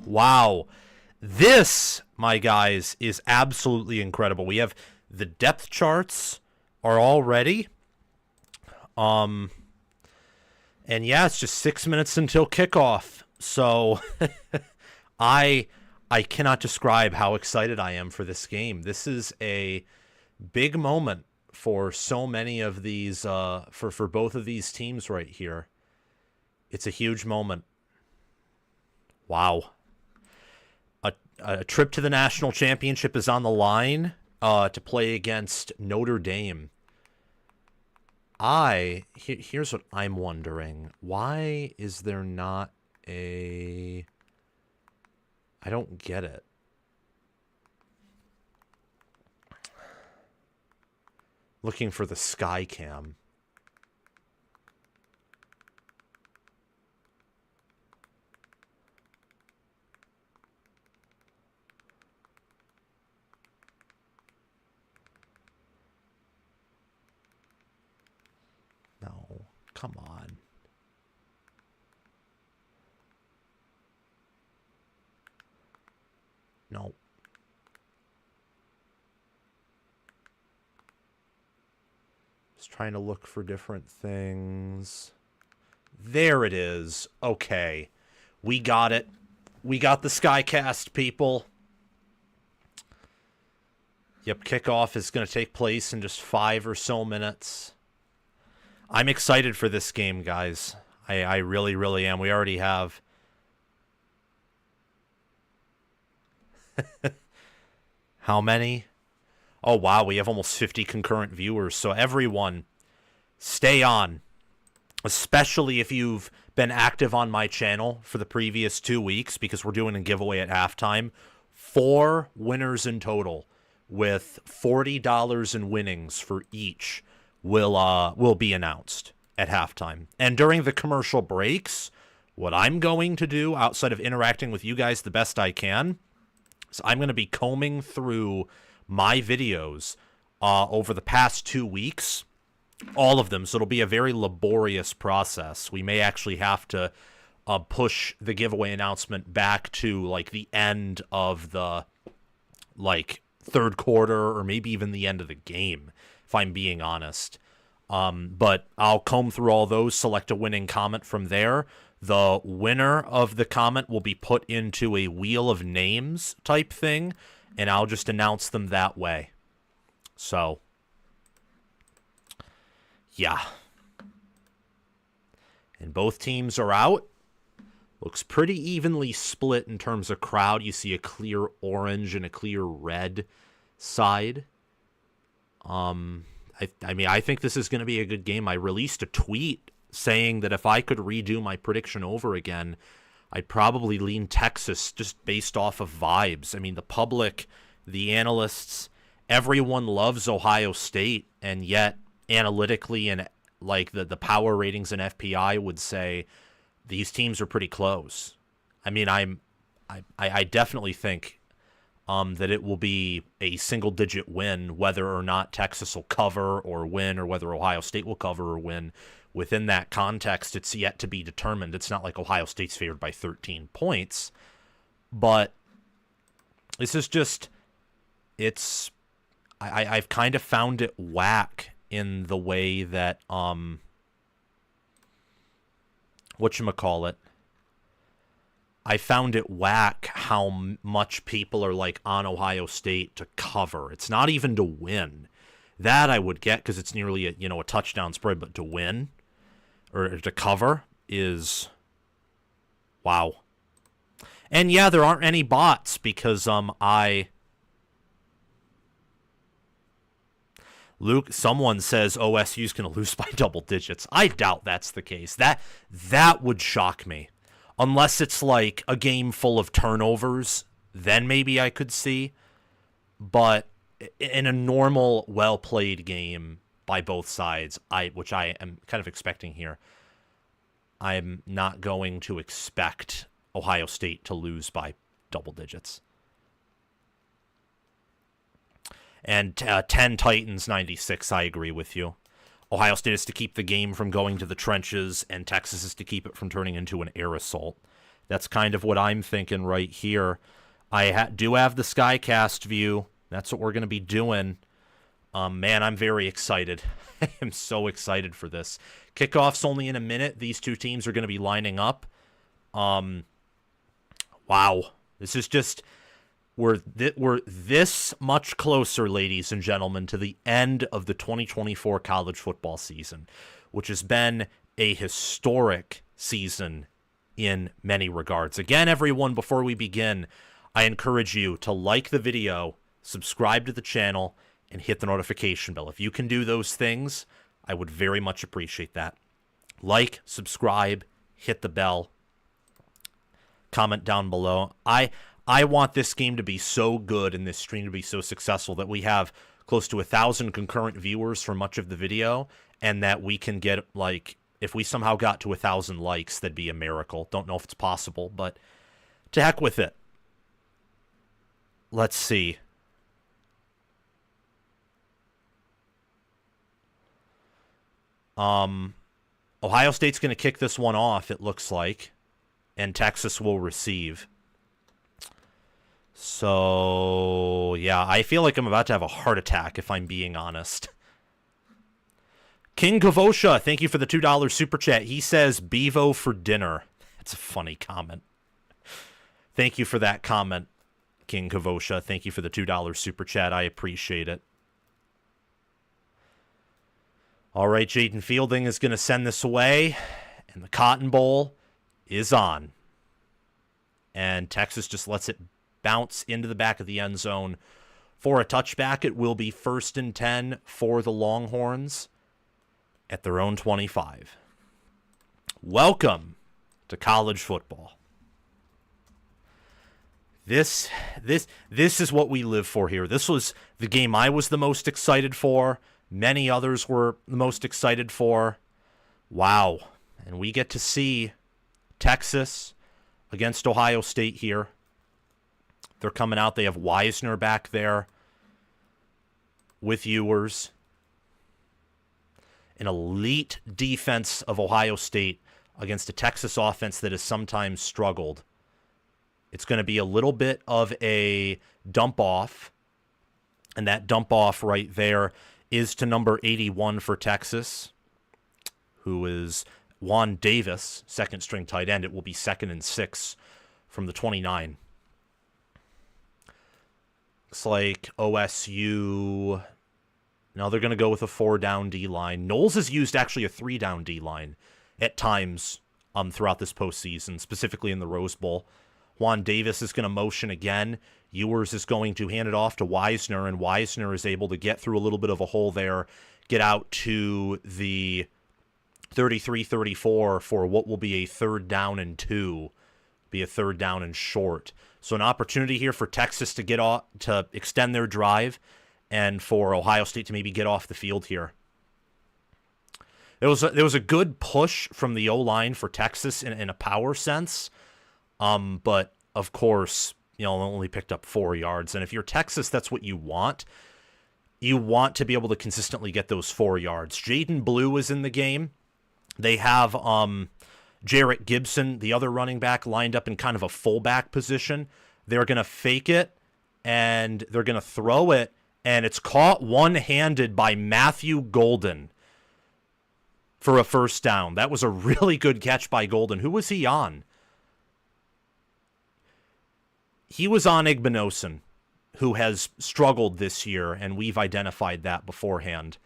Wow. This, my guys, is absolutely incredible. We have the depth charts are all ready. And yeah, it's just 6 minutes until kickoff. So I cannot describe how excited I am for this game. This is a big moment for so many of these for both of these teams right here. It's a huge moment. Wow. A trip to the national championship is on the line to play against Notre Dame. Here's what I'm wondering. Why is there not a... I don't get it. Looking for the sky cam. No, come on. No. Just trying to look for different things. There it is. Okay. We got it. We got the Skycast, people. Yep, kickoff is going to take place in just 5 or so minutes. I'm excited for this game, guys. I really, really am. We already have... How many? Oh, wow, we have almost 50 concurrent viewers. So everyone, stay on. Especially if you've been active on my channel for the previous 2 weeks, because we're doing a giveaway at halftime. 4 winners in total with $40 in winnings for each will be announced at halftime. And during the commercial breaks, what I'm going to do, outside of interacting with you guys the best I can, is I'm going to be combing through my videos over the past 2 weeks, all of them. So it'll be a very laborious process. We may actually have to push the giveaway announcement back to like the end of the third quarter, or maybe even the end of the game, if I'm being honest. But I'll comb through all those, select a winning comment from there. The winner of the comment will be put into a wheel of names type thing, and I'll just announce them that way. So, yeah. And both teams are out. Looks pretty evenly split in terms of crowd. You see a clear orange and a clear red side. I mean, I think this is going to be a good game. I released a tweet saying that if I could redo my prediction over again, I'd probably lean Texas just based off of vibes. I mean, the public, the analysts, everyone loves Ohio State, and yet analytically and like the power ratings and FPI would say these teams are pretty close. I mean, I definitely think that it will be a single-digit win, whether or not Texas will cover or win, or whether Ohio State will cover or win. Within that context, it's yet to be determined. It's not like Ohio State's favored by 13 points. But this is just... I've kind of found it whack in the way that... whatchamacallit? I found it whack how much people are like on Ohio State to cover. It's not even to win. That I would get because it's nearly a touchdown spread, but to win or to cover is wow. And yeah, there aren't any bots because Luke, someone says OSU's going to lose by double digits. I doubt that's the case. That would shock me. Unless it's like a game full of turnovers, then maybe I could see. But in a normal, well-played game by both sides, which I am kind of expecting here, I'm not going to expect Ohio State to lose by double digits. And 10 Titans, 96, I agree with you. Ohio State is to keep the game from going to the trenches, and Texas is to keep it from turning into an air assault. That's kind of what I'm thinking right here. I do have the Skycast view. That's what we're going to be doing. Man, I'm very excited. I'm so excited for this. Kickoff's only in a minute. These two teams are going to be lining up. Wow. This is just... We're this much closer, ladies and gentlemen, to the end of the 2024 college football season, which has been a historic season in many regards. Again, everyone, before we begin, I encourage you to like the video, subscribe to the channel, and hit the notification bell. If you can do those things, I would very much appreciate that. Like, subscribe, hit the bell, comment down below. I want this game to be so good and this stream to be so successful that we have close to 1,000 concurrent viewers for much of the video, and that we can get, like, if we somehow got to 1,000 likes, that'd be a miracle. Don't know if it's possible, but to heck with it. Let's see. Ohio State's going to kick this one off, it looks like, and Texas will receive. So, yeah, I feel like I'm about to have a heart attack, if I'm being honest. King Kavosha, thank you for the $2 super chat. He says, Bevo for dinner. That's a funny comment. Thank you for that comment, King Kavosha. Thank you for the $2 super chat. I appreciate it. All right, Jaden Fielding is going to send this away, and the Cotton Bowl is on. And Texas just lets it bounce into the back of the end zone for a touchback. It will be 1st and 10 for the Longhorns at their own 25. Welcome to college football. This is what we live for here. This was the game I was the most excited for. Many others were the most excited for. Wow. And we get to see Texas against Ohio State here. They're coming out. They have Wisner back there with Ewers. An elite defense of Ohio State against a Texas offense that has sometimes struggled. It's going to be a little bit of a dump-off. And that dump-off right there is to number 81 for Texas, who is Juan Davis, second-string tight end. It will be 2nd and 6 from the 29. Looks like OSU... Now they're going to go with a 4-down D-line. Knowles has used actually a 3-down D-line at times throughout this postseason, specifically in the Rose Bowl. Juan Davis is going to motion again. Ewers is going to hand it off to Wisner, and Wisner is able to get through a little bit of a hole there, get out to the 33-34 for what will be a 3rd down and 2, be a 3rd down and short. So an opportunity here for Texas to get off, to extend their drive, and for Ohio State to maybe get off the field here. There was a good push from the O-line for Texas in a power sense, but of course, only picked up 4 yards. And if you're Texas, that's what you want. You want to be able to consistently get those 4 yards. Jaden Blue is in the game. They have Jarrett Gibson, the other running back, lined up in kind of a fullback position. They're going to fake it, and they're going to throw it, and it's caught one-handed by Matthew Golden for a 1st down. That was a really good catch by Golden. Who was he on? He was on Igbinosun, who has struggled this year, and we've identified that beforehand.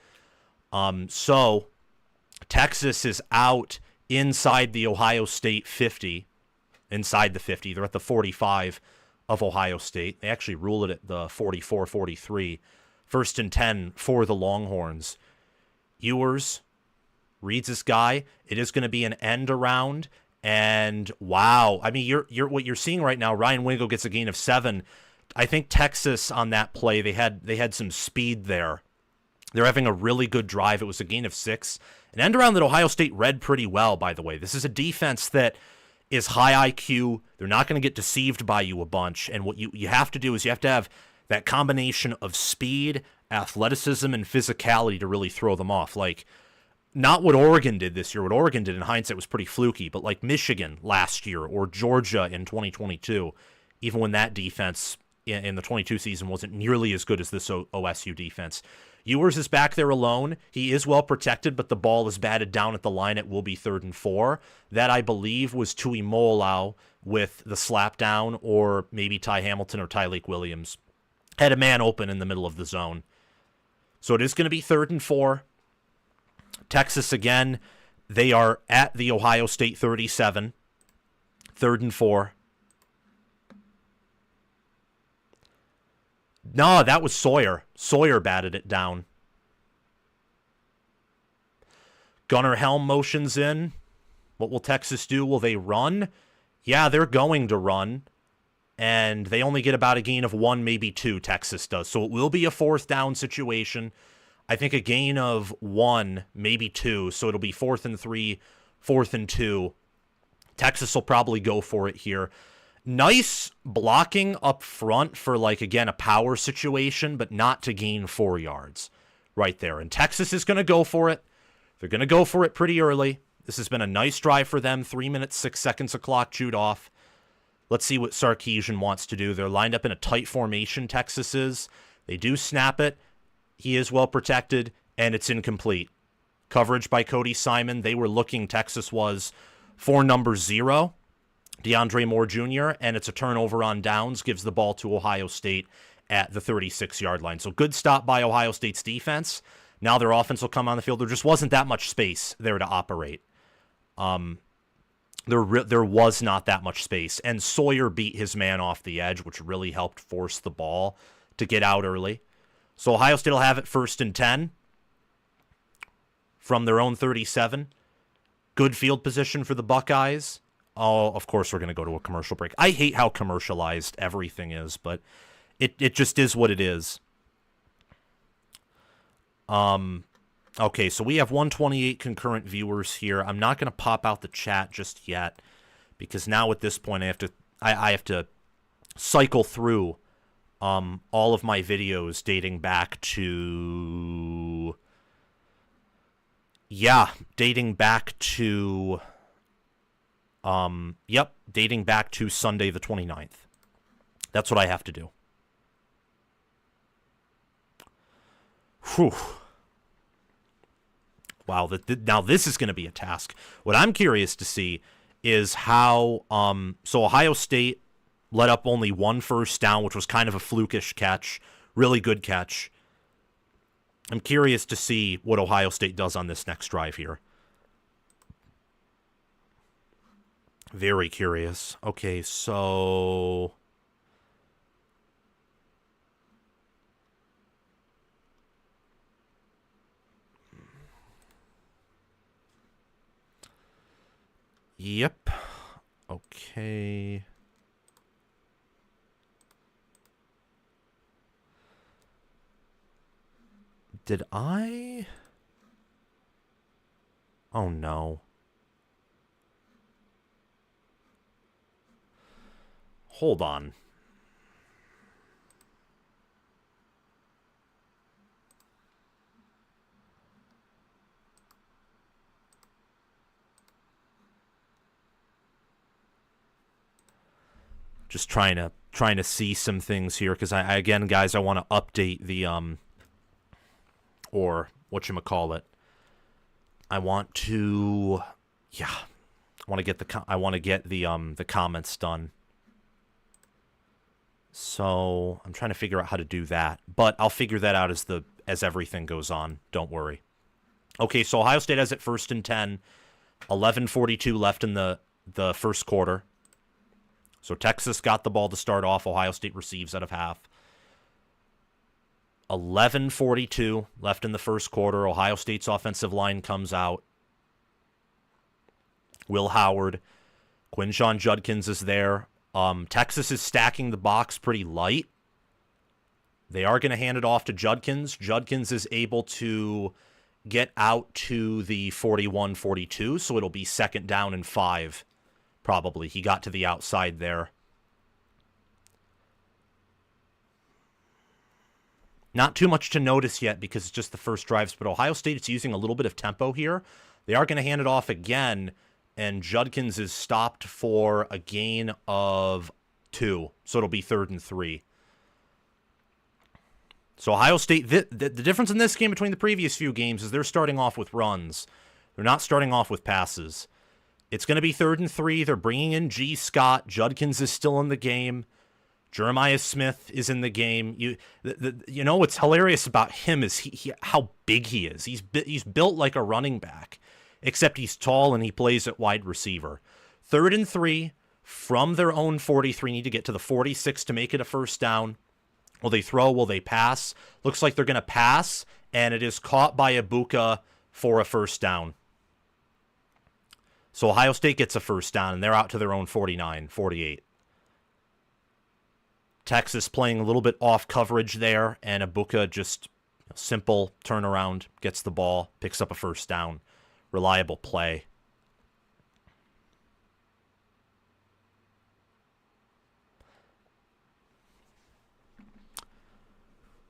So Texas is out inside the Ohio State 50, inside the 50. They're at the 45 of Ohio State. They actually rule it at the 44-43. 1st and 10 for the Longhorns. Ewers reads this guy. It is going to be an end around, and wow. I mean, you're what you're seeing right now. Ryan Wingo gets a gain of 7. I think Texas on that play, they had some speed there. They're having a really good drive. It was a gain of 6. An end around that Ohio State read pretty well, by the way. This is a defense that is high IQ. They're not going to get deceived by you a bunch. And what you have to do is you have to have that combination of speed, athleticism, and physicality to really throw them off. Like, not what Oregon did this year. What Oregon did in hindsight was pretty fluky, but like Michigan last year or Georgia in 2022, even when that defense in the 22 season wasn't nearly as good as this OSU defense. Ewers is back there alone. He is well protected, but the ball is batted down at the line. It will be 3rd and 4. That, I believe, was Tui Molau with the slap down, or maybe Ty Hamilton or Tyleik Williams. Had a man open in the middle of the zone. So it is going to be 3rd and 4. Texas, again, they are at the Ohio State 37. 3rd and 4. No, that was Sawyer. Sawyer batted it down. Gunnar Helm motions in. What will Texas do? Will they run? Yeah, they're going to run. And they only get about a gain of 1, maybe 2, Texas does. So it will be a 4th down situation. I think a gain of 1, maybe 2. So it'll be 4th and 3, 4th and 2. Texas will probably go for it here. Nice blocking up front for, like, again, a power situation, but not to gain 4 yards right there. And Texas is going to go for it. They're going to go for it pretty early. This has been a nice drive for them. 3 minutes, 6 seconds of clock chewed off. Let's see what Sarkisian wants to do. They're lined up in a tight formation, Texas is. They do snap it. He is well protected, and it's incomplete. Coverage by Cody Simon. They were looking, Texas was, for number 0. DeAndre Moore Jr., and it's a turnover on downs, gives the ball to Ohio State at the 36-yard line. So good stop by Ohio State's defense. Now their offense will come on the field. There just wasn't that much space there to operate. There was not that much space, and Sawyer beat his man off the edge, which really helped force the ball to get out early. So Ohio State will have it 1st and 10 from their own 37. Good field position for the Buckeyes. Oh, of course we're going to go to a commercial break. I hate how commercialized everything is, but it just is what it is. Okay, so we have 128 concurrent viewers here. I'm not going to pop out the chat just yet, because now at this point I have to cycle through all of my videos dating back to dating back to Sunday the 29th. That's what I have to do. Whew. Wow, now this is going to be a task. What I'm curious to see is how, so Ohio State let up only 1 first down, which was kind of a flukish catch, really good catch. I'm curious to see what Ohio State does on this next drive here. Very curious. Okay, so yep. Okay. Did I? Oh no. Hold on. Just trying to see some things here, because I again, guys, I want to update the or whatchamacallit. I want to get the comments done. So I'm trying to figure out how to do that, but I'll figure that out as everything goes on. Don't worry. Okay, so Ohio State has it 1st and 10, 11:42 left in the first quarter. So Texas got the ball to start off. Ohio State receives out of half. 11:42 left in the first quarter. Ohio State's offensive line comes out. Will Howard, Quinshon Judkins is there. Texas is stacking the box pretty light. They are going to hand it off to Judkins. Judkins is able to get out to the 41-42, so it'll be 2nd down and 5, probably. He got to the outside there. Not too much to notice yet because it's just the first drives, but Ohio State is using a little bit of tempo here. They are going to hand it off again, and Judkins is stopped for a gain of 2, so it'll be 3rd and 3. So Ohio State, the difference in this game between the previous few games is they're starting off with runs. They're not starting off with passes. It's going to be 3rd and 3. They're bringing in G. Scott. Judkins is still in the game. Jeremiah Smith is in the game. You know what's hilarious about him is he how big he is. He's built like a running back, except he's tall and he plays at wide receiver. 3rd and 3 from their own 43. Need to get to the 46 to make it a first down. Will they throw? Will they pass? Looks like they're going to pass, and it is caught by Ibuka for a first down. So Ohio State gets a first down, and they're out to their own 49, 48. Texas playing a little bit off coverage there, and Ibuka just simple turnaround, gets the ball, picks up a first down. Reliable play.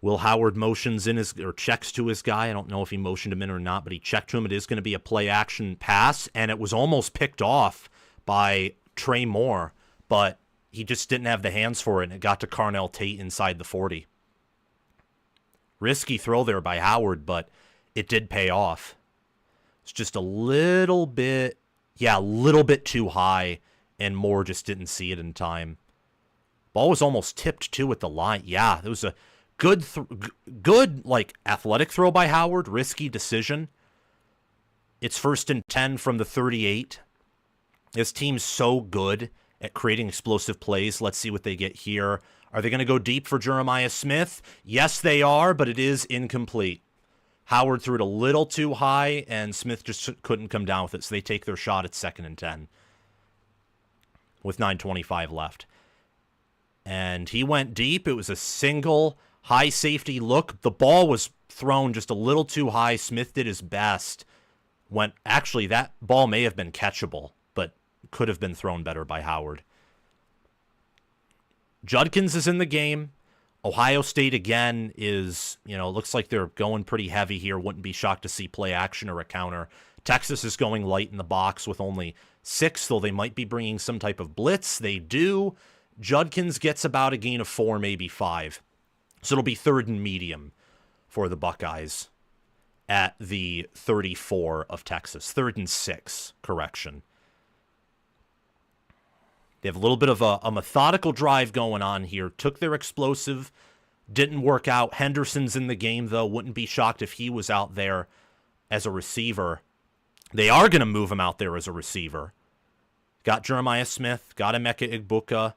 Will Howard motions in or checks to his guy. I don't know if he motioned him in or not, but he checked to him. It is going to be a play action pass, and it was almost picked off by Trey Moore, but he just didn't have the hands for it, and it got to Carnell Tate inside the 40. Risky throw there by Howard, but it did pay off. It's just a little bit too high, and Moore just didn't see it in time. Ball was almost tipped, too, at the line. Yeah, it was a good like athletic throw by Howard, risky decision. It's 1st and 10 from the 38. This team's so good at creating explosive plays. Let's see what they get here. Are they going to go deep for Jeremiah Smith? Yes, they are, but it is incomplete. Howard threw it a little too high, and Smith just couldn't come down with it, so they take their shot at 2nd and 10 with 9:25 left. And he went deep. It was a single high safety look. The ball was thrown just a little too high. Smith did his best. Actually, that ball may have been catchable, but could have been thrown better by Howard. Judkins is in the game. Ohio State, again, is, looks like they're going pretty heavy here. Wouldn't be shocked to see play action or a counter. Texas is going light in the box with only 6, though they might be bringing some type of blitz. They do. Judkins gets about a gain of 4, maybe 5. So it'll be 3rd and medium for the Buckeyes at the 34 of Texas. 3rd and 6, correction. They have a little bit of a methodical drive going on here. Took their explosive, didn't work out. Henderson's in the game, though. Wouldn't be shocked if he was out there as a receiver. They are going to move him out there as a receiver. Got Jeremiah Smith, got Emeka Egbuka.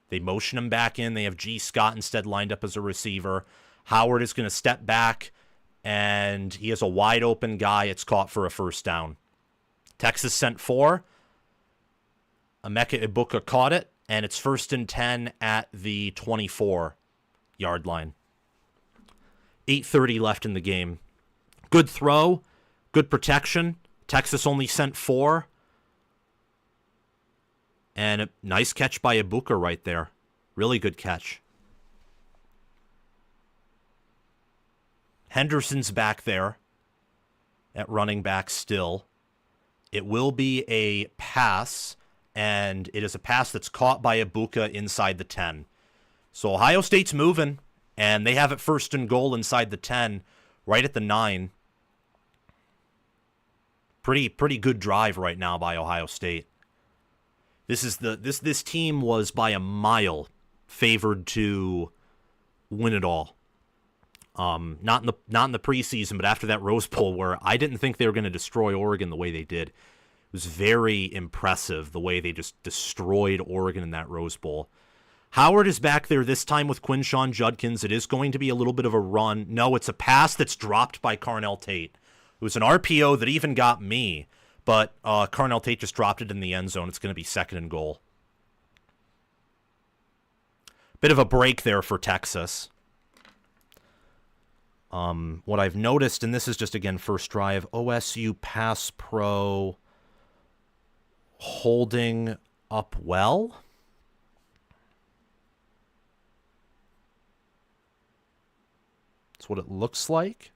They motion him back in. They have G. Scott instead lined up as a receiver. Howard is going to step back, and he has a wide open guy. It's caught for a first down. Texas sent 4. Emeka Egbuka caught it, and it's 1st and 10 at the 24-yard line. 8:30 left in the game. Good throw, good protection. Texas only sent 4. And a nice catch by Egbuka right there. Really good catch. Henderson's back there at running back still. It will be a pass, and it is a pass that's caught by Egbuka inside the 10. So Ohio State's moving, and they have it 1st and goal inside the 10, right at the 9. Pretty good drive right now by Ohio State. This team was by a mile favored to win it all. Not in the preseason, but after that Rose Bowl, where I didn't think they were going to destroy Oregon the way they did. It was very impressive the way they just destroyed Oregon in that Rose Bowl. Howard is back there this time with Quinshon Judkins. It is going to be a little bit of a run. No, it's a pass that's dropped by Carnell Tate. It was an RPO that even got me. But Carnell Tate just dropped it in the end zone. It's going to be 2nd and goal. Bit of a break there for Texas. What I've noticed, and this is just, again, first drive, OSU pass pro holding up well. That's what it looks like.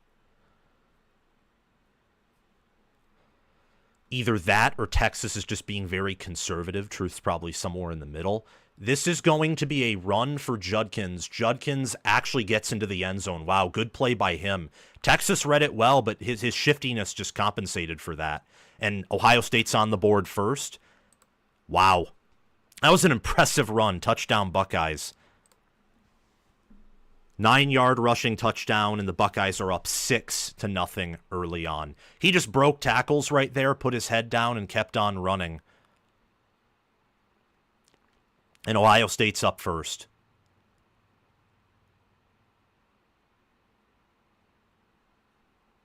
Either that or Texas is just being very conservative. Truth's probably somewhere in the middle. This is going to be a run for Judkins. Judkins actually gets into the end zone. Wow, good play by him. Texas read it well, but his shiftiness just compensated for that. And Ohio State's on the board first. Wow. That was an impressive run. Touchdown, Buckeyes. 9-yard rushing touchdown, and the Buckeyes are up 6-0 early on. He just broke tackles right there, put his head down, and kept on running. And Ohio State's up first.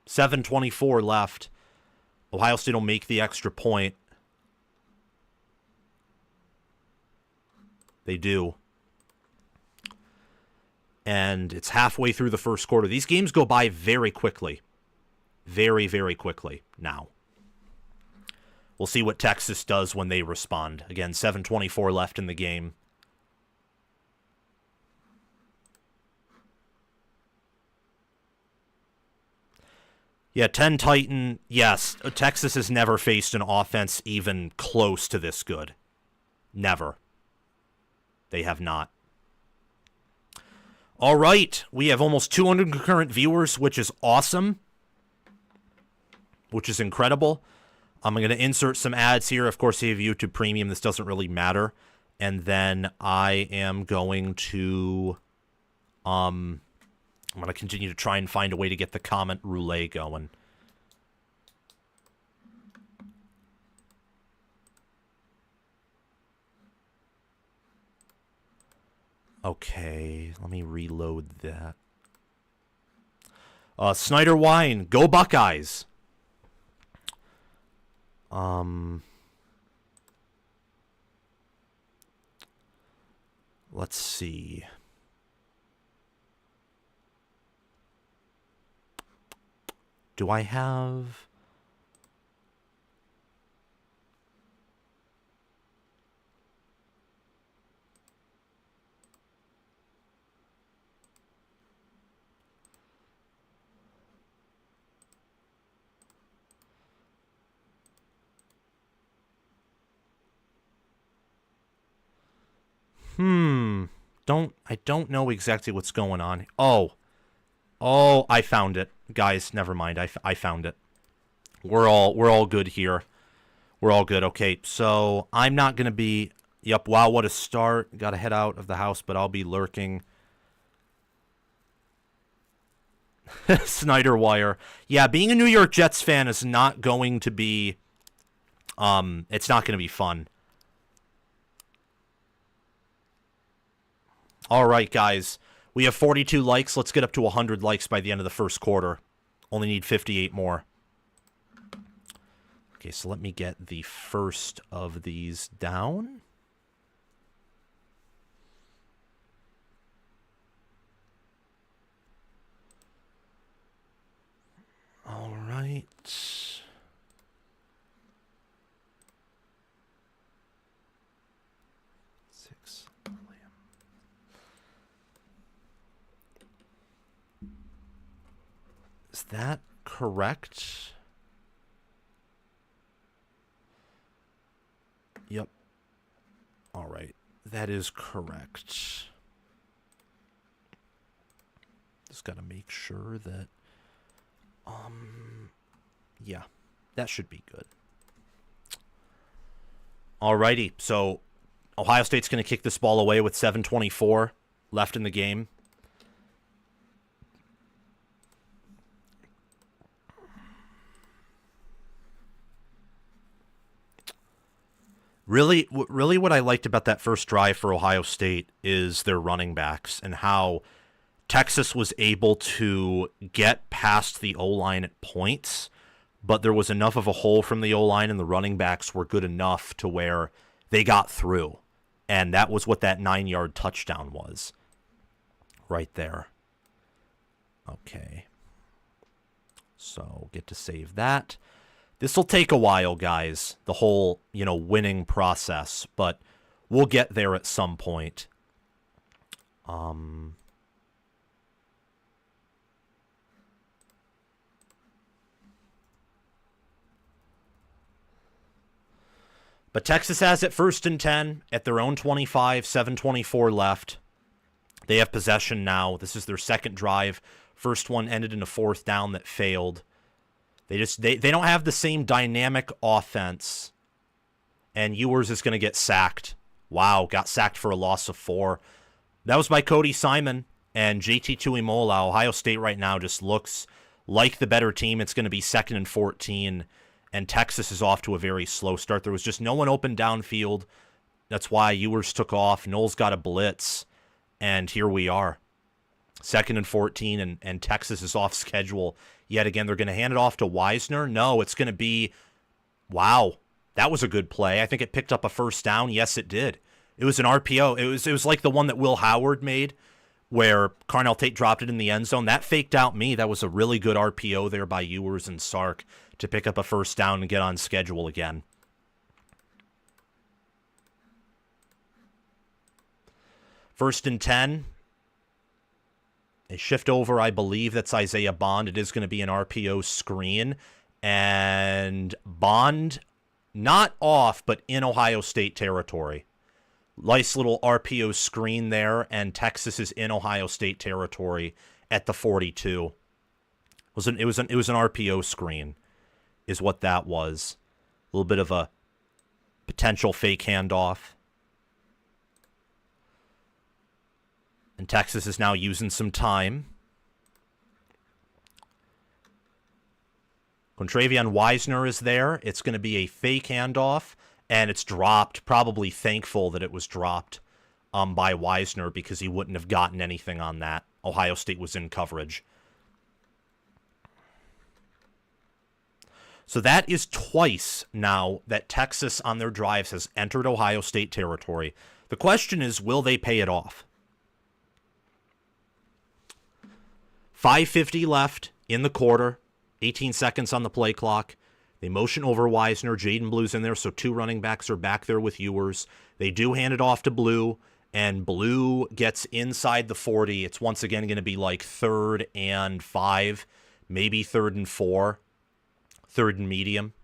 .7:24 left. Ohio State will make the extra point. They do. And it's halfway through the first quarter. These games go by very quickly. Very, very quickly now. We'll see what Texas does when they respond. Again, 7:24 left in the game. Yeah, 10 Titan. Yes, Texas has never faced an offense even close to this good. Never. They have not. All right, we have almost 200 concurrent viewers, which is awesome, which is incredible. I'm going to insert some ads here. Of course, you have YouTube Premium. This doesn't really matter. And then I am going to continue to try and find a way to get the comment roulette going. Okay, let me reload that. Snyder Wine, go Buckeyes. Let's see. Do I have... I don't know exactly what's going on. Oh, I found it. Guys, never mind. I found it. We're all good here. We're all good. Okay, so I'm not going to be... Yep, wow, what a start. Got to head out of the house, but I'll be lurking. Snyder Wire. Yeah, being a New York Jets fan is not going to be... it's not going to be fun. All right, guys. We have 42 likes. Let's get up to 100 likes by the end of the first quarter. Only need 58 more. Okay, so let me get the first of these down. All right. Is that correct? Yep. All right. That is correct. Just got to make sure that... yeah. That should be good. Alrighty. So, Ohio State's going to kick this ball away with 7:24 left in the game. Really what I liked about that first drive for Ohio State is their running backs and how Texas was able to get past the O-line at points, but there was enough of a hole from the O-line and the running backs were good enough to where they got through. And that was what that 9-yard touchdown was. Right there. Okay. So, get to save that. This will take a while, guys, the whole, winning process, but we'll get there at some point. But Texas has it 1st and 10 at their own 25, 7:24 left. They have possession now. This is their second drive. First one ended in a 4th down that failed. They don't have the same dynamic offense. And Ewers is going to get sacked. Wow, got sacked for a loss of 4. That was by Cody Simon and JT Tuimola. Ohio State right now just looks like the better team. It's going to be 2nd and 14. And Texas is off to a very slow start. There was just no one open downfield. That's why Ewers took off. Knowles got a blitz. And here we are. 2nd and 14, and Texas is off schedule. Yet again, they're going to hand it off to Wisner. No, it's going to be, wow, that was a good play. I think it picked up a 1st down. Yes, it did. It was an RPO. It was like the one that Will Howard made where Carnell Tate dropped it in the end zone. That faked out me. That was a really good RPO there by Ewers and Sark to pick up a 1st down and get on schedule again. First and 10. They shift over, I believe that's Isaiah Bond. It is going to be an RPO screen. And Bond, not off, but in Ohio State territory. Nice little RPO screen there, and Texas is in Ohio State territory at the 42. It was an RPO screen, is what that was. A little bit of a potential fake handoff. And Texas is now using some time. Contravian Wisner is there. It's going to be a fake handoff, and it's dropped. Probably thankful that it was dropped by Wisner because he wouldn't have gotten anything on that. Ohio State was in coverage. So that is twice now that Texas on their drives has entered Ohio State territory. The question is, will they pay it off? 5:50 left in the quarter, 18 seconds on the play clock. They motion over Wisner. Jaden Blue's in there, so 2 running backs are back there with Ewers. They do hand it off to Blue, and Blue gets inside the 40. It's once again going to be like 3rd and 5, maybe 3rd and 4, 3rd and medium.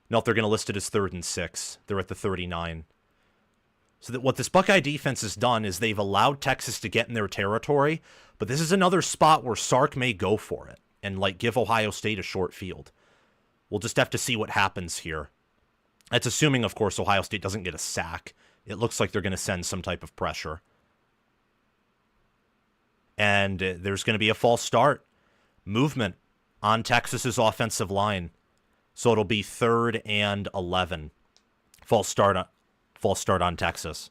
No, they're going to list it as 3rd and 6. They're at the 39. So that what this Buckeye defense has done is they've allowed Texas to get in their territory, but this is another spot where Sark may go for it and like give Ohio State a short field. We'll just have to see what happens here. That's assuming, of course, Ohio State doesn't get a sack. It looks like they're going to send some type of pressure. And there's going to be a false start. Movement on Texas's offensive line. So it'll be 3rd and 11. False start on Texas.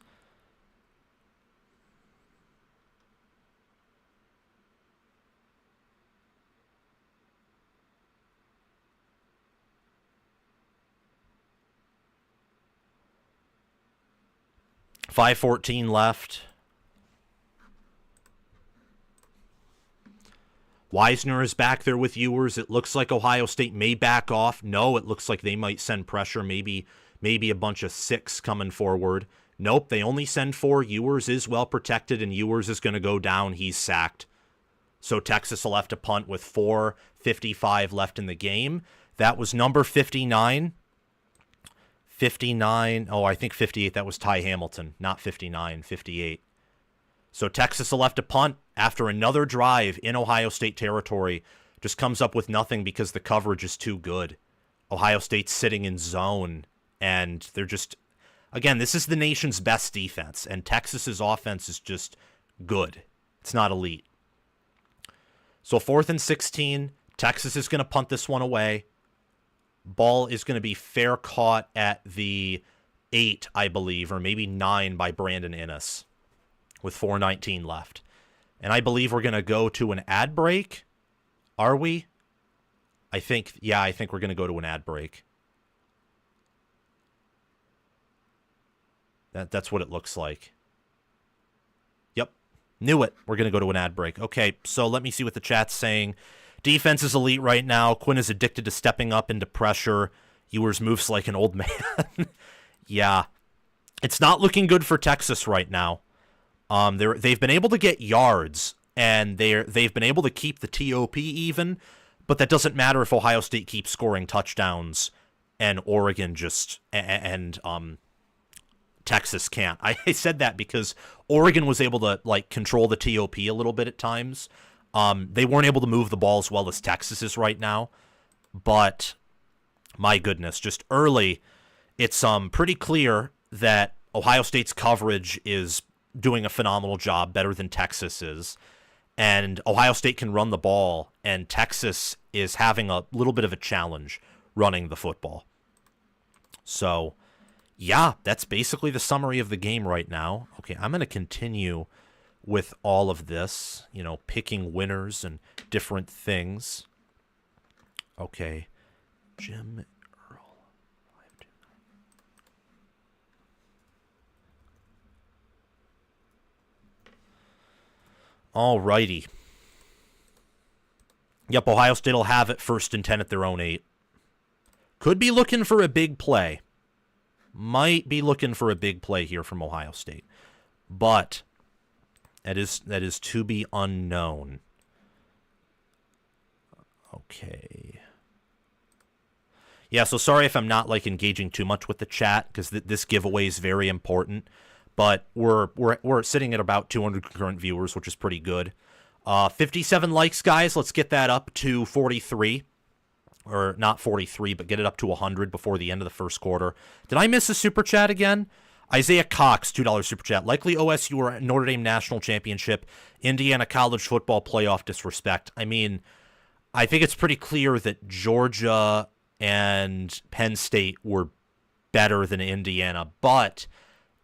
.5:14 left. Wisner is back there with Ewers. It looks like Ohio State may back off. No, it looks like they might send pressure. Maybe a bunch of 6 coming forward. Nope, they only send 4. Ewers is well protected, and Ewers is going to go down. He's sacked. So Texas will have to punt with 4:55 left in the game. That was number 59. 59. Oh, I think 58. That was Ty Hamilton. Not 59, 58. So Texas will have to punt after another drive in Ohio State territory. Just comes up with nothing because the coverage is too good. Ohio State's sitting in zone, and they're just... Again, this is the nation's best defense, and Texas's offense is just good. It's not elite. So 4th and 16. Texas is going to punt this one away. Ball is going to be fair caught at the 8, I believe, or maybe 9 by Brandon Innes with 4:19 left. And I believe we're going to go to an ad break. Are we? I think we're going to go to an ad break. That's what it looks like. Yep. Knew it. We're going to go to an ad break. Okay, so let me see what the chat's saying. Defense is elite right now. Quinn is addicted to stepping up into pressure. Ewers moves like an old man. Yeah. It's not looking good for Texas right now. They've been able to get yards, and they've been able to keep the TOP even, but that doesn't matter if Ohio State keeps scoring touchdowns and Oregon and Texas can't. I said that because Oregon was able to like control the TOP a little bit at times. They weren't able to move the ball as well as Texas is right now, but my goodness, just early, it's pretty clear that Ohio State's coverage is doing a phenomenal job, better than Texas is, and Ohio State can run the ball, and Texas is having a little bit of a challenge running the football. So, yeah, that's basically the summary of the game right now. Okay, I'm going to continue with all of this, picking winners and different things. Okay, Jim Earl. 529. Alrighty. Yep, Ohio State will have it 1st and 10 at their own 8. Could be looking for a big play. Might be looking for a big play here from Ohio State. But that is to be unknown. Okay. Yeah, so sorry if I'm not engaging too much with the chat, because this giveaway is very important. But we're sitting at about 200 concurrent viewers, which is pretty good. 57 likes, guys. Let's get that up to 43. Or not 43, but get it up to 100 before the end of the first quarter. Did I miss a super chat again? Isaiah Cox, $2 super chat. Likely OSU or Notre Dame national championship. Indiana college football playoff disrespect. I mean, I think it's pretty clear that Georgia and Penn State were better than Indiana, but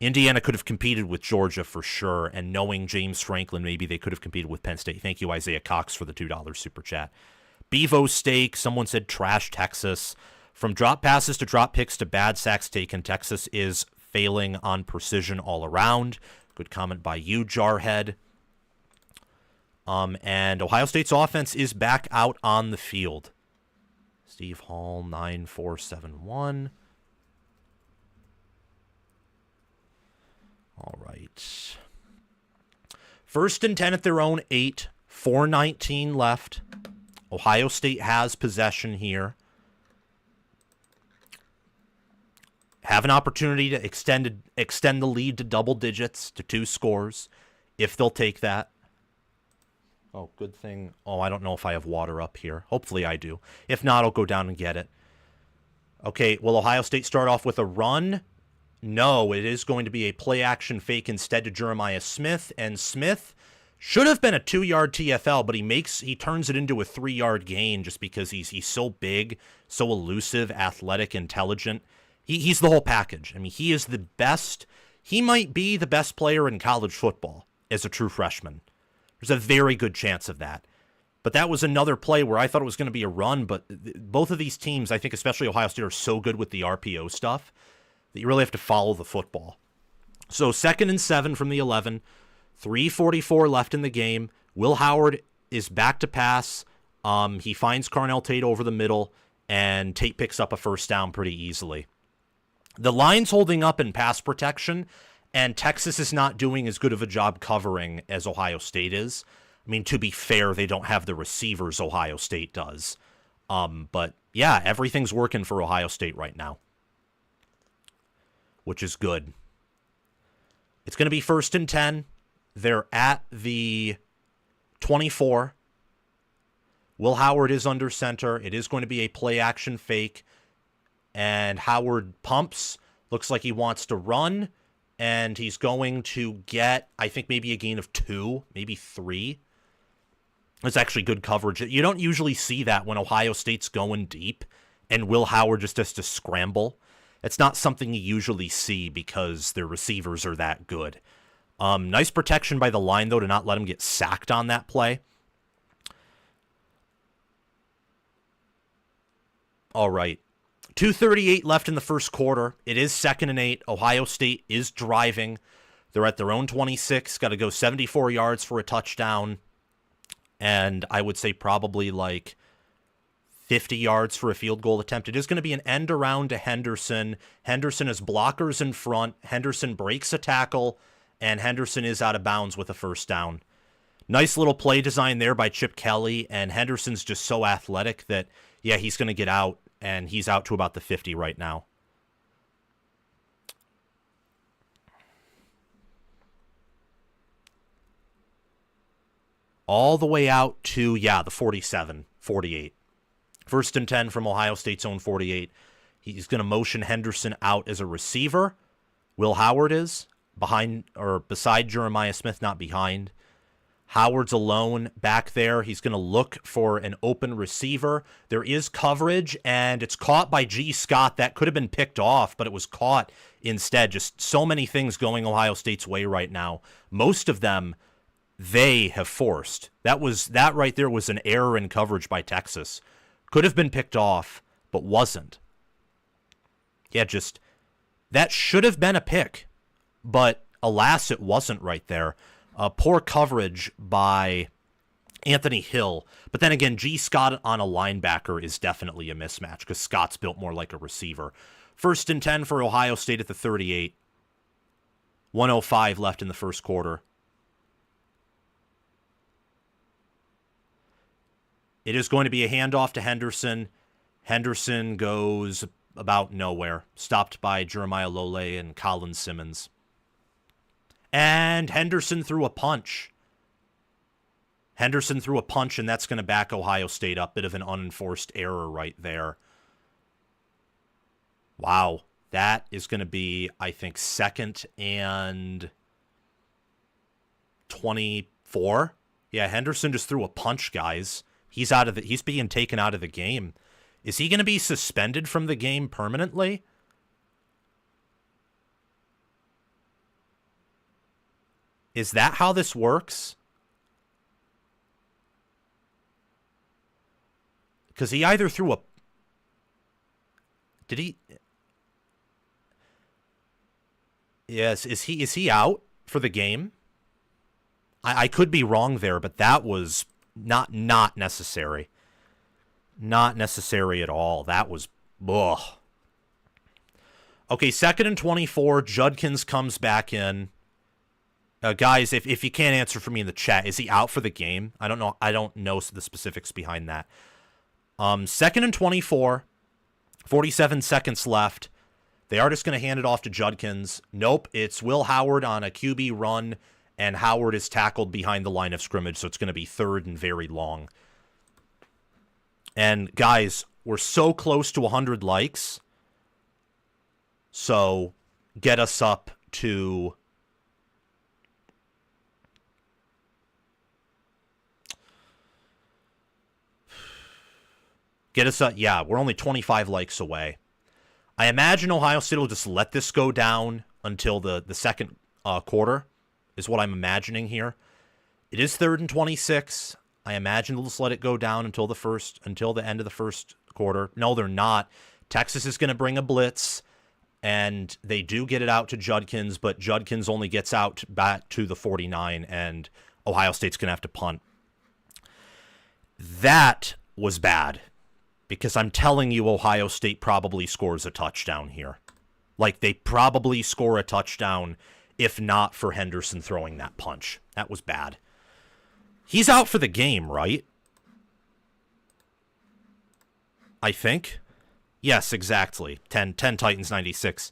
Indiana could have competed with Georgia for sure, and knowing James Franklin, maybe they could have competed with Penn State. Thank you, Isaiah Cox, for the $2 super chat. Bevo Steak, someone said trash Texas. From drop passes to drop picks to bad sacks taken, Texas is failing on precision all around. Good comment by you, Jarhead. And Ohio State's offense is back out on the field. Steve Hall, 9471. All right. 1st and 10 at their own 8. 4:19 left. Ohio State has possession here. Have an opportunity to extend the lead to double digits, to 2 scores, if they'll take that. Oh, good thing. Oh, I don't know if I have water up here. Hopefully I do. If not, I'll go down and get it. Okay, will Ohio State start off with a run? No, it is going to be a play-action fake instead to Jeremiah Smith, and Smith should have been a 2-yard TFL, but he turns it into a 3-yard gain just because he's so big, so elusive, athletic, intelligent. He's the whole package. I mean, he is the best. He might be the best player in college football as a true freshman. There's a very good chance of that. But that was another play where I thought it was going to be a run, but both of these teams, I think especially Ohio State, are so good with the RPO stuff that you really have to follow the football. So 2nd and 7 from the 11. 3:44 left in the game. Will Howard is back to pass. He finds Carnell Tate over the middle, and Tate picks up a 1st down pretty easily. The line's holding up in pass protection, and Texas is not doing as good of a job covering as Ohio State is. I mean, to be fair, they don't have the receivers Ohio State does. But, yeah, everything's working for Ohio State right now, which is good. It's going to be 1st and 10. They're at the 24. Will Howard is under center. It is going to be a play-action fake. And Howard pumps. Looks like he wants to run. And he's going to get, I think, maybe a gain of 2, maybe 3. It's actually good coverage. You don't usually see that when Ohio State's going deep and Will Howard just has to scramble. It's not something you usually see because their receivers are that good. Nice protection by the line, though, to not let him get sacked on that play. All right. 2:38 left in the first quarter. It is 2nd and 8. Ohio State is driving. They're at their own 26. Got to go 74 yards for a touchdown. And I would say probably 50 yards for a field goal attempt. It is going to be an end around to Henderson. Henderson has blockers in front. Henderson breaks a tackle. And Henderson is out of bounds with a 1st down. Nice little play design there by Chip Kelly. And Henderson's just so athletic that, yeah, he's going to get out and he's out to about the 50 right now. All the way out to, the 47, 48. 1st and 10 from Ohio State's own 48. He's going to motion Henderson out as a receiver. Will Howard is behind or beside Jeremiah Smith, not behind. Howard's alone back there. He's going to look for an open receiver. There is coverage, and it's caught by G. Scott. That could have been picked off, but it was caught instead. Just so many things going Ohio State's way right now. Most of them they have forced. That right there was an error in coverage by Texas. Could have been picked off, but wasn't. Yeah, that should have been a pick, but alas, it wasn't right there. Poor coverage by Anthony Hill. But then again, G. Scott on a linebacker is definitely a mismatch because Scott's built more like a receiver. 1st and 10 for Ohio State at the 38. 1:05 left in the first quarter. It is going to be a handoff to Henderson. Henderson goes about nowhere. Stopped by Jeremiah Lole and Colin Simmons. And Henderson threw a punch. And that's going to back Ohio State up. Bit of an unenforced error right there. Wow. That is going to be, I think, 2nd and 24. Yeah, Henderson just threw a punch, guys. He's being taken out of the game. Is he going to be suspended from the game permanently? Is that how this works? Because he either threw a... Did he... Yes, is he out for the game? I could be wrong there, but that was not necessary. Not necessary at all. That was... Ugh. Okay, 2nd and 24. Judkins comes back in. Guys, if you can't answer for me in the chat, is he out for the game? I don't know. I don't know the specifics behind that. 2nd and 24. 47 seconds left. They are just going to hand it off to Judkins. Nope, it's Will Howard on a QB run, and Howard is tackled behind the line of scrimmage, so it's going to be 3rd and very long. And, guys, we're so close to 100 likes. So, get us up to... we're only 25 likes away. I imagine Ohio State will just let this go down until the second quarter, is what I'm imagining here. It is 3rd and 26. I imagine they'll just let it go down until the end of the first quarter. No, they're not. Texas is going to bring a blitz, and they do get it out to Judkins, but Judkins only gets out back to the 49, and Ohio State's going to have to punt. That was bad. Because I'm telling you, Ohio State probably scores a touchdown here. Like, they probably score a touchdown if not for Henderson throwing that punch. That was bad. He's out for the game, right? I think. Yes, exactly. 10 Titans, 96.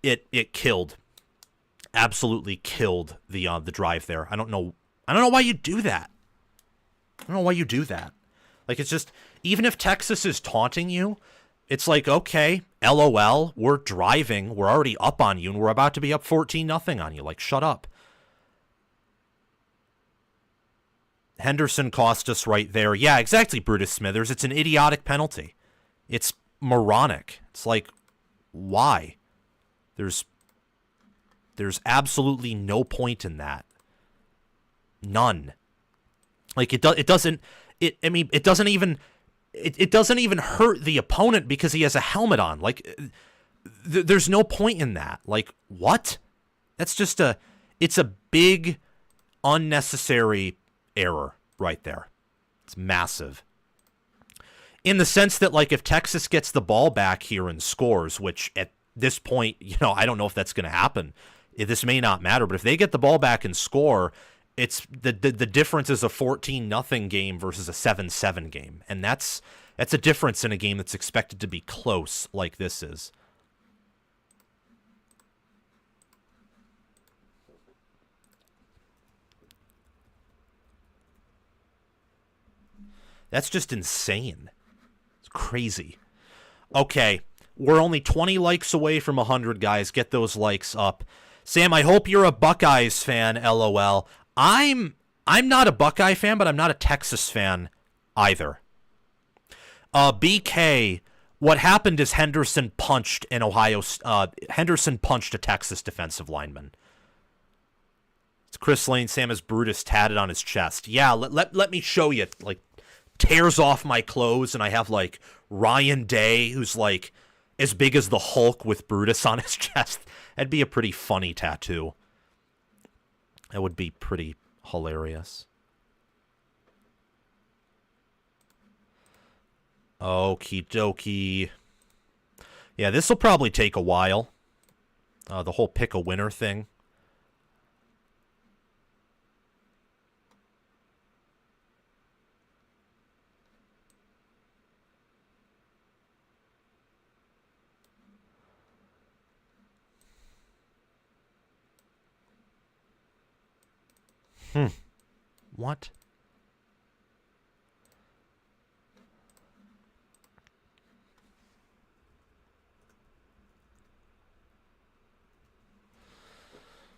It killed. Absolutely killed the drive there. I don't know why you do that. Like, it's just, even if Texas is taunting you, it's like, okay, LOL, we're driving, we're already up on you, and we're about to be up 14-0 on you. Like, shut up. Henderson cost us right there. Yeah, exactly, Brutus Smithers. It's an idiotic penalty. It's moronic. It's like, why? There's absolutely no point in that. None. Like, it doesn't even hurt the opponent because he has a helmet on. Like, there's no point in that. Like, what? That's just it's a big, unnecessary error right there. It's massive. In the sense that, like, if Texas gets the ball back here and scores, which at this point, I don't know if that's going to happen. This may not matter, but if they get the ball back and score, it's the difference is a 14-0 game versus a 7-7 game. And that's That's a difference in a game that's expected to be close like this is. That's just insane. It's crazy. Okay, we're only 20 likes away from 100, guys. Get those likes up. Sam, I hope you're a Buckeyes fan, LOL. I'm not a Buckeye fan, but I'm not a Texas fan either. BK, what happened is Henderson punched Henderson punched a Texas defensive lineman. It's Chris Lane. Sam has Brutus tatted on his chest. Yeah, let me show you. Like, tears off my clothes, and I have, like, Ryan Day, who's, like, as big as the Hulk with Brutus on his chest. That'd be a pretty funny tattoo. That would be pretty hilarious. Okie dokie. Yeah, this will probably take a while. The whole pick a winner thing. What?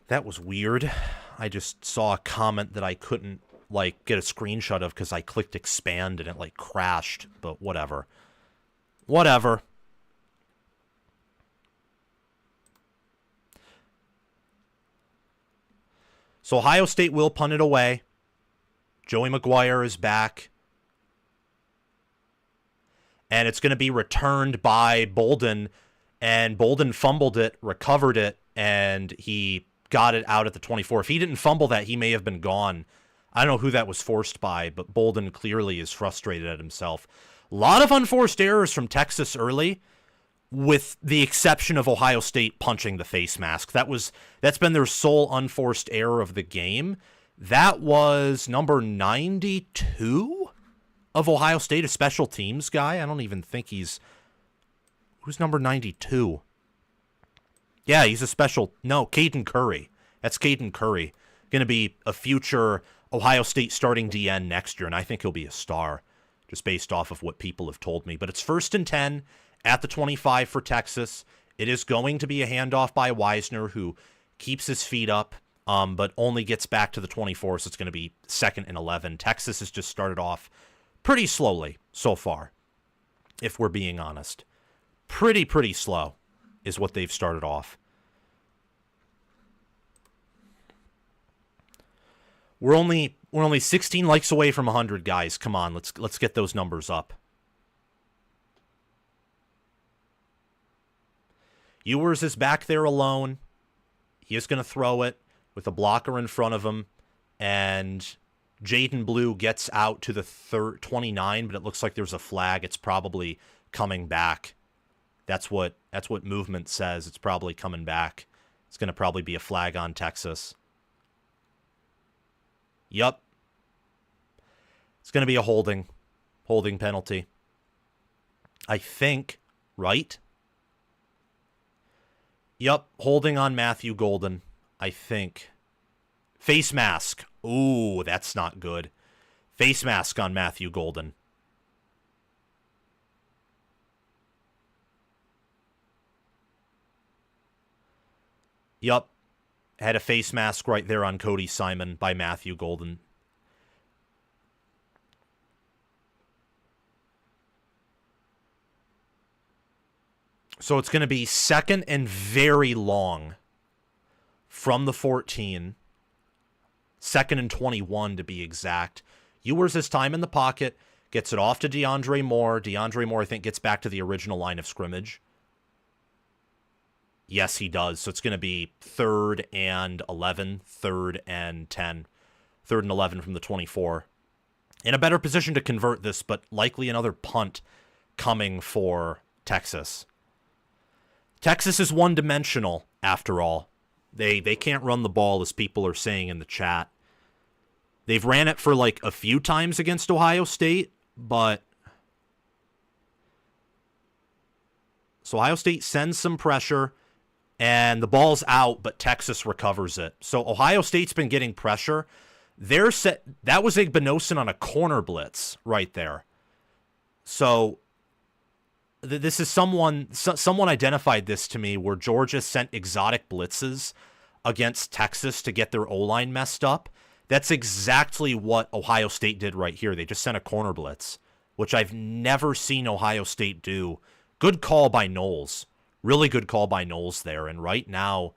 That was weird. I just saw a comment that I couldn't, like, get a screenshot of because I clicked expand and it, like, crashed. But whatever. Whatever. So Ohio State will punt it away. Joey McGuire is back. And it's going to be returned by Bolden. And Bolden fumbled it, recovered it, and he got it out at the 24. If he didn't fumble that, he may have been gone. I don't know who that was forced by, but Bolden clearly is frustrated at himself. A lot of unforced errors from Texas early, with the exception of Ohio State punching the face mask. That's been their sole unforced error of the game. That was number 92 of Ohio State, a special teams guy. I don't even think he's... Who's number 92? Yeah, he's a special... No, Caden Curry. That's Caden Curry. Going to be a future Ohio State starting DN next year, and I think he'll be a star, just based off of what people have told me. But it's 1st and 10 at the 25 for Texas. It is going to be a handoff by Wisner, who keeps his feet up, but only gets back to the 24, so it's going to be 2nd and 11. Texas has just started off pretty slowly so far, if we're being honest. Pretty slow is what they've started off. We're only 16 likes away from 100, guys. Come on, let's get those numbers up. Ewers is back there alone. He is going to throw it with a blocker in front of him, and Jaden Blue gets out to the 29, but it looks like there's a flag. It's probably coming back. That's what movement says. It's probably coming back. It's going to probably be a flag on Texas. Yup. It's going to be a holding penalty. I think, right? Yup, holding on Matthew Golden, I think. Face mask. Ooh, that's not good. Face mask on Matthew Golden. Yup. Had a face mask right there on Cody Simon by Matthew Golden. So it's going to be 2nd and very long from the 14. 2nd and 21 to be exact. Ewers has time in the pocket. Gets it off to DeAndre Moore. DeAndre Moore, I think, gets back to the original line of scrimmage. Yes, he does. So it's going to be 3rd and 11, 3rd and 10, 3rd and 11 from the 24. In a better position to convert this, but likely another punt coming for Texas. Texas is one-dimensional, after all. They can't run the ball, as people are saying in the chat. They've ran it for like a few times against Ohio State, but So Ohio State sends some pressure, and the ball's out, but Texas recovers it. So Ohio State's been getting pressure. That was Igbinosun on a corner blitz right there. So this is someone identified this to me where Georgia sent exotic blitzes against Texas to get their O-line messed up. That's exactly what Ohio State did right here. They just sent a corner blitz, which I've never seen Ohio State do. Good call by Knowles. Really good call by Knowles there. And right now,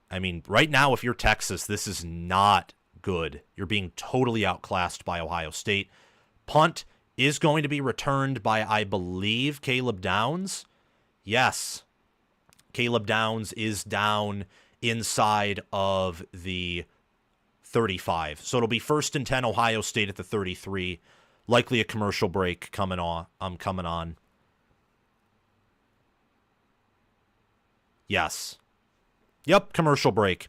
if you're Texas, this is not good. You're being totally outclassed by Ohio State. Punt is going to be returned by, I believe, Caleb Downs. Yes. Caleb Downs is down inside of the 35. So it'll be 1st and 10 Ohio State at the 33. Likely a commercial break coming on. Yes. Yep, commercial break.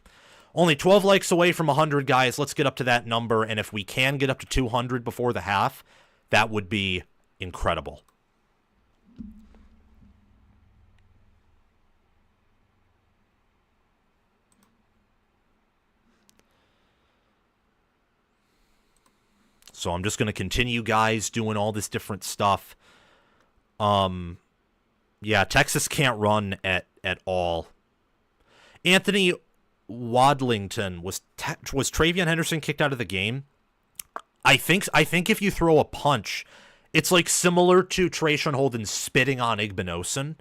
Only 12 likes away from 100, guys. Let's get up to that number, and if we can get up to 200 before the half, that would be incredible. So I'm just going to continue, guys, doing all this different stuff. Yeah, Texas can't run at all. Anthony Wadlington, was Travion Henderson kicked out of the game? I think if you throw a punch, it's like similar to Trayshawn Holden spitting on Igbinosun.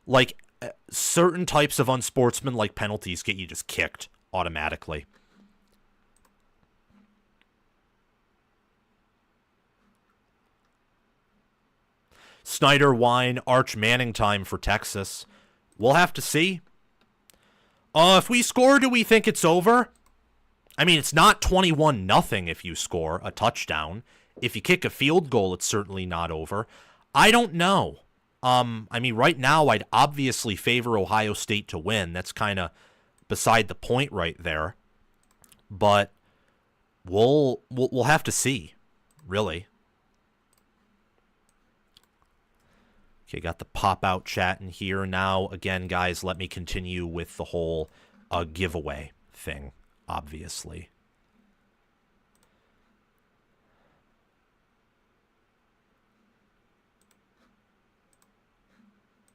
Like certain types of unsportsmanlike penalties get you just kicked automatically. Snyder, Wine, Arch Manning time for Texas. We'll have to see. If we score, do we think it's over? I mean, it's not 21-0 if you score a touchdown. If you kick a field goal, it's certainly not over. I don't know. I mean, right now, I'd obviously favor Ohio State to win. That's kind of beside the point right there. But we'll have to see, really. Okay, got the pop-out chat in here. Now, again, guys, let me continue with the whole giveaway thing, obviously.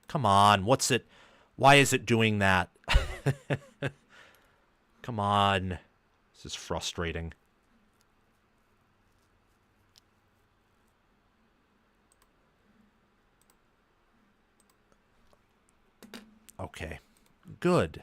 Come on, what's it? Why is it doing that? Come on. This is frustrating. Okay, good.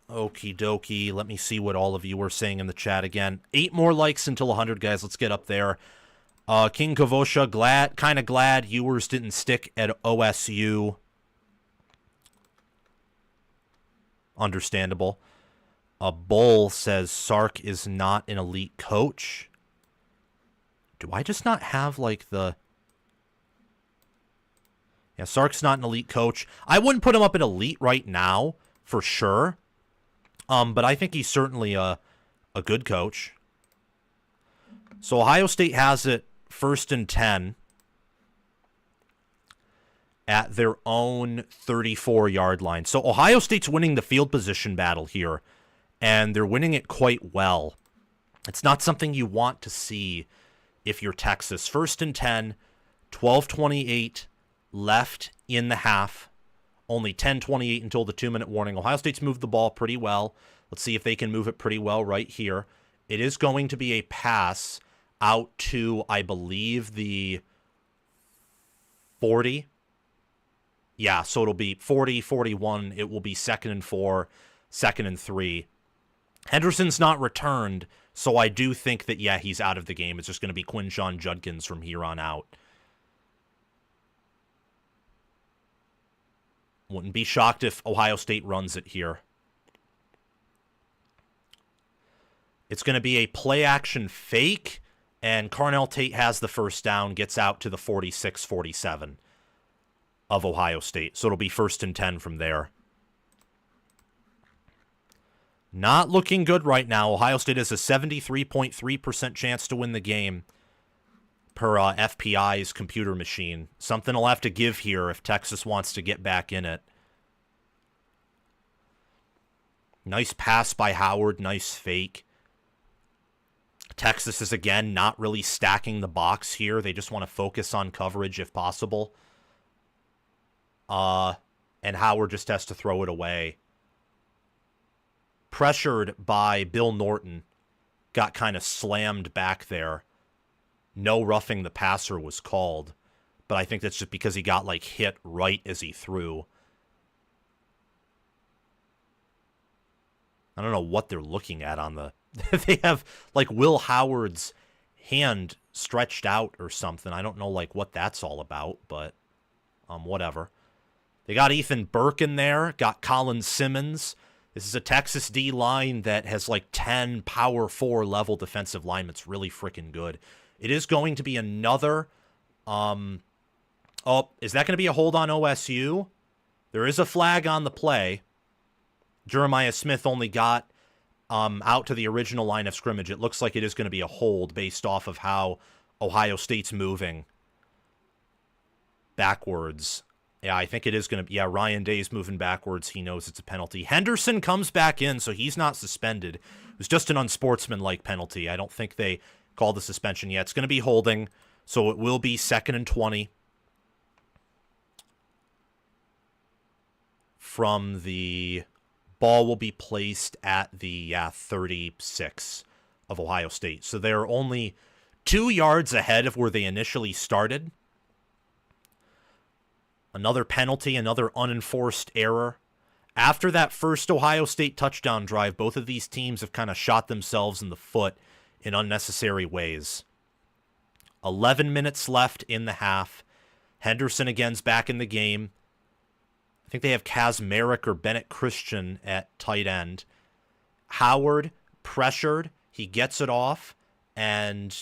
Okie dokie. Let me see what all of you are saying in the chat again. 8 more likes until 100, guys. Let's get up there. King Kavosha, kind of glad Ewers didn't stick at OSU. Understandable. Bull says Sark is not an elite coach. Do I just not have, like, the... Yeah, Sark's not an elite coach. I wouldn't put him up at elite right now, for sure. But I think he's certainly a good coach. So Ohio State has it 1st and 10 at their own 34-yard line. So Ohio State's winning the field position battle here, and they're winning it quite well. It's not something you want to see if you're Texas. 1st and 10, 12:28 left in the half. Only 10:28 until the 2-minute warning. Ohio State's moved the ball pretty well. Let's see if they can move it pretty well right here. It is going to be a pass out to, I believe, the 40. Yeah, so it'll be 40, 41. It will be 2nd and 4, 2nd and 3. Henderson's not returned, so I do think that, yeah, he's out of the game. It's just going to be Quinshon Judkins from here on out. Wouldn't be shocked if Ohio State runs it here. It's going to be a play-action fake, and Carnell Tate has the first down, gets out to the 46-47. of Ohio State. So it'll be 1st and 10 from there. Not looking good right now. Ohio State has a 73.3% chance to win the game per FPI's computer machine. Something will have to give here if Texas wants to get back in it. Nice pass by Howard. Nice fake. Texas is, again, not really stacking the box here. They just want to focus on coverage if possible. And Howard just has to throw it away. Pressured by Bill Norton. Got kind of slammed back there. No roughing the passer was called. But I think that's just because he got, like, hit right as he threw. I don't know what they're looking at on the... They have, like, Will Howard's hand stretched out or something. I don't know, like, what that's all about, but whatever. They got Ethan Burke in there. Got Colin Simmons. This is a Texas D line that has, like, 10 Power 4 level defensive linemen. It's really freaking good. It is going to be another... Oh, is that going to be a hold on OSU? There is a flag on the play. Jeremiah Smith only got out to the original line of scrimmage. It looks like it is going to be a hold based off of how Ohio State's moving backwards. Yeah, I think it is going to be... Yeah, Ryan Day's moving backwards. He knows it's a penalty. Henderson comes back in, so he's not suspended. It was just an unsportsmanlike penalty. I don't think they called the suspension yet. It's going to be holding, so it will be 2nd and 20 from the... Ball will be placed at the 36 of Ohio State. So they're only 2 yards ahead of where they initially started. Another penalty, another unenforced error. After that first Ohio State touchdown drive, both of these teams have kind of shot themselves in the foot in unnecessary ways. 11 minutes left in the half. Henderson again's back in the game. I think they have Kaz Merrick or Bennett Christian at tight end. Howard pressured. He gets it off and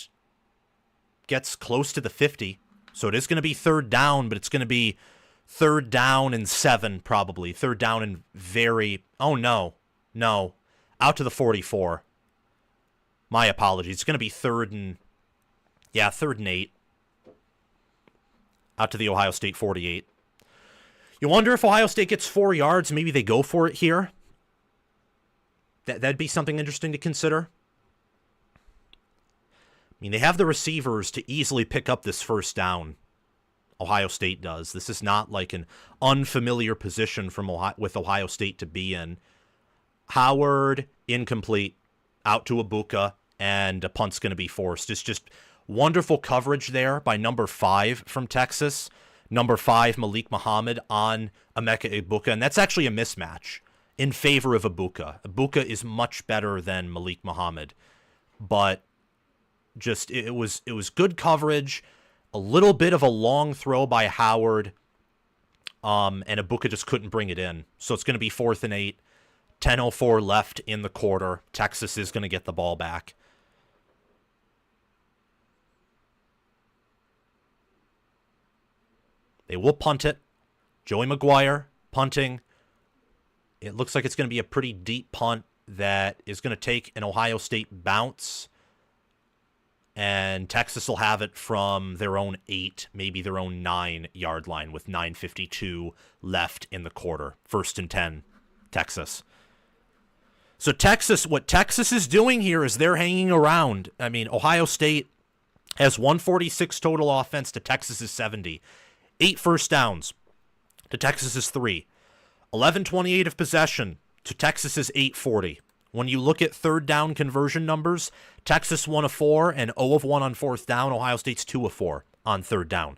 gets close to the 50. So it is going to be 3rd down, but it's going to be 3rd down and 7 probably. 3rd down and very... Oh, no. No. Out to the 44. My apologies. It's going to be 3rd and... Yeah, 3rd and 8. Out to the Ohio State 48. You wonder if Ohio State gets 4 yards, maybe they go for it here. That'd be something interesting to consider. I mean, they have the receivers to easily pick up this 1st down. Ohio State does. This is not like an unfamiliar position with Ohio State to be in. Howard, incomplete, out to Ibuka, and a punt's going to be forced. It's just wonderful coverage there by number 5 from Texas. Number 5, Malik Muhammad on Emeka Ibuka, and that's actually a mismatch in favor of Ibuka. Ibuka is much better than Malik Muhammad, but just it was good coverage, a little bit of a long throw by Howard, and Ibuka just couldn't bring it in. So it's going to be 4th and 8, 10:04 left in the quarter. Texas is going to get the ball back. They will punt it. Joey McGuire punting. It looks like it's going to be a pretty deep punt that is going to take an Ohio State bounce. And Texas will have it from their own 8, maybe their own 9-yard line with 9:52 left in the quarter. 1st and 10, Texas. So what Texas is doing here is they're hanging around. I mean, Ohio State has 146 total offense to Texas's 70. 8 first downs to Texas's 3. 11:28 of possession to Texas's 8:40. When you look at 3rd down conversion numbers, Texas 1 of 4 and 0 of 1 on 4th down. Ohio State's 2 of 4 on 3rd down.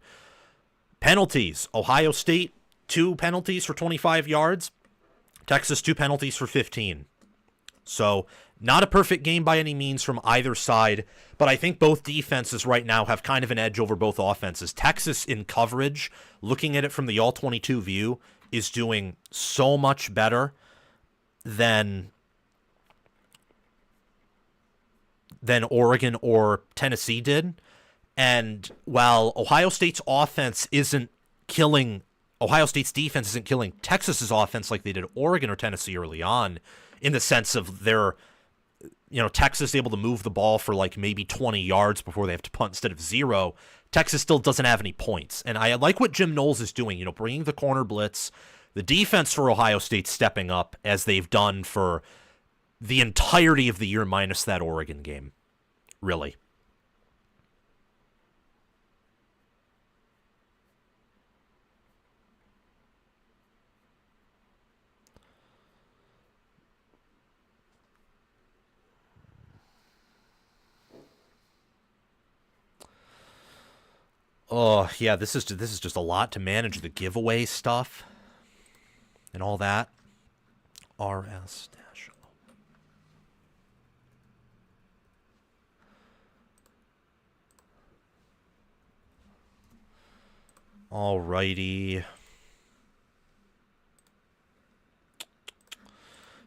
Penalties. Ohio State 2 penalties for 25 yards. Texas 2 penalties for 15. So not a perfect game by any means from either side, but I think both defenses right now have kind of an edge over both offenses. Texas in coverage, looking at it from the all-22 view, is doing so much better than Oregon or Tennessee did. And while Ohio State's offense isn't killing Ohio State's defense isn't killing Texas's offense like they did Oregon or Tennessee early on, in the sense of their, Texas able to move the ball for like maybe 20 yards before they have to punt instead of 0. Texas still doesn't have any points. And I like what Jim Knowles is doing, bringing the corner blitz. The defense for Ohio State stepping up as they've done for the entirety of the year minus that Oregon game. Really. Oh, yeah, this is just a lot to manage, the giveaway stuff and all that. RS National. Alrighty.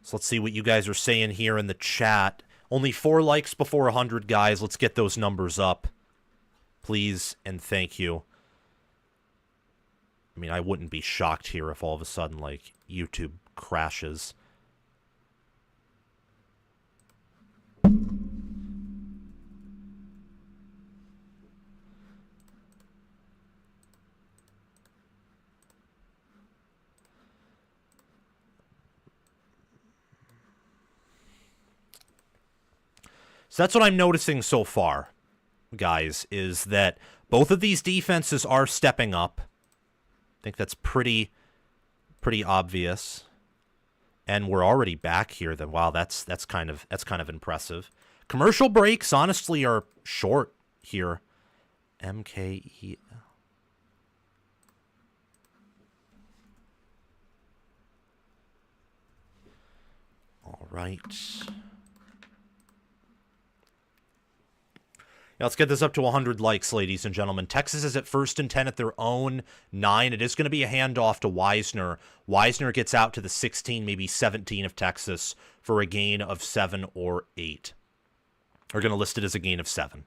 So let's see what you guys are saying here in the chat. Only 4 likes before 100, guys. Let's get those numbers up. Please and thank you. I mean, I wouldn't be shocked here if all of a sudden, like, YouTube crashes. So that's what I'm noticing so far, guys, is that both of these defenses are stepping up. I think that's pretty obvious. And we're already back here. Then wow, that's kind of impressive. Commercial breaks honestly are short here. MKE. All right. Now let's get this up to 100 likes, ladies and gentlemen. Texas is at 1st and 10 at their own 9. It is going to be a handoff to Wisner. Wisner gets out to the 16, maybe 17 of Texas for a gain of 7 or 8. We're going to list it as a gain of 7.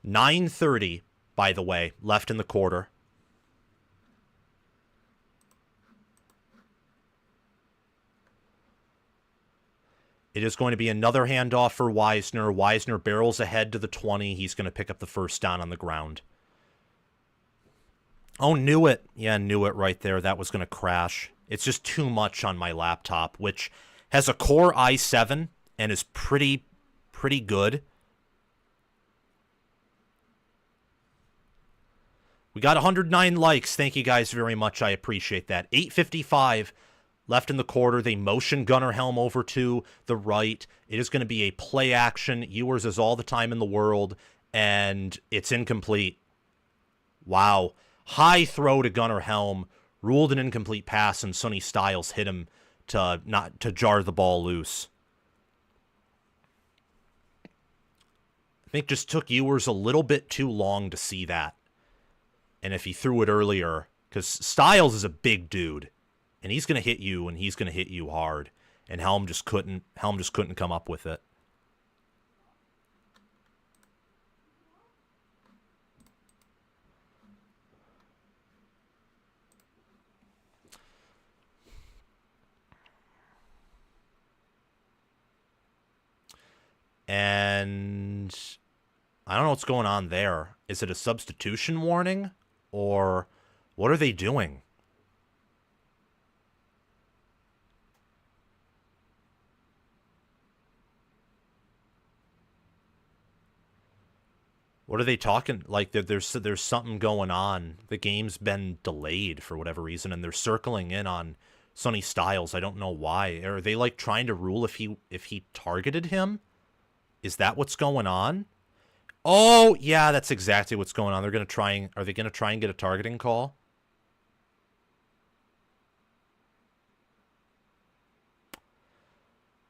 $9:30, by the way, left in the quarter. It is going to be another handoff for Wisner. Wisner barrels ahead to the 20. He's going to pick up the first down on the ground. Oh, knew it. Yeah, knew it right there. That was going to crash. It's just too much on my laptop, which has a Core i7 and is pretty good. We got 109 likes. Thank you guys very much. I appreciate that. 8:55 left in the quarter. They motion Gunnar Helm over to the right. It is going to be a play action. Ewers is all the time in the world, and it's incomplete. Wow. High throw to Gunnar Helm. Ruled an incomplete pass, and Sonny Styles hit him to jar the ball loose. I think just took Ewers a little bit too long to see that. And if he threw it earlier, because Styles is a big dude, and he's going to hit you, and he's going to hit you hard. And Helm just couldn't come up with it. And I don't know what's going on there. Is it a substitution warning? Or what are they doing? What are they talking? Like, there's something going on. The game's been delayed for whatever reason, and they're circling in on Sonny Styles. I don't know why. Are they, like, trying to rule if he targeted him? Is that what's going on? Oh, yeah, that's exactly what's going on. Are they going to try and get a targeting call?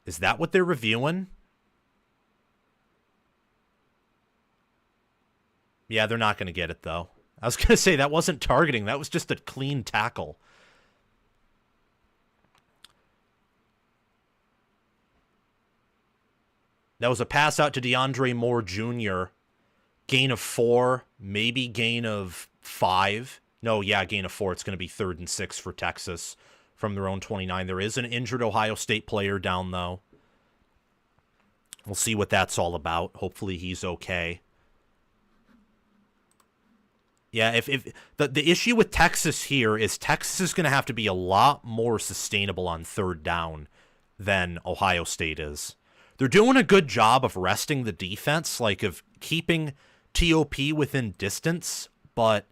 Is that what they're reviewing? Yeah, they're not going to get it, though. I was going to say, that wasn't targeting. That was just a clean tackle. That was a pass out to DeAndre Moore Jr. Gain of 4, maybe gain of 5. No, yeah, gain of 4. It's going to be 3rd and 6 for Texas from their own 29. There is an injured Ohio State player down, though. We'll see what that's all about. Hopefully he's okay. Yeah, if the issue with Texas here is Texas is going to have to be a lot more sustainable on 3rd down than Ohio State is. They're doing a good job of resting the defense, like of keeping TOP within distance, but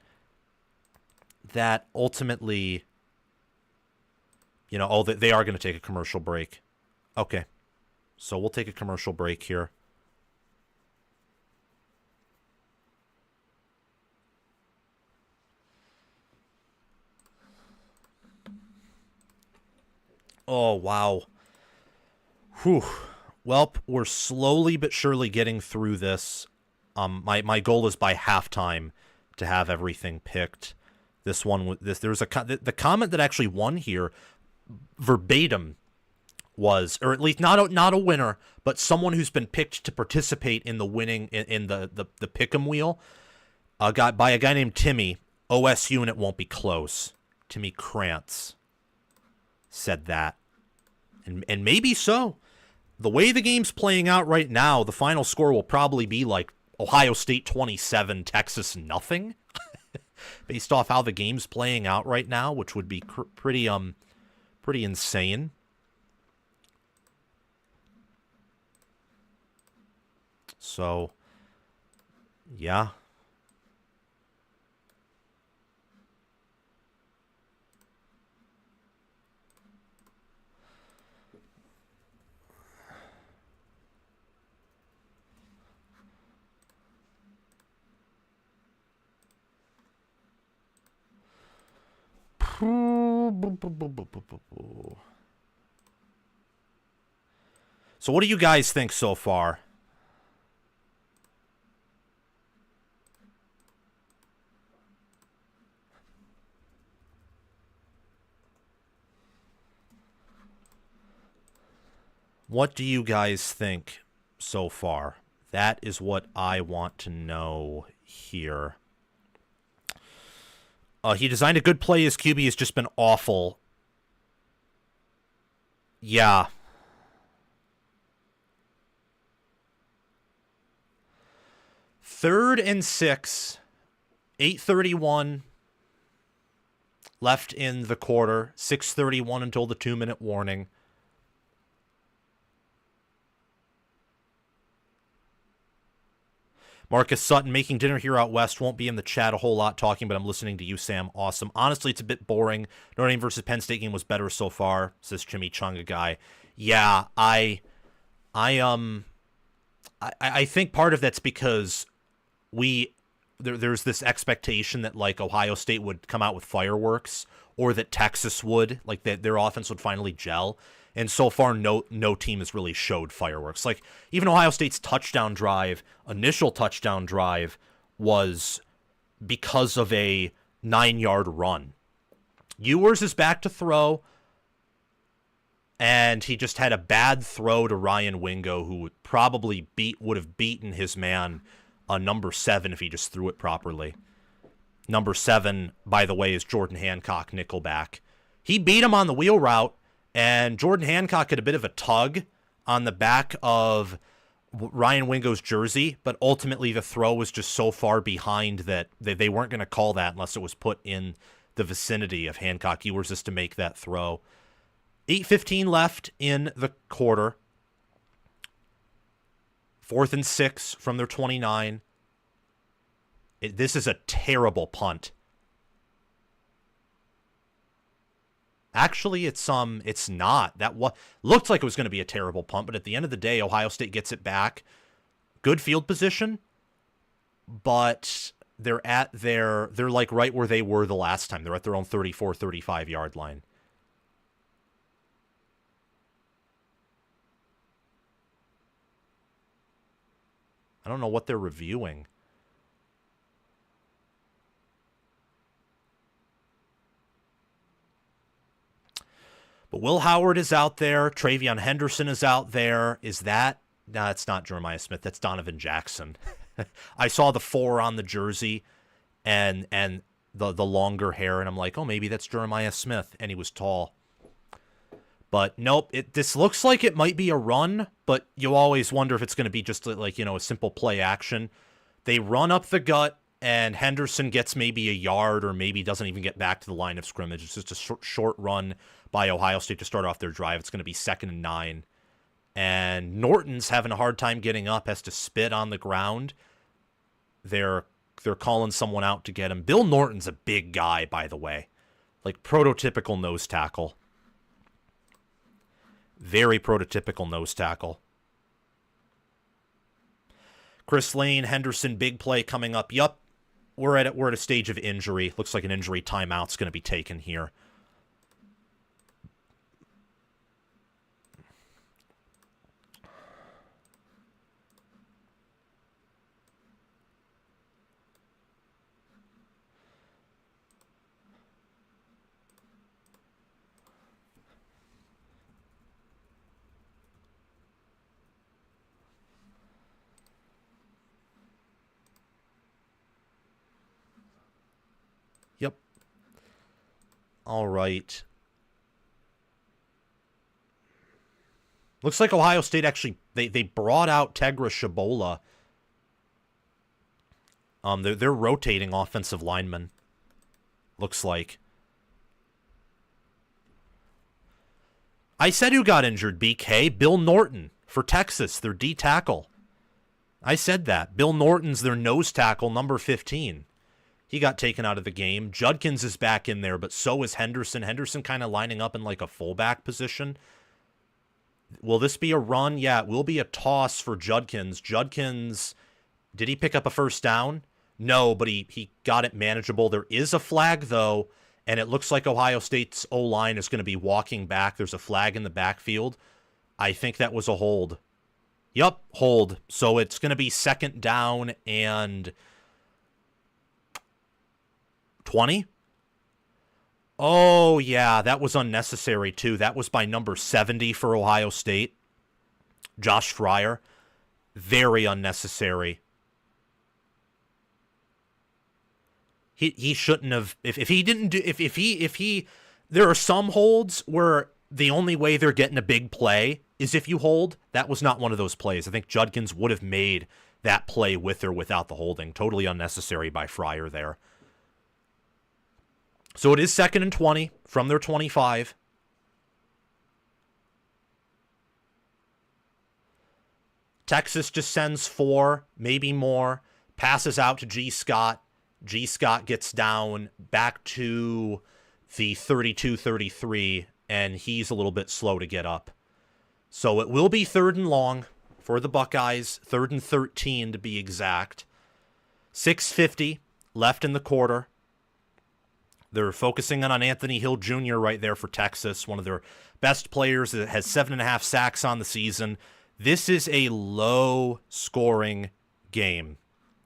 that ultimately, you know, they are going to take a commercial break. Okay, so we'll take a commercial break here. Oh, wow. Whew. Welp, we're slowly but surely getting through this. My goal is by halftime to have everything picked. This one, there was the comment that actually won here, verbatim, was, or at least not a winner, but someone who's been picked to participate in the winning in the pick'em wheel. By a guy named Timmy. OSU and it won't be close. Timmy Krantz said that, and maybe so. The way the game's playing out right now, the final score will probably be like Ohio State 27, Texas nothing, based off how the game's playing out right now, which would be pretty insane. So, yeah. So what do you guys think so far? What do you guys think so far? That is what I want to know here. He designed a good play. His QB has just been awful. Yeah. Third and 6. 8:31 left in the quarter. 6:31 until the 2-minute warning. Marcus Sutton, making dinner here out west, won't be in the chat a whole lot talking, but I'm listening to you, Sam. Awesome. Honestly, it's a bit boring. Notre Dame versus Penn State game was better so far, says Chimichanga guy. Yeah, I think part of that's because there's this expectation that like Ohio State would come out with fireworks, or that Texas would, like that their offense would finally gel. And so far, no team has really showed fireworks. Like, even Ohio State's initial touchdown drive, was because of a 9-yard run. Ewers is back to throw, and he just had a bad throw to Ryan Wingo, who would have beaten his man, number 7, if he just threw it properly. Number 7, by the way, is Jordan Hancock, nickelback. He beat him on the wheel route. And Jordan Hancock had a bit of a tug on the back of Ryan Wingo's jersey, but ultimately the throw was just so far behind that they weren't going to call that unless it was put in the vicinity of Hancock. He was just to make that throw. 8:15 left in the quarter. 4th and 6 from their 29. This is a terrible punt. Actually, it's not. That looked like it was going to be a terrible punt, but at the end of the day, Ohio State gets it back. Good field position, but they're like right where they were the last time. They're at their own 34, 35-yard line. I don't know what they're reviewing. But Will Howard is out there. Travion Henderson is out there. Is that Nah, it's not Jeremiah Smith. That's Donovan Jackson. I saw the 4 on the jersey and the longer hair, and I'm like, oh, maybe that's Jeremiah Smith, and he was tall. But nope, this looks like it might be a run, but you always wonder if it's going to be just like, a simple play action. They run up the gut, and Henderson gets maybe a yard or maybe doesn't even get back to the line of scrimmage. It's just a short run by Ohio State to start off their drive. It's going to be 2nd and 9. And Norton's having a hard time getting up, has to spit on the ground. They're calling someone out to get him. Bill Norton's a big guy, by the way. Like, prototypical nose tackle. Very prototypical nose tackle. Chris Lane, Henderson, big play coming up. Yup, we're at a stage of injury. Looks like an injury timeout's going to be taken here. Yep. All right. Looks like Ohio State actually, they brought out Tegra Shabola. They're rotating offensive linemen. Looks like. I said who got injured, BK. Bill Norton for Texas, their D tackle. I said that. Bill Norton's their nose tackle, number 15. He got taken out of the game. Judkins is back in there, but so is Henderson. Henderson kind of lining up in like a fullback position. Will this be a run? Yeah, it will be a toss for Judkins. Judkins, did he pick up a first down? No, but he got it manageable. There is a flag, though, and it looks like Ohio State's O-line is going to be walking back. There's a flag in the backfield. I think that was a hold. Yup, hold. So it's going to be 2nd down and 20? Oh, yeah, that was unnecessary, too. That was by number 70 for Ohio State. Josh Fryer. Very unnecessary. He shouldn't have. If he didn't do. If he. There are some holds where the only way they're getting a big play is if you hold. That was not one of those plays. I think Judkins would have made that play with or without the holding. Totally unnecessary by Fryer there. So it is 2nd and 20 from their 25. Texas just sends 4, maybe more. Passes out to G. Scott. G. Scott gets down back to the 32-33, and he's a little bit slow to get up. So it will be 3rd and long for the Buckeyes. 3rd and 13 to be exact. 6:50 left in the quarter. They're focusing on Anthony Hill Jr. right there for Texas, one of their best players that has 7.5 sacks on the season. This is a low-scoring game.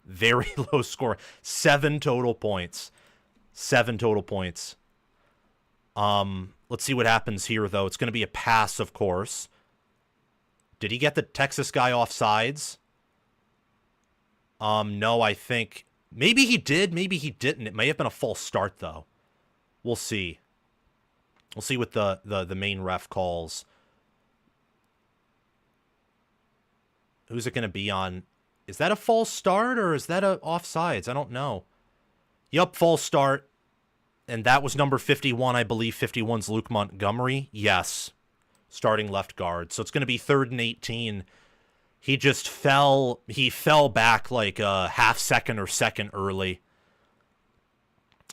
Very low score. 7 total points. 7 total points. Let's see what happens here, though. It's going to be a pass, of course. Did he get the Texas guy off sides? No, I think... Maybe he did, maybe he didn't. It may have been a false start, though. We'll see. We'll see what the main ref calls. Who's it going to be on? Is that a false start or is that a offsides? I don't know. Yup, false start. And that was number 51, I believe. 51's Luke Montgomery. Yes. Starting left guard. So it's going to be 3rd and 18. He just fell. He fell back like a half second or second early.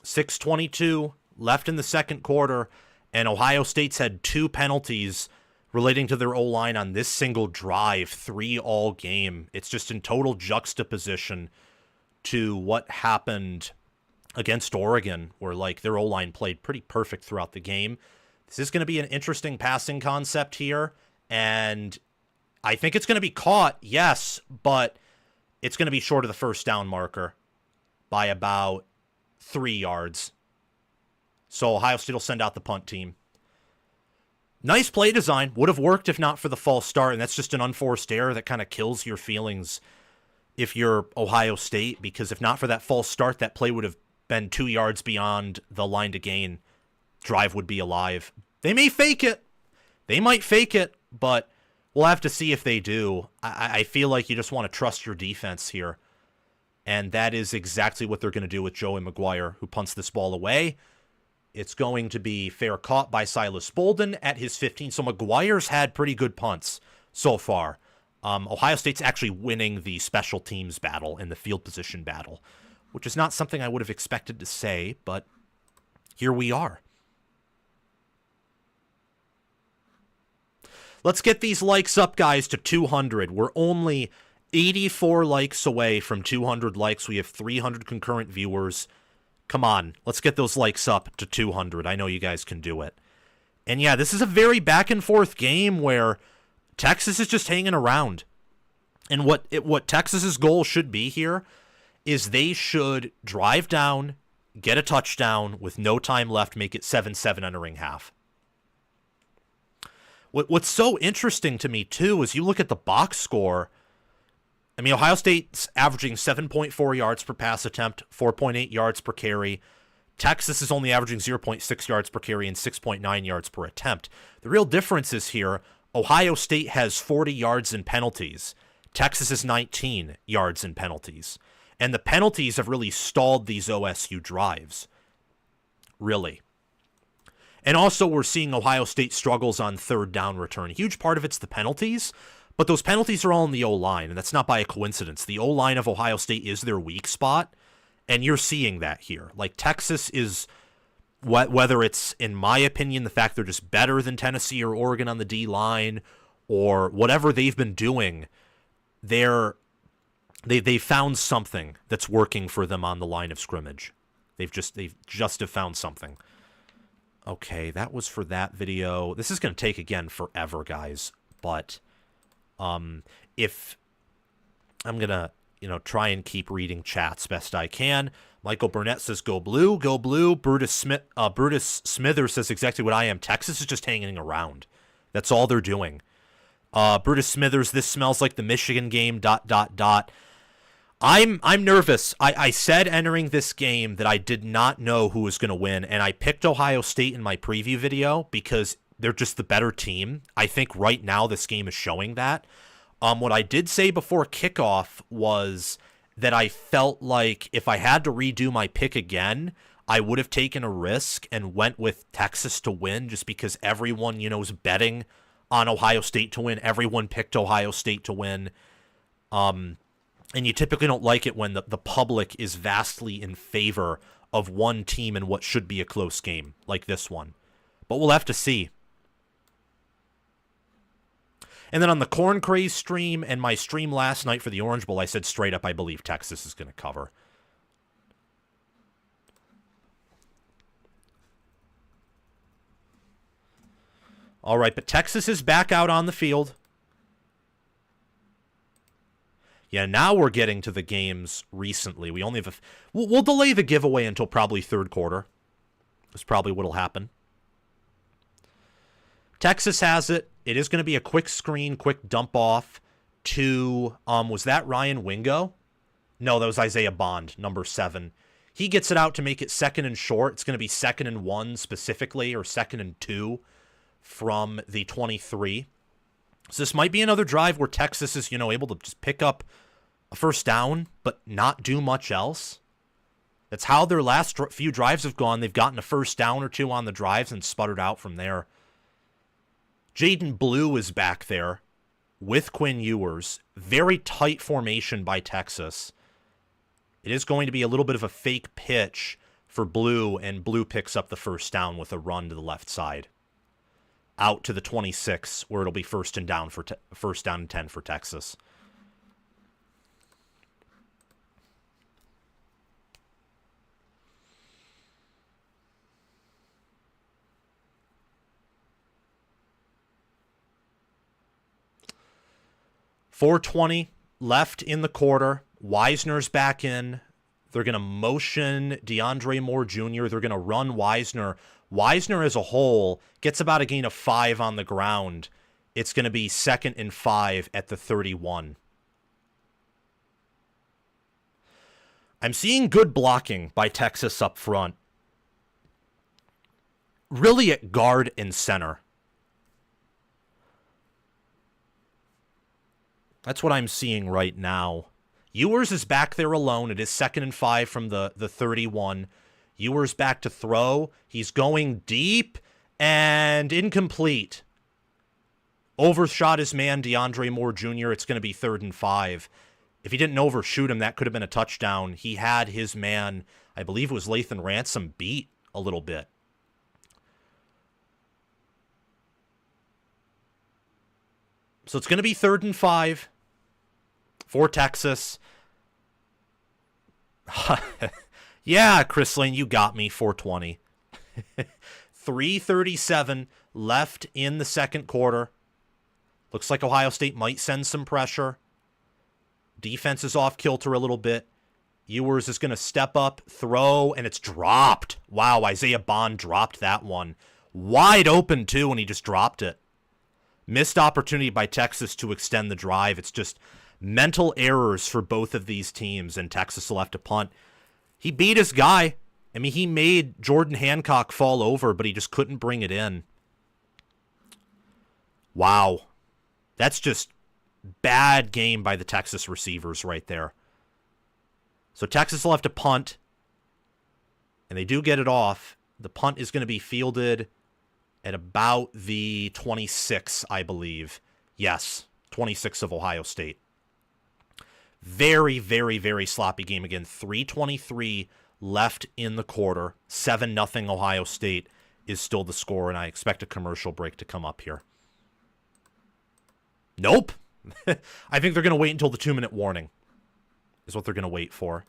6:22 left in the second quarter. And Ohio State's had 2 penalties relating to their O-line on this single drive, 3 all game. It's just in total juxtaposition to what happened against Oregon, where like their O-line played pretty perfect throughout the game. This is going to be an interesting passing concept here, and I think it's going to be caught, yes, but it's going to be short of the first down marker by about 3 yards. So Ohio State will send out the punt team. Nice play design. Would have worked if not for the false start, and that's just an unforced error that kind of kills your feelings if you're Ohio State, because if not for that false start, that play would have been 2 yards beyond the line to gain. Drive would be alive. They may fake it. They might fake it, but we'll have to see if they do. I feel like you just want to trust your defense here, and that is exactly what they're going to do with Joey McGuire, who punts this ball away. It's going to be fair caught by Silas Bolden at his 15. So McGuire's had pretty good punts so far. Ohio State's actually winning the special teams battle and the field position battle, which is not something I would have expected to say, but here we are. Let's get these likes up, guys, to 200. We're only 84 likes away from 200 likes. We have 300 concurrent viewers. Come on, let's get those likes up to 200. I know you guys can do it. And yeah, this is a very back and forth game where Texas is just hanging around. And what Texas's goal should be here is they should drive down, get a touchdown with no time left, make it 7-7 entering half. What's so interesting to me, too, is you look at the box score. I mean, Ohio State's averaging 7.4 yards per pass attempt, 4.8 yards per carry. Texas is only averaging 0.6 yards per carry and 6.9 yards per attempt. The real difference is here, Ohio State has 40 yards in penalties. Texas is 19 yards in penalties. And the penalties have really stalled these OSU drives. Really. And also, we're seeing Ohio State struggles on third down return. A huge part of it's the penalties. But those penalties are all in the O-line, and that's not by a coincidence. The O-line of Ohio State is their weak spot, and you're seeing that here. Like, Texas is, whether it's, in my opinion, the fact they're just better than Tennessee or Oregon on the D-line, or whatever they've been doing, they found something that's working for them on the line of scrimmage. They've just have found something. Okay, that was for that video. This is going to take, again, forever, guys, but if I'm going to, try and keep reading chats best I can. Michael Burnett says, go blue, go blue. Brutus Smithers says exactly what I am. Texas is just hanging around. That's all they're doing. Brutus Smithers, this smells like the Michigan game, ... I'm nervous. I said entering this game that I did not know who was going to win, and I picked Ohio State in my preview video because they're just the better team. I think right now this game is showing that. What I did say before kickoff was that I felt like if I had to redo my pick again, I would have taken a risk and went with Texas to win just because everyone, is betting on Ohio State to win. Everyone picked Ohio State to win. And you typically don't like it when the public is vastly in favor of one team in what should be a close game like this one. But we'll have to see. And then on the Corn Craze stream and my stream last night for the Orange Bowl, I said straight up I believe Texas is going to cover. All right, but Texas is back out on the field. Yeah, now we're getting to the games recently. We only have we'll delay the giveaway until probably third quarter. That's probably what'll happen. Texas has it. It is going to be a quick screen, quick dump off to, was that Ryan Wingo? No, that was Isaiah Bond, number 7. He gets it out to make it 2nd and short. It's going to be 2nd and 1 specifically, or 2nd and 2 from the 23. So this might be another drive where Texas is, able to just pick up a first down, but not do much else. That's how their last few drives have gone. They've gotten a first down or two on the drives and sputtered out from there. Jaden Blue is back there with Quinn Ewers. Very tight formation by Texas. It is going to be a little bit of a fake pitch for Blue, and Blue picks up the first down with a run to the left side. Out to the 26, where it'll be first and 10 for Texas. .420 left in the quarter. Wisner's back in. They're going to motion DeAndre Moore Jr. They're going to run Wisner. Wisner as a whole gets about a gain of 5 on the ground. It's going to be 2nd and 5 at the 31. I'm seeing good blocking by Texas up front. Really at guard and center. That's what I'm seeing right now. Ewers is back there alone. It is 2nd and 5 from the 31. Ewers back to throw. He's going deep and incomplete. Overshot his man, DeAndre Moore Jr. It's going to be 3rd and 5. If he didn't overshoot him, that could have been a touchdown. He had his man, I believe it was Lathan Ransom, beat a little bit. So it's going to be 3rd and 5 for Texas. Yeah, Chris Lane, you got me, 420. 3:37 left in the second quarter. Looks like Ohio State might send some pressure. Defense is off kilter a little bit. Ewers is going to step up, throw, and it's dropped. Wow, Isaiah Bond dropped that one. Wide open, too, and he just dropped it. Missed opportunity by Texas to extend the drive. It's just mental errors for both of these teams, and Texas will have to punt. He beat his guy. I mean, he made Jordan Hancock fall over, but he just couldn't bring it in. Wow. That's just bad game by the Texas receivers right there. So Texas will have to punt, and they do get it off. The punt is going to be fielded at about the 26, I believe. Yes, 26 of Ohio State. Very, very, very sloppy game again. 3:23 left in the quarter. 7-0 Ohio State is still the score, and I expect a commercial break to come up here. Nope. I think they're going to wait until the 2-minute warning is what they're going to wait for.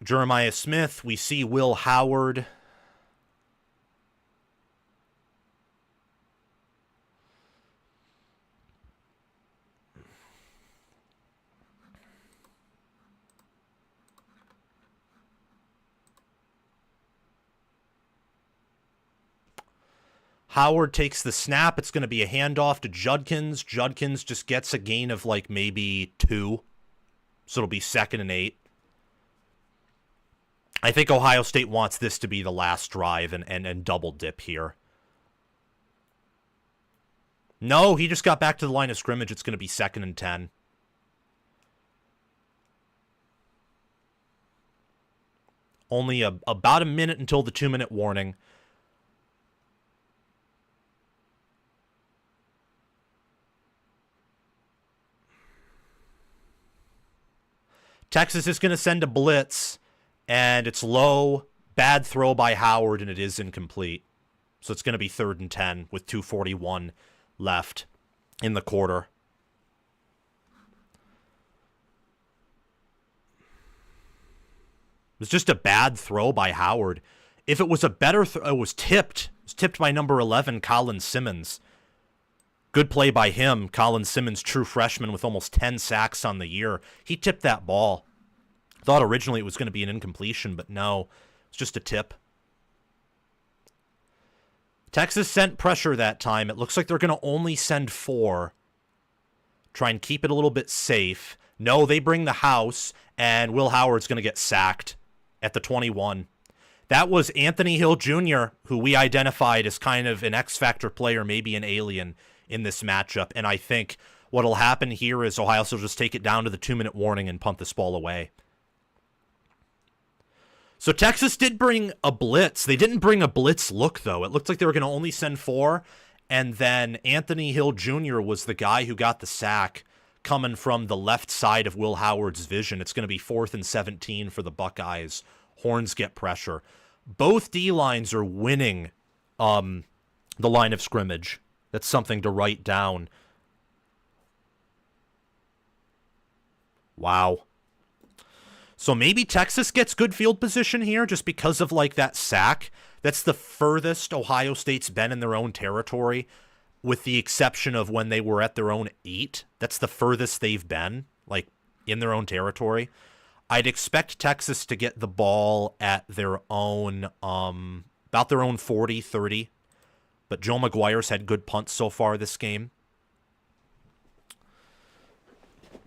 Jeremiah Smith. We see Will Howard. Howard takes the snap. It's going to be a handoff to Judkins. Judkins just gets a gain of like maybe 2. So it'll be 2nd and 8. I think Ohio State wants this to be the last drive and double dip here. No, he just got back to the line of scrimmage. It's going to be 2nd and 10. Only about a minute until the 2-minute warning. Texas is going to send a blitz, and it's low, bad throw by Howard, and it is incomplete. So it's going to be 3rd and 10 with 2:41 left in the quarter. It was just a bad throw by Howard. If it was a better throw, it was tipped. It was tipped by number 11, Colin Simmons. Good play by him. Colin Simmons, true freshman with almost 10 sacks on the year. He tipped that ball. Thought originally it was going to be an incompletion, but no. It's just a tip. Texas sent pressure that time. It looks like they're going to only send 4. Try and keep it a little bit safe. No, they bring the house, and Will Howard's going to get sacked at the 21. That was Anthony Hill Jr., who we identified as kind of an X-Factor player, maybe an alien in this matchup. And I think what'll happen here is Ohio State will just take it down to the 2-minute warning and punt this ball away. So Texas did bring a blitz. They didn't bring a blitz look, though. It looked like they were going to only send 4. And then Anthony Hill Jr. was the guy who got the sack coming from the left side of Will Howard's vision. It's going to be 4th and 17 for the Buckeyes. Horns get pressure. Both D-lines are winning the line of scrimmage. That's something to write down. Wow. So maybe Texas gets good field position here just because of like that sack. That's the furthest Ohio State's been in their own territory. with the exception of when they were at their own 8. That's the furthest they've been, like, in their own territory. I'd expect Texas to get the ball at their own, about their own 40, 30. But Joe McGuire's had good punts so far this game.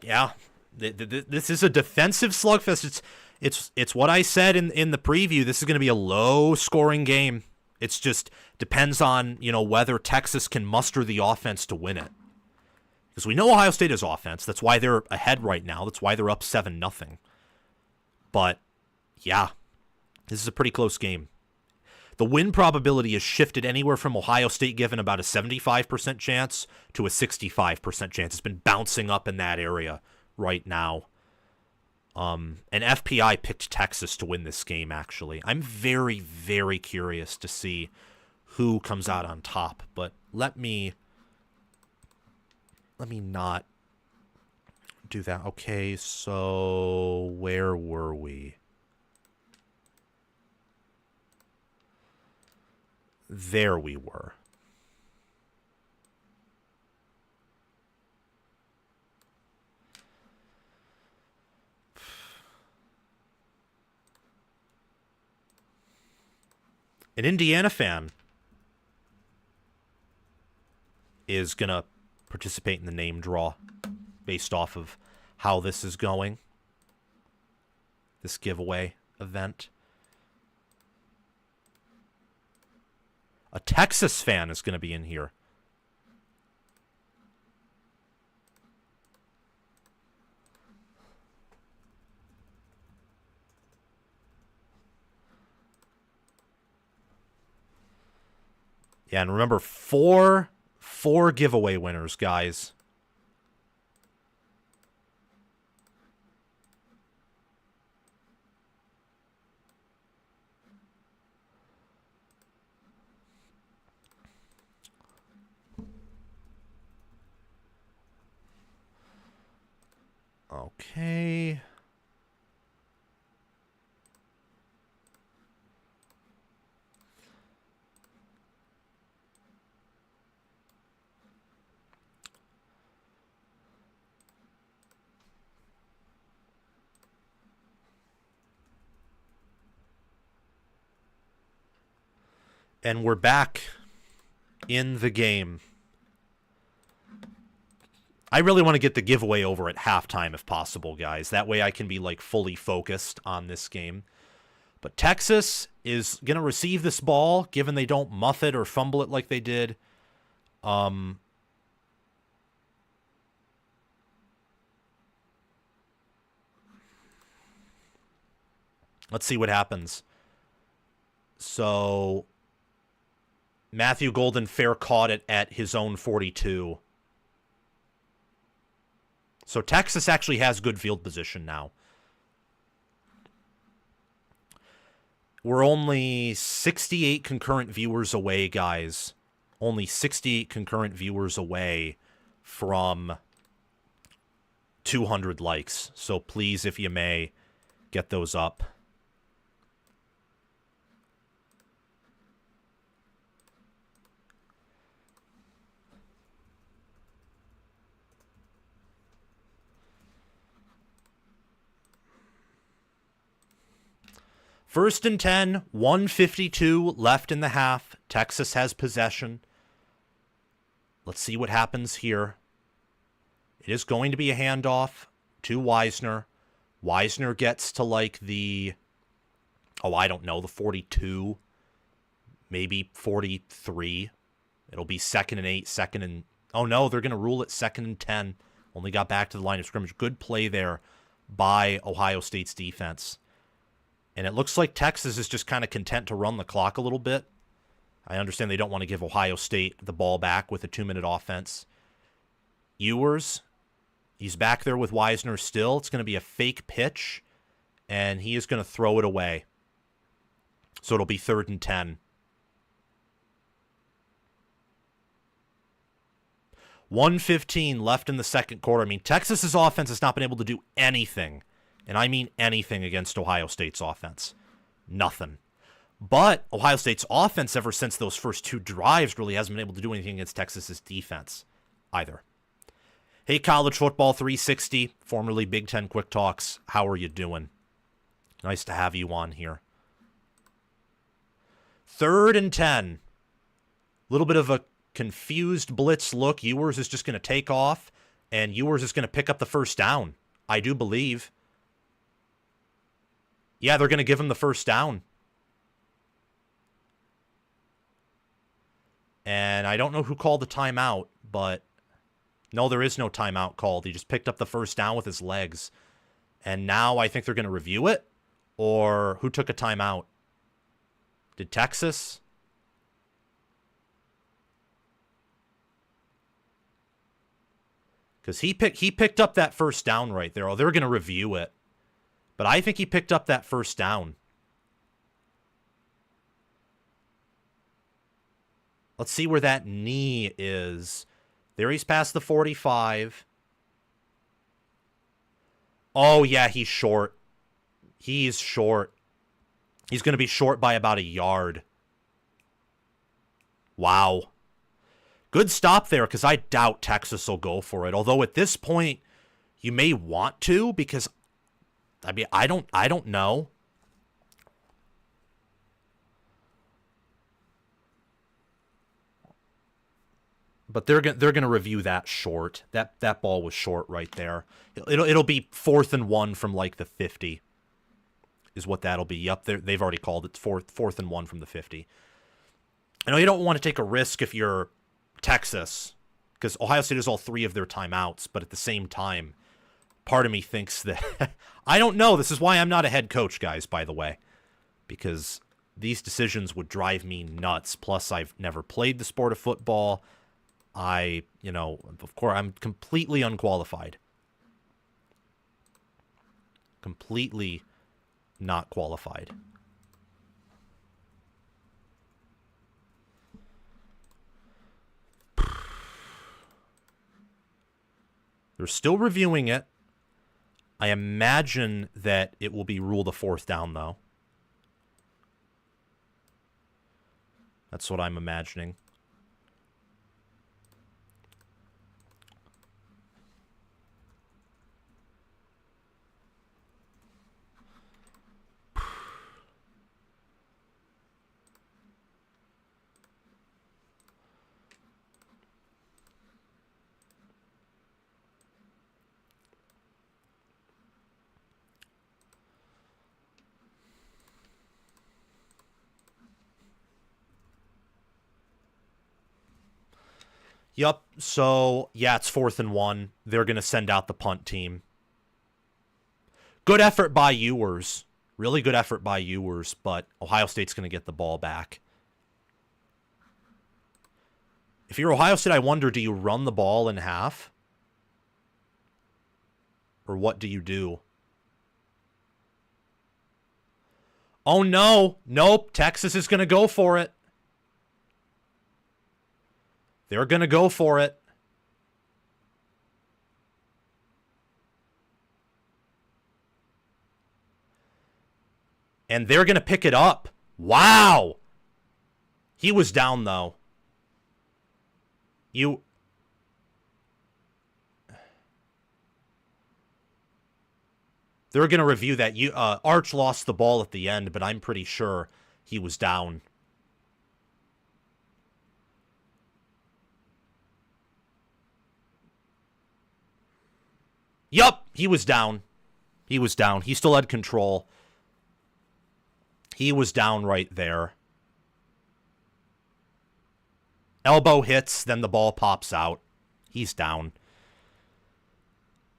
Yeah, this is a defensive slugfest. It's what I said in the preview. This is going to be a low-scoring game. It's just depends on, whether Texas can muster the offense to win it. Because we know Ohio State has offense. That's why they're ahead right now. That's why they're up 7-0. But, yeah, this is a pretty close game. The win probability has shifted anywhere from Ohio State given about a 75% chance to a 65% chance. It's been bouncing up in that area right now. And FPI picked Texas to win this game, actually. I'm very, very curious to see who comes out on top. But let me not do that. Okay, so where were we? There we were. An Indiana fan is going to participate in the name draw based off of how this is going. This giveaway event. A Texas fan is going to be in here. Yeah, and remember, four giveaway winners, guys. Okay. And we're back in the game. I really want to get the giveaway over at halftime if possible, guys. That way I can be, fully focused on this game. But Texas is going to receive this ball, given they don't muff it or fumble it like they did. Let's see what happens. So Matthew Golden fair caught it at his own 42. So Texas actually has good field position now. We're only 68 concurrent viewers away, guys. Only 68 concurrent viewers away from 200 likes. So please, if you may, get those up. First and 10, 1:52 left in the half. Texas has possession. Let's see what happens here. It is going to be a handoff to Wisner. Wisner gets to the 42, maybe 43. It'll be 2nd and 8, oh no, they're going to rule it 2nd and 10. Only got back to the line of scrimmage. Good play there by Ohio State's defense. And it looks like Texas is just kind of content to run the clock a little bit. I understand they don't want to give Ohio State the ball back with a 2-minute offense. Ewers, he's back there with Wisner still. It's going to be a fake pitch, and he is going to throw it away. So it'll be 3rd and 10. 1:15 left in the second quarter. I mean, Texas's offense has not been able to do anything. And I mean anything against Ohio State's offense. Nothing. But Ohio State's offense, ever since those first 2 drives, really hasn't been able to do anything against Texas's defense either. Hey, College Football 360, formerly Big Ten Quick Talks. How are you doing? Nice to have you on here. 3rd and 10. Little bit of a confused blitz look. Ewers is just going to take off, and Ewers is going to pick up the first down. I do believe. Yeah, they're going to give him the first down. And I don't know who called the timeout, but no, there is no timeout called. He just picked up the first down with his legs. And now I think they're going to review it. Or who took a timeout? Did Texas? Because he picked up that first down right there. Oh, they're going to review it. But I think he picked up that first down. Let's see where that knee is. There he's past the 45. Oh, yeah, he's short. He's short. He's going to be short by about a yard. Wow. Good stop there, because I doubt Texas will go for it. Although at this point, you may want to, because I mean, I don't know. But they're gonna review that short. That ball was short right there. It'll be 4th and 1 from like the 50. Is what that'll be. Yep, they've already called it 4th and 1 from the 50. I know you don't want to take a risk if you're Texas, because Ohio State has all 3 of their timeouts, but at the same time, part of me thinks that I don't know. This is why I'm not a head coach, guys, by the way, because these decisions would drive me nuts. Plus, I've never played the sport of football. Of course, I'm completely unqualified. Completely not qualified. They're still reviewing it. I imagine that it will be ruled a 4th down, though. That's what I'm imagining. Yup, so, yeah, it's 4th and 1. They're going to send out the punt team. Good effort by Ewers. Really good effort by Ewers, but Ohio State's going to get the ball back. If you're Ohio State, I wonder, do you run the ball in half? Or what do you do? Oh, no. Nope, Texas is going to go for it. They're going to go for it. And they're going to pick it up. Wow. He was down, though. They're going to review that. Arch lost the ball at the end, but I'm pretty sure he was down. Yup, he was down. He was down. He still had control. He was down right there. Elbow hits, then the ball pops out. He's down.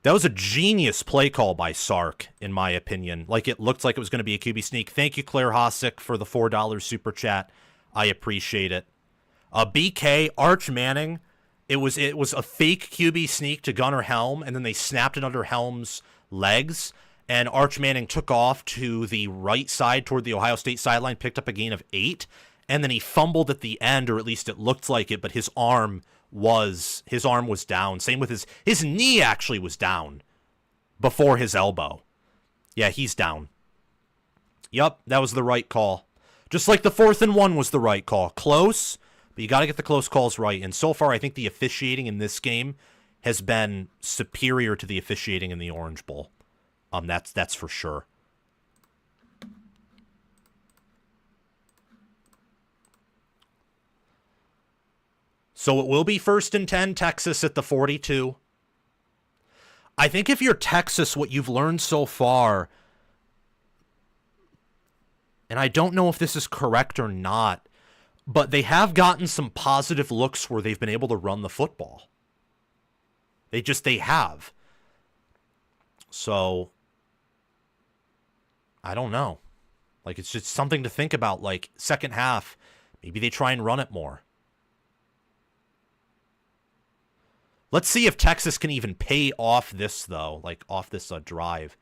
That was a genius play call by Sark, in my opinion. Like, it looked like it was going to be a QB sneak. Thank you, Claire Hosick, for the $4 super chat. I appreciate it. BK, Arch Manning. It was a fake QB sneak to Gunnar Helm, and then they snapped it under Helm's legs, and Arch Manning took off to the right side toward the Ohio State sideline, picked up a gain of 8, and then he fumbled at the end, or at least it looked like it, but his arm was down. Same with his knee actually was down before his elbow. Yeah, he's down. Yup, that was the right call. Just like the 4th and 1 was the right call. Close, but you got to get the close calls right. And so far, I think the officiating in this game has been superior to the officiating in the Orange Bowl. That's for sure. So it will be 1st and 10, Texas at the 42. I think if you're Texas, what you've learned so far, and I don't know if this is correct or not, but they have gotten some positive looks where they've been able to run the football. They have. So, I don't know. Like, it's just something to think about. Like, second half, maybe they try and run it more. Let's see if Texas can even pay off this, though. Like, off this drive.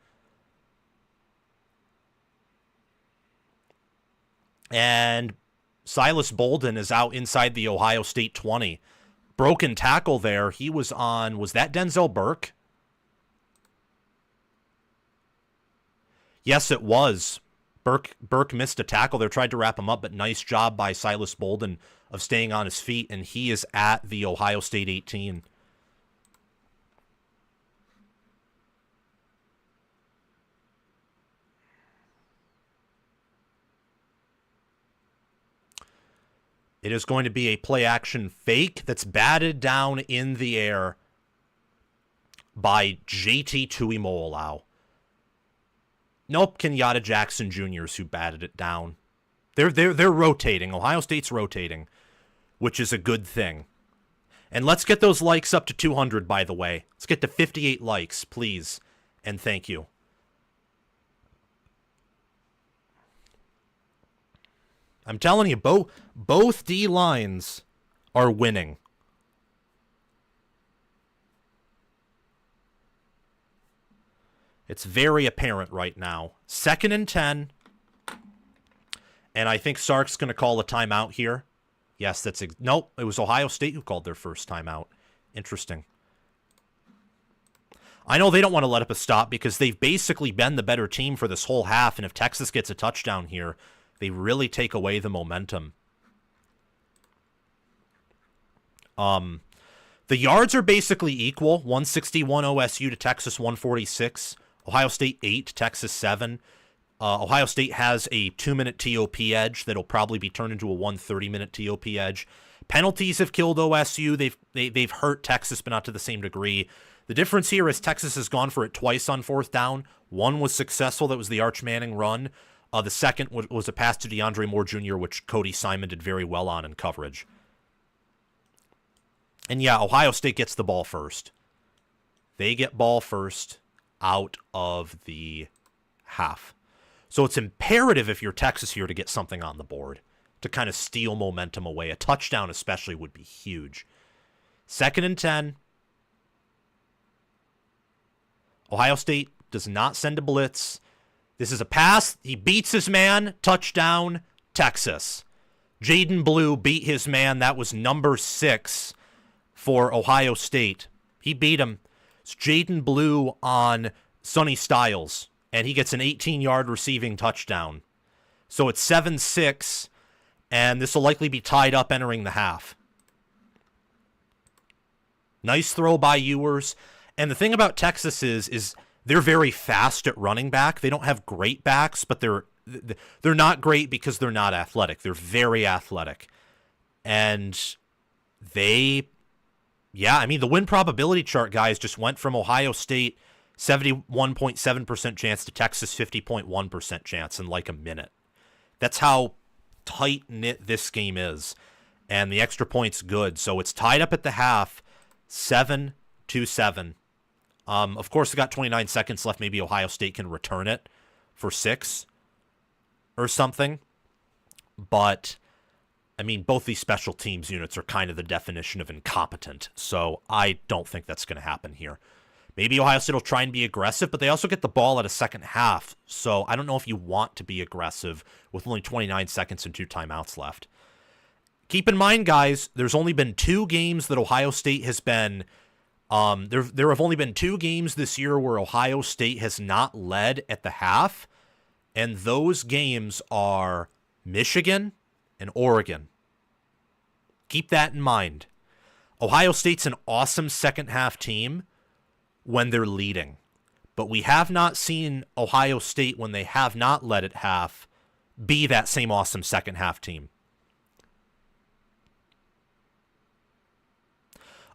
And Silas Bolden is out inside the Ohio State 20. Broken tackle there. He was on, was that Denzel Burke? Yes, it was. Burke missed a tackle there, tried to wrap him up, but nice job by Silas Bolden of staying on his feet, and he is at the Ohio State 18. It is going to be a play-action fake that's batted down in the air by JT Tuimoloau. Nope, Kenyatta Jackson Jr. is who batted it down. They're rotating. Ohio State's rotating, which is a good thing. And let's get those likes up to 200, by the way. Let's get to 58 likes, please. And thank you. I'm telling you, both D lines are winning. It's very apparent right now. 2nd and 10. And I think Sark's going to call a timeout here. Yes, nope, it was Ohio State who called their first timeout. Interesting. I know they don't want to let up a stop because they've basically been the better team for this whole half, and if Texas gets a touchdown here, they really take away the momentum. The yards are basically equal. 161 OSU to Texas 146. Ohio State 8, Texas 7. Ohio State has a 2-minute TOP edge that'll probably be turned into a 130-minute TOP edge. Penalties have killed OSU. They've hurt Texas, but not to the same degree. The difference here is Texas has gone for it twice on 4th down. One was successful. That was the Arch Manning run. The second was a pass to DeAndre Moore Jr., which Cody Simon did very well on in coverage. And yeah, Ohio State gets the ball first. They get ball first out of the half. So it's imperative if you're Texas here to get something on the board, to kind of steal momentum away. A touchdown especially would be huge. 2nd and 10. Ohio State does not send a blitz. This is a pass. He beats his man. Touchdown, Texas. Jaden Blue beat his man. That was number 6 for Ohio State. He beat him. It's Jaden Blue on Sonny Styles, and he gets an 18-yard receiving touchdown. So it's 7-6, and this will likely be tied up entering the half. Nice throw by Ewers. And the thing about Texas is they're very fast at running back. They don't have great backs, but they're not great because they're not athletic. They're very athletic. And the win probability chart, guys, just went from Ohio State 71.7% chance to Texas 50.1% chance in like a minute. That's how tight-knit this game is. And the extra point's good. So it's tied up at the half, 7-7. Of course, they got 29 seconds left. Maybe Ohio State can return it for 6 or something. But, I mean, both these special teams units are kind of the definition of incompetent. So I don't think that's going to happen here. Maybe Ohio State will try and be aggressive, but they also get the ball at a second half. So I don't know if you want to be aggressive with only 29 seconds and 2 timeouts left. Keep in mind, guys, there's only been 2 games that Ohio State has been... There have only been 2 games this year where Ohio State has not led at the half, and those games are Michigan and Oregon. Keep that in mind. Ohio State's an awesome second half team when they're leading. But we have not seen Ohio State, when they have not led at half, be that same awesome second half team.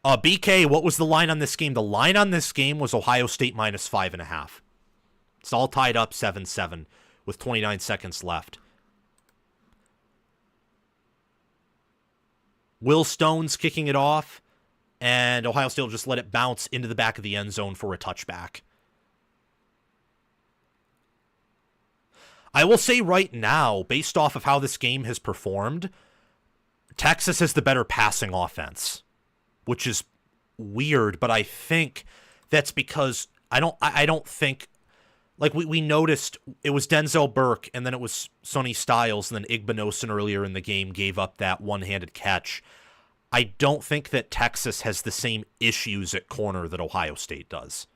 BK, what was the line on this game? The line on this game was Ohio State minus 5.5. It's all tied up 7-7 with 29 seconds left. Will Stone's kicking it off, and Ohio State will just let it bounce into the back of the end zone for a touchback. I will say right now, based off of how this game has performed, Texas has the better passing offense, which is weird, but I think that's because I don't think, like we noticed it was Denzel Burke and then it was Sonny Styles and then Igbinosun earlier in the game gave up that one-handed catch. I don't think that Texas has the same issues at corner that Ohio State does.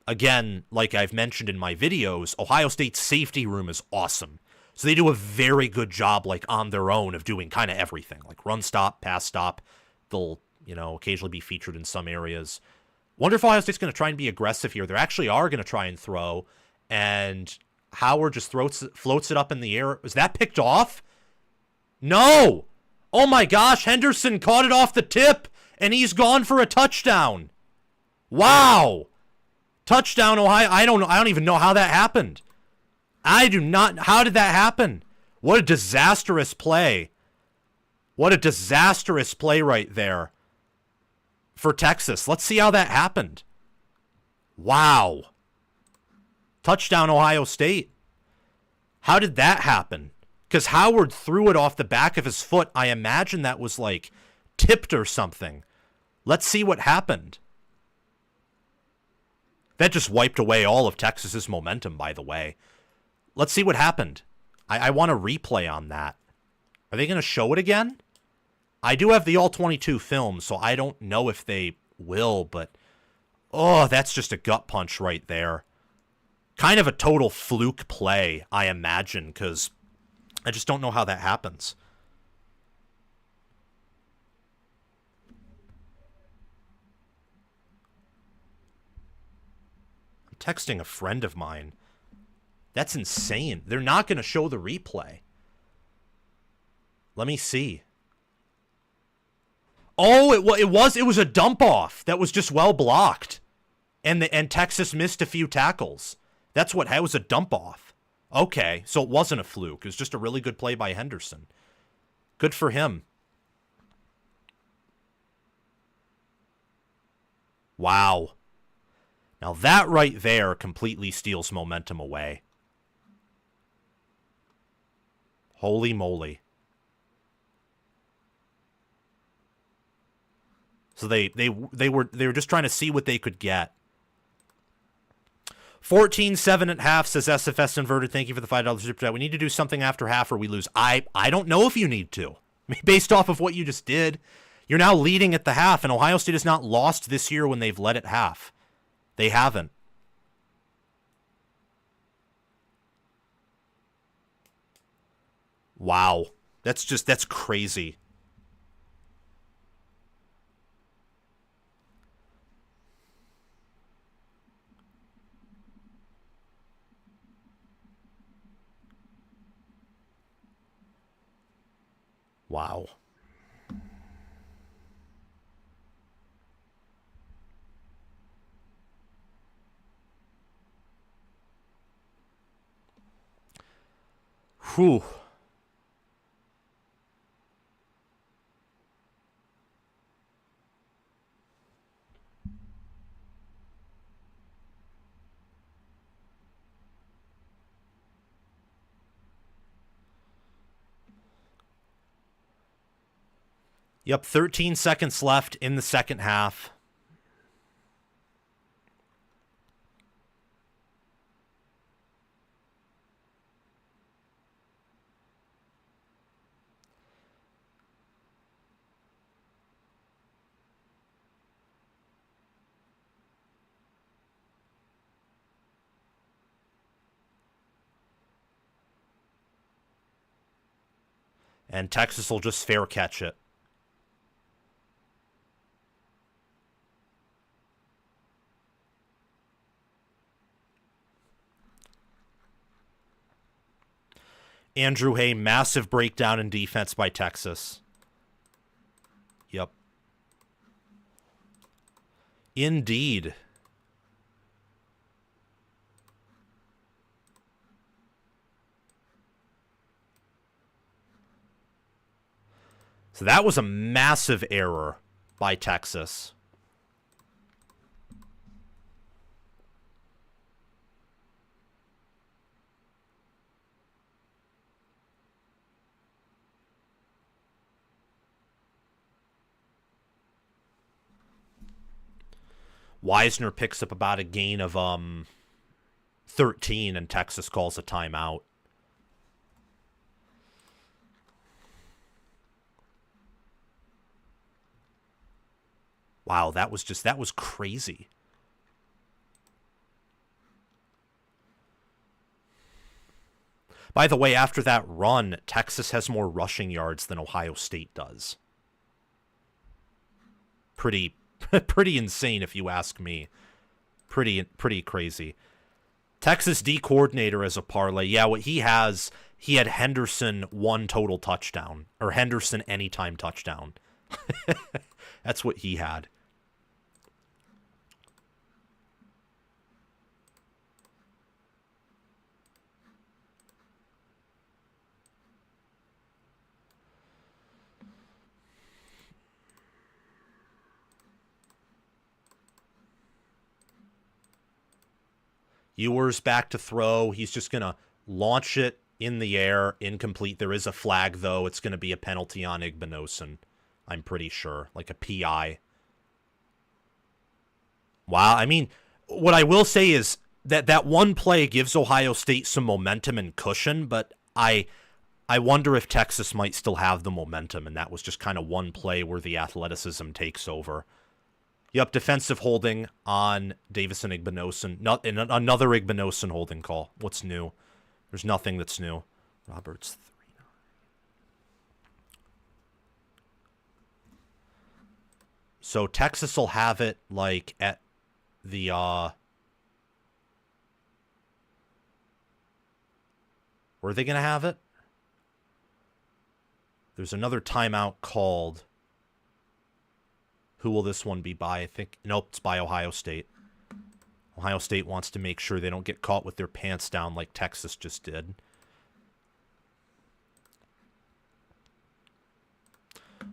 Again, like I've mentioned in my videos, Ohio State's safety room is awesome. So they do a very good job, like, on their own of doing kind of everything. Like run stop, pass stop. They'll, occasionally be featured in some areas. Wonder if Ohio State's going to try and be aggressive here. They actually are going to try and throw. And Howard just floats it up in the air. Was that picked off? No! Oh my gosh, Henderson caught it off the tip, and he's gone for a touchdown. Wow! Touchdown, Ohio. I don't even know how that happened. I do not. How did that happen? What a disastrous play. What a disastrous play right there for Texas. Let's see how that happened. Wow. Touchdown, Ohio State. How did that happen? Because Howard threw it off the back of his foot. I imagine that was like tipped or something. Let's see what happened. That just wiped away all of Texas's momentum, by the way. Let's see what happened. I want a replay on that. Are they going to show it again? I do have the All-22 film, so I don't know if they will, but... Oh, that's just a gut punch right there. Kind of a total fluke play, I imagine, because I just don't know how that happens. Texting a friend of mine. That's insane. They're not going to show the replay. Let me see. Oh, it was a dump off that was just well blocked, and Texas missed a few tackles. That's what it was, a dump off. Okay, so it wasn't a fluke. It was just a really good play by Henderson. Good for him. Wow. Now that right there completely steals momentum away. Holy moly. So they were just trying to see what they could get. 14-7 at half, says SFS Inverted. Thank you for the $5 super chat. We need to do something after half or we lose. I don't know if you need to. I mean, based off of what you just did, you're now leading at the half, and Ohio State has not lost this year when they've led at half. They haven't. Wow. That's crazy. Wow. Whew. Yep, 13 seconds left in the second half. And Texas will just fair catch it. Andrew Hay, massive breakdown in defense by Texas. Yep. Indeed. So that was a massive error by Texas. Wisner picks up about a gain of 13, and Texas calls a timeout. Wow, that was crazy. By the way, after that run, Texas has more rushing yards than Ohio State does. Pretty insane if you ask me. Pretty crazy. Texas D coordinator as a parlay. Yeah, what he had Henderson 1 total touchdown, or Henderson anytime touchdown. That's what he had. Ewers back to throw. He's just going to launch it in the air. Incomplete. There is a flag, though. It's going to be a penalty on Igbinosun. I'm pretty sure. Like a PI. Wow. I mean, what I will say is that one play gives Ohio State some momentum and cushion, but I wonder if Texas might still have the momentum, and that was just kind of one play where the athleticism takes over. Yep, defensive holding on Davison Igbinosun. Another Igbinosun holding call. What's new? There's nothing that's new. Roberts 3-9. So Texas will have it like at the where are they going to have it? There's another timeout called. Who will this one be by? I think, nope, it's by Ohio State. Ohio State wants to make sure they don't get caught with their pants down like Texas just did.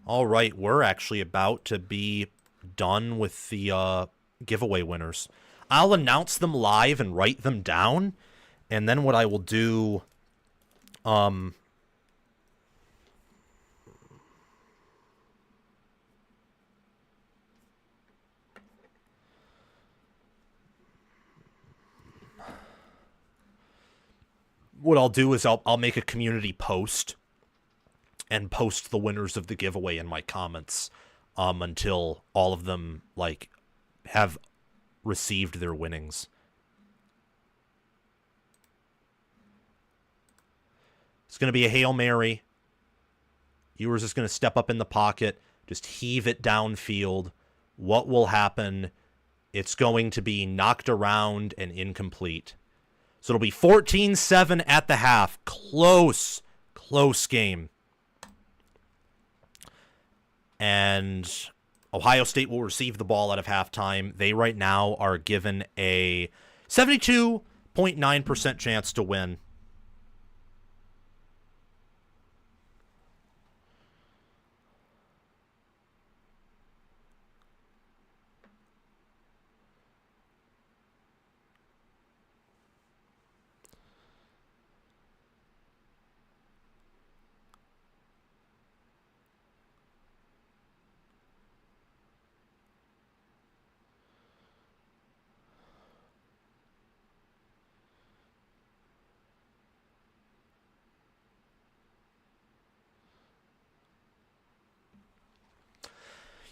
All right, we're actually about to be done with the giveaway winners. I'll announce them live and write them down, and then what I will do... what I'll do is I'll make a community post and post the winners of the giveaway in my comments until all of them like have received their winnings. It's going to be a Hail Mary. Ewers is going to step up in the pocket, just heave it downfield. What will happen? It's going to be knocked around and incomplete. So it'll be 14-7 at the half. Close game. And Ohio State will receive the ball out of halftime. They right now are given a 72.9% chance to win.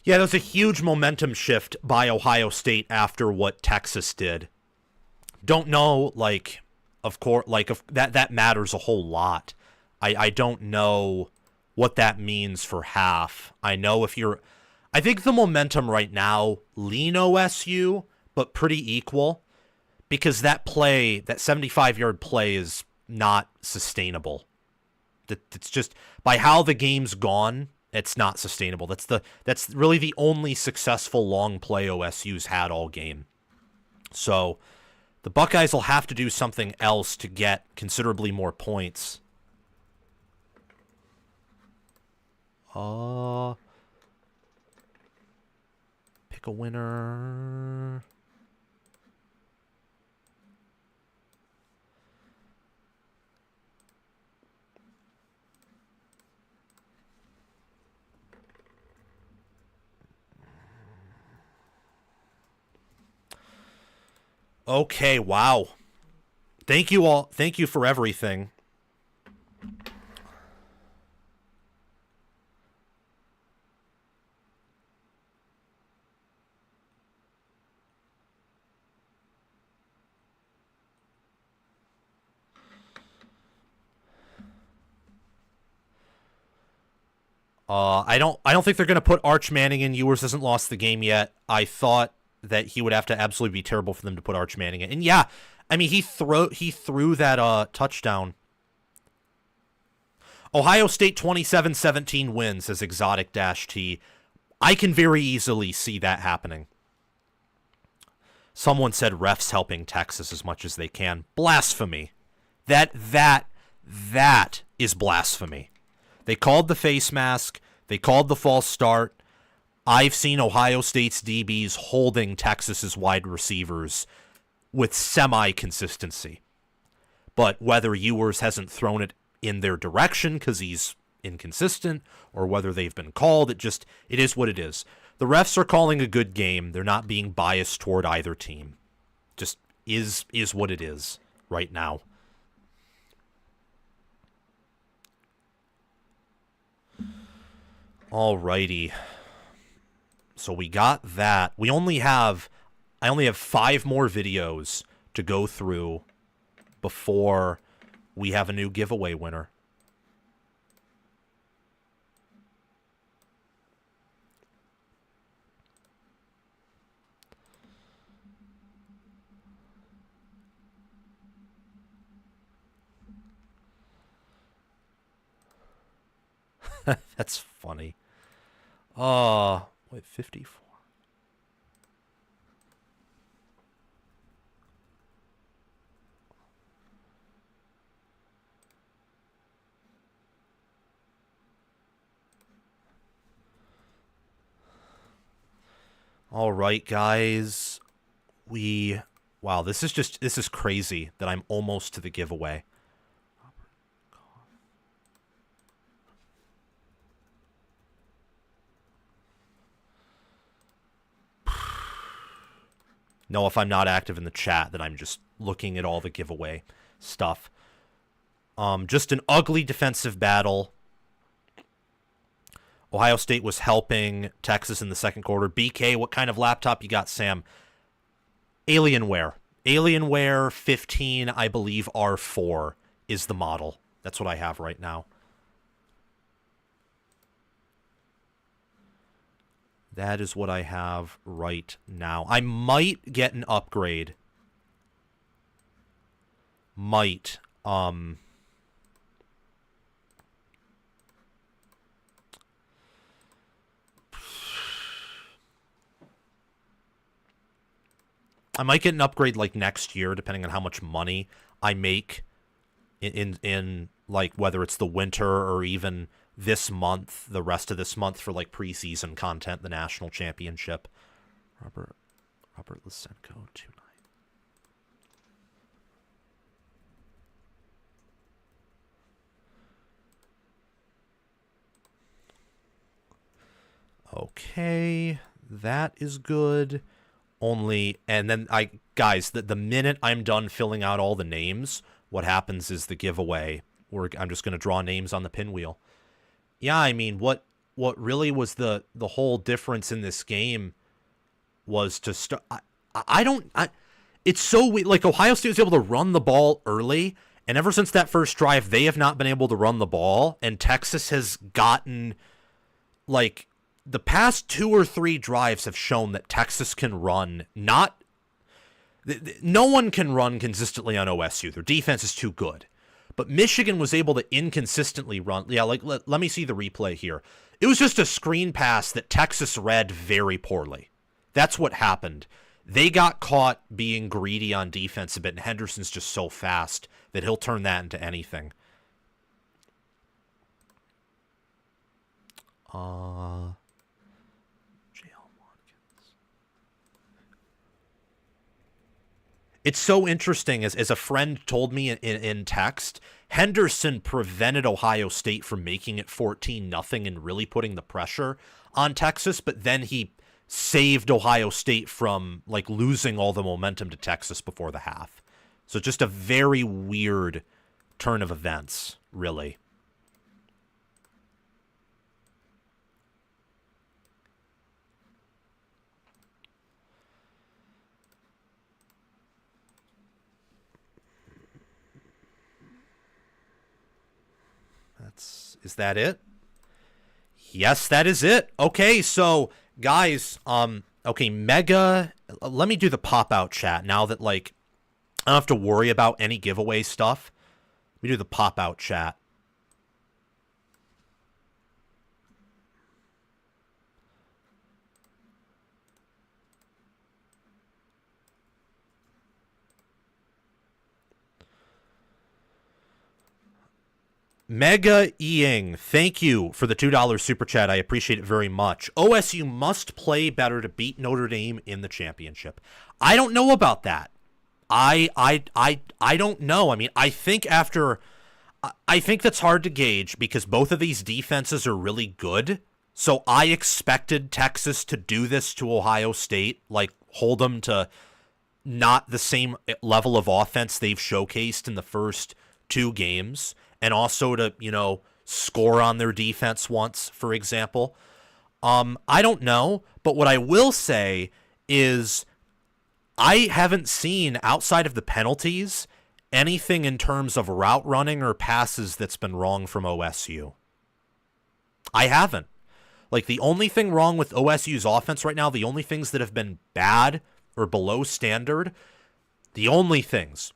Yeah, there was a huge momentum shift by Ohio State after what Texas did. Don't know, of course, that matters a whole lot. I don't know what that means for half. I know if you're... I think the momentum right now, lean OSU, but pretty equal, because that play, that 75-yard play is not sustainable. It's just, by how the game's gone, it's not sustainable. That's really the only successful long play OSU's had all game. So the Buckeyes will have to do something else to get considerably more points. Pick a winner. Okay, wow. Thank you all. Thank you for everything. I don't think they're going to put Arch Manning in. Ewers hasn't lost the game yet. I thought that he would have to absolutely be terrible for them to put Arch Manning in. And yeah, I mean, he threw that touchdown. Ohio State 27-17 wins, says Exotic-T. I can very easily see that happening. Someone said refs helping Texas as much as they can. Blasphemy. That is blasphemy. They called the face mask. They called the false start. I've seen Ohio State's DBs holding Texas's wide receivers with semi-consistency. But whether Ewers hasn't thrown it in their direction because he's inconsistent, or whether they've been called, it is what it is. The refs are calling a good game. They're not being biased toward either team. Just is what it is right now. Alrighty. So we got that. I only have 5 more videos to go through before we have a new giveaway winner. That's funny. Wait, 54. All right, guys. Wow, this is crazy that I'm almost to the giveaway. No, if I'm not active in the chat, then I'm just looking at all the giveaway stuff. Just an ugly defensive battle. Ohio State was helping Texas in the second quarter. BK, what kind of laptop you got, Sam? Alienware. Alienware 15, I believe R4 is the model. That's what I have right now. That is what I have right now. I might get an upgrade. Might. I might get an upgrade like next year, depending on how much money I make in like whether it's the winter or even this month, the rest of this month for like preseason content, the national championship. Robert Lysenko 29. Okay, that is good. And then guys, the minute I'm done filling out all the names, what happens is the giveaway. I'm just going to draw names on the pinwheel. Yeah, I mean, what really was the whole difference in this game was to start. It's so weird. Like, Ohio State was able to run the ball early, And ever since that first drive, they have not been able to run the ball. And Texas has gotten, like, the past 2 or 3 drives have shown that Texas can run. No one can run consistently on OSU. Their defense is too good. But Michigan was able to inconsistently run. Yeah, like, let me see the replay here. It was just a screen pass that Texas read very poorly. That's what happened. They got caught being greedy on defense a bit, and Henderson's just so fast that he'll turn that into anything. It's so interesting, as a friend told me in text, Henderson prevented Ohio State from making it 14-0 and really putting the pressure on Texas, but then he saved Ohio State from, like, losing all the momentum to Texas before the half. So just a very weird turn of events, really. Is that it? Yes, that is it. Okay, so guys, okay, Mega, let me do the pop-out chat now that, like, I don't have to worry about any giveaway stuff. Let me do the pop-out chat. Mega Eing, thank you for the $2 super chat. I appreciate it very much. OSU must play better to beat Notre Dame in the championship. I don't know about that. I don't know. I mean, I think that's hard to gauge because both of these defenses are really good. So I expected Texas to do this to Ohio State, like hold them to not the same level of offense they've showcased in the first 2 games. And also to, you know, score on their defense once, for example. I don't know, but what I will say is I haven't seen, outside of the penalties, anything in terms of route running or passes that's been wrong from OSU. I haven't. Like, the only thing wrong with OSU's offense right now, the only things that have been bad or below standard, the only things...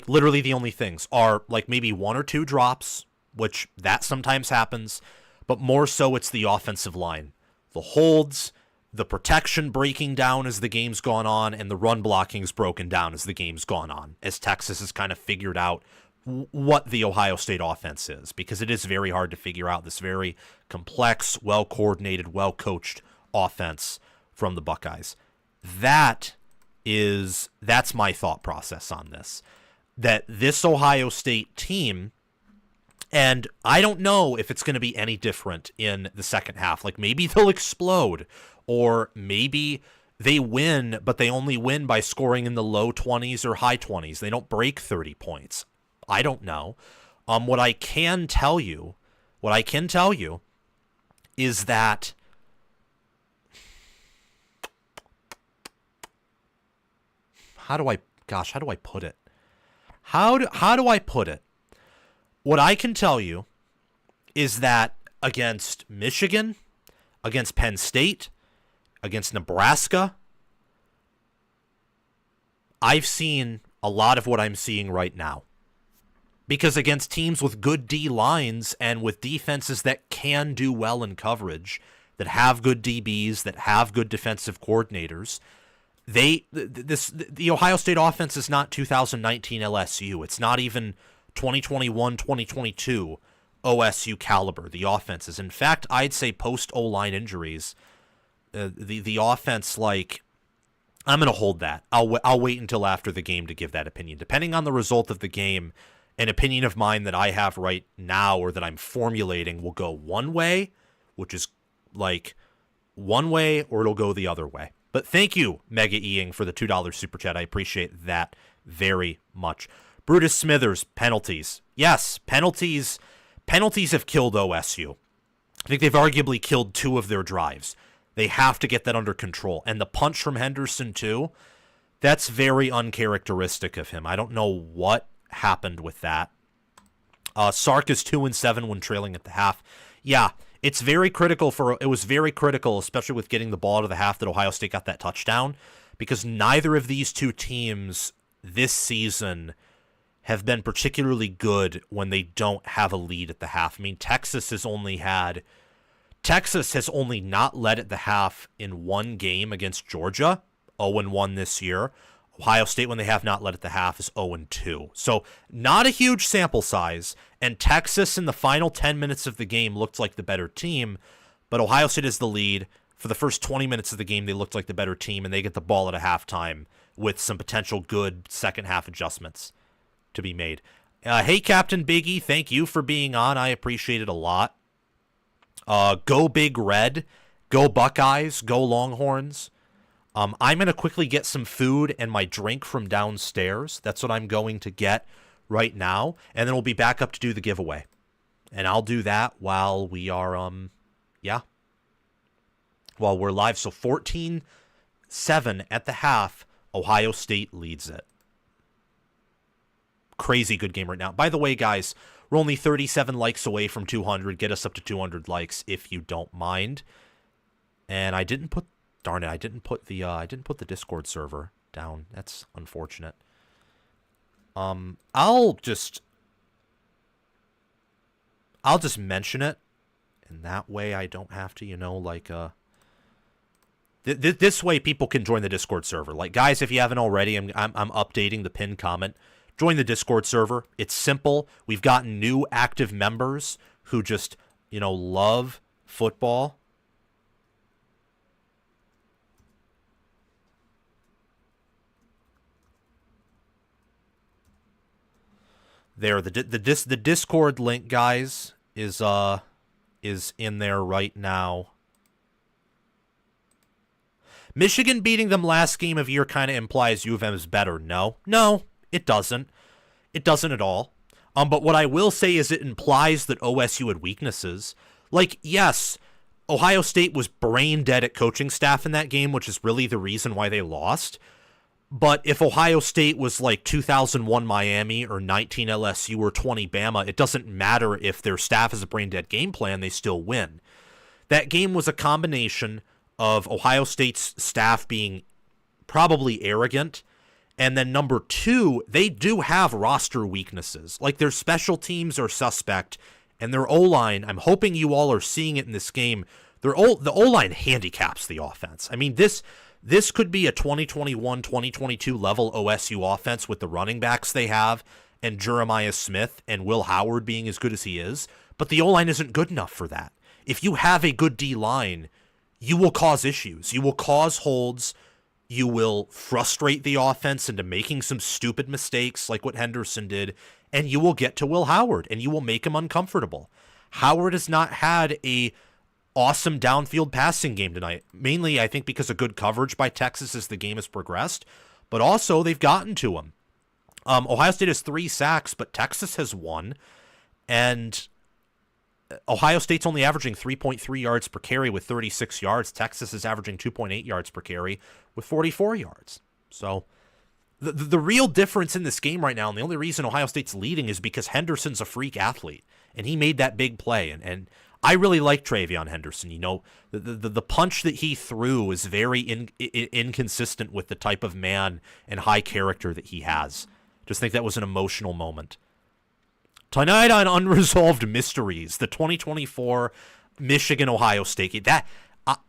literally the only things are, like, maybe 1 or 2 drops, which that sometimes happens, but more so it's the offensive line. The holds, the protection breaking down as the game's gone on, and the run blocking's broken down as the game's gone on, as Texas has kind of figured out what the Ohio State offense is, because it is very hard to figure out this very complex, well-coordinated, well-coached offense from the Buckeyes. That's my thought process on this. That this Ohio State team, and I don't know if it's going to be any different in the second half. Like, maybe they'll explode, or maybe they win, but they only win by scoring in the low 20s or high 20s. They don't break 30 points. I don't know. What I can tell you is that how do I put it? How do I put it? What I can tell you is that against Michigan, against Penn State, against Nebraska, I've seen a lot of what I'm seeing right now. Because against teams with good D lines and with defenses that can do well in coverage, that have good DBs, that have good defensive coordinators, the Ohio State offense is not 2019 LSU. It's not even 2021, 2022 OSU caliber. The offense is, in fact, I'd say post O-line injuries, the offense, like, I'm going to hold that. I'll wait until after the game to give that opinion. Depending on the result of the game, an opinion of mine that I have right now or that I'm formulating will go one way, which is like one way, or it'll go the other way. But thank you, Mega Eing, for the $2 super chat. I appreciate that very much. Brutus Smithers, penalties. Yes, penalties have killed OSU. I think they've arguably killed 2 of their drives. They have to get that under control. And the punch from Henderson, too, that's very uncharacteristic of him. I don't know what happened with that. Sark is 2-7 when trailing at the half. Yeah, it was very critical, especially with getting the ball out of the half, that Ohio State got that touchdown, because neither of these two teams this season have been particularly good when they don't have a lead at the half. I mean, Texas has only not led at the half in one game against Georgia, 0-1 this year. Ohio State, when they have not led at the half, is 0-2. So not a huge sample size, and Texas in the final 10 minutes of the game looked like the better team, but Ohio State is the lead. For the first 20 minutes of the game, they looked like the better team, and they get the ball at a halftime with some potential good second half adjustments to be made. Hey, Captain Biggie, thank you for being on. I appreciate it a lot. Go Big Red. Go Buckeyes. Go Longhorns. I'm going to quickly get some food and my drink from downstairs. That's what I'm going to get right now. And then we'll be back up to do the giveaway. And I'll do that while we are, while we're live. So 14-7 at the half. Ohio State leads it. Crazy good game right now. By the way, guys, we're only 37 likes away from 200. Get us up to 200 likes if you don't mind. And I didn't put the Discord server down. That's unfortunate. I'll just mention it, and that way I don't have to, this way people can join the Discord server. Like, guys, if you haven't already, I'm updating the pinned comment. Join the Discord server. It's simple. We've gotten new active members who just, love football. There, the Discord link, guys, is in there right now. Michigan beating them last game of year kind of implies U of M is better. No, it doesn't. It doesn't at all. But what I will say is it implies that OSU had weaknesses. Like, yes, Ohio State was brain dead at coaching staff in that game, which is really the reason why they lost. But if Ohio State was like 2001 Miami or 19 LSU or 20 Bama, it doesn't matter if their staff has a brain dead game plan, they still win. That game was a combination of Ohio State's staff being probably arrogant, and then number two, they do have roster weaknesses. Like, their special teams are suspect, and their O-line, I'm hoping you all are seeing it in this game, the O-line handicaps the offense. I mean, this could be a 2021, 2022 level OSU offense with the running backs they have and Jeremiah Smith and Will Howard being as good as he is, but the O-line isn't good enough for that. If you have a good D-line, you will cause issues. You will cause holds. You will frustrate the offense into making some stupid mistakes like what Henderson did, and you will get to Will Howard, and you will make him uncomfortable. Howard has not had a awesome downfield passing game tonight, mainly I think because of good coverage by Texas as the game has progressed, but also they've gotten to him. Ohio State has 3 sacks, but Texas has 1, and Ohio State's only averaging 3.3 yards per carry with 36 yards. Texas is averaging 2.8 yards per carry with 44 yards. So the real difference in this game right now, and the only reason Ohio State's leading, is because Henderson's a freak athlete, and he made that big play. And I really like TreVeyon Henderson. The punch that he threw is very inconsistent with the type of man and high character that he has. Just think that was an emotional moment. Tonight on Unresolved Mysteries, the 2024 Michigan-Ohio State game. That,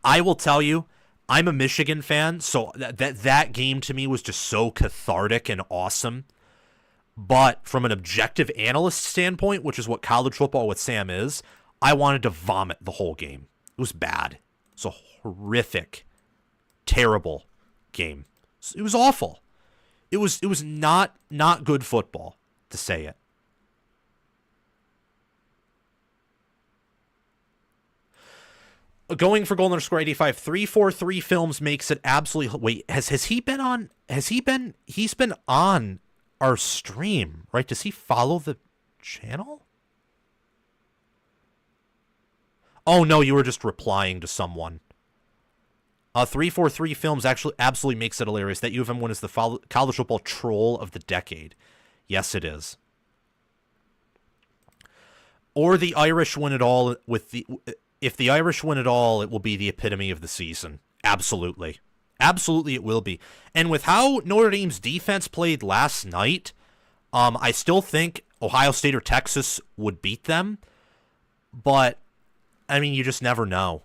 I will tell you, I'm a Michigan fan, so that game to me was just so cathartic and awesome. But from an objective analyst standpoint, which is what college football with Sam is, I wanted to vomit the whole game. It was bad. It was a horrific, terrible game. It was awful. It was not good football, to say it. Going for goal _85, 343 Films makes it absolutely. Wait, has he been on? He's been on our stream, right? Does he follow the channel? Oh no, you were just replying to someone. 343 Films actually absolutely makes it hilarious that U of M win is the college football troll of the decade. Yes, it is. Or the Irish win it all with the... If the Irish win it all, it will be the epitome of the season. Absolutely. Absolutely it will be. And with how Notre Dame's defense played last night, I still think Ohio State or Texas would beat them. But, I mean, you just never know.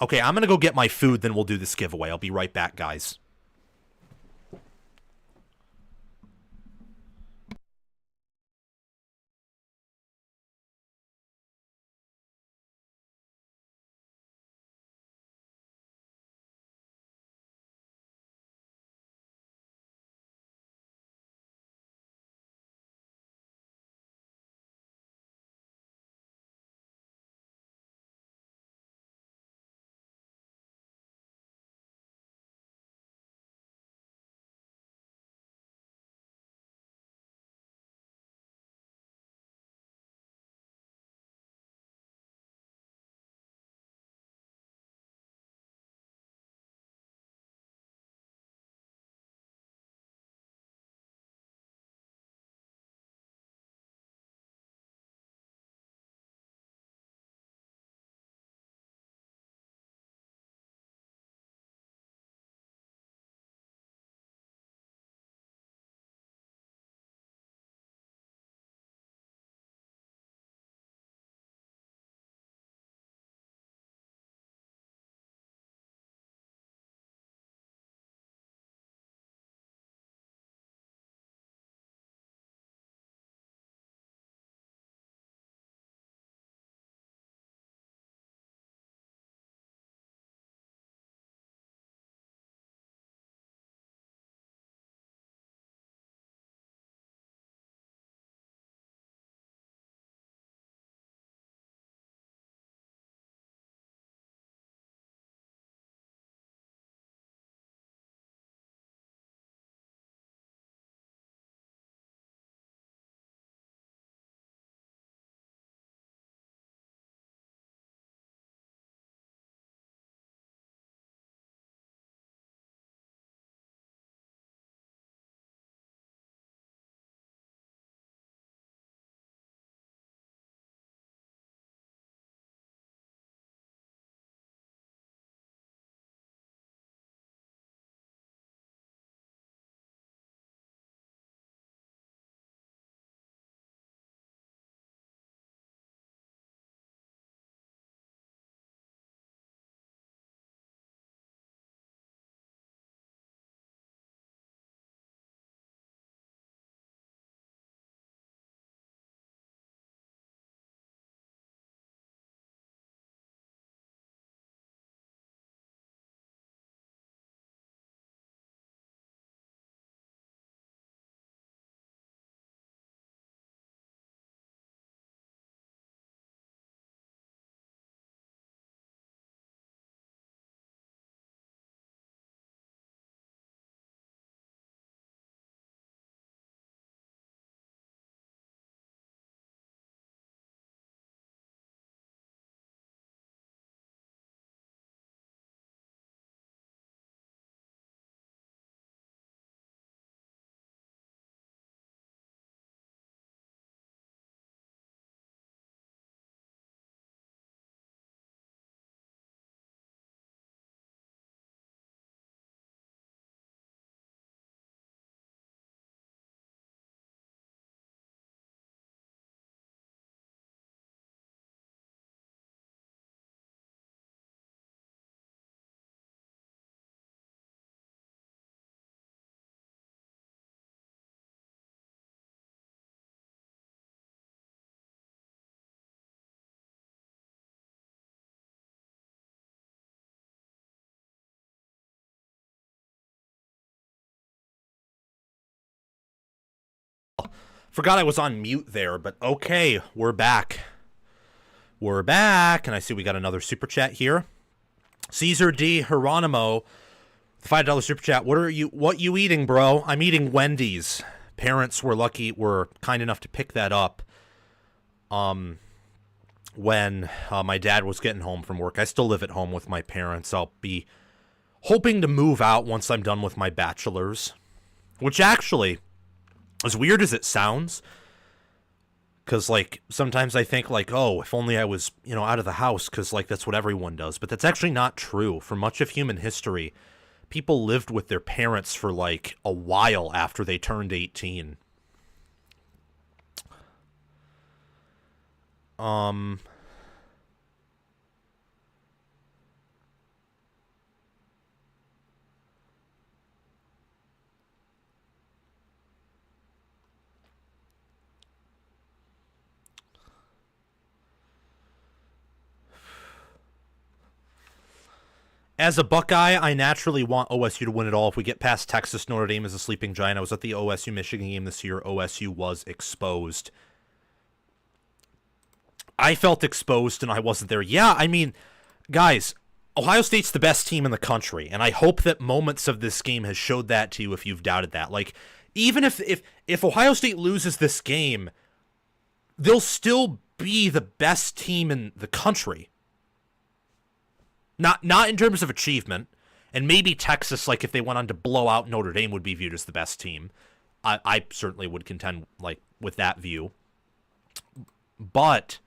Okay, I'm going to go get my food, then we'll do this giveaway. I'll be right back, guys. Forgot I was on mute there, but okay, we're back. We're back, and I see we got another super chat here. Caesar D. Geronimo, $5 super chat. What you eating, bro? I'm eating Wendy's. Parents were kind enough to pick that up when my dad was getting home from work. I still live at home with my parents. I'll be hoping to move out once I'm done with my bachelor's, which actually, As weird as it sounds, because, like, sometimes I think, like, oh, if only I was, out of the house, because, like, that's what everyone does. But that's actually not true. For much of human history, people lived with their parents for, like, a while after they turned 18. As a Buckeye, I naturally want OSU to win it all. If we get past Texas, Notre Dame as a sleeping giant. I was at the OSU-Michigan game this year. OSU was exposed. I felt exposed and I wasn't there. Yeah, I mean, guys, Ohio State's the best team in the country, and I hope that moments of this game has showed that to you if you've doubted that. Like, even if Ohio State loses this game, they'll still be the best team in the country. Not in terms of achievement, and maybe Texas, like, if they went on to blow out Notre Dame, would be viewed as the best team. I certainly would contend, like, with that view. But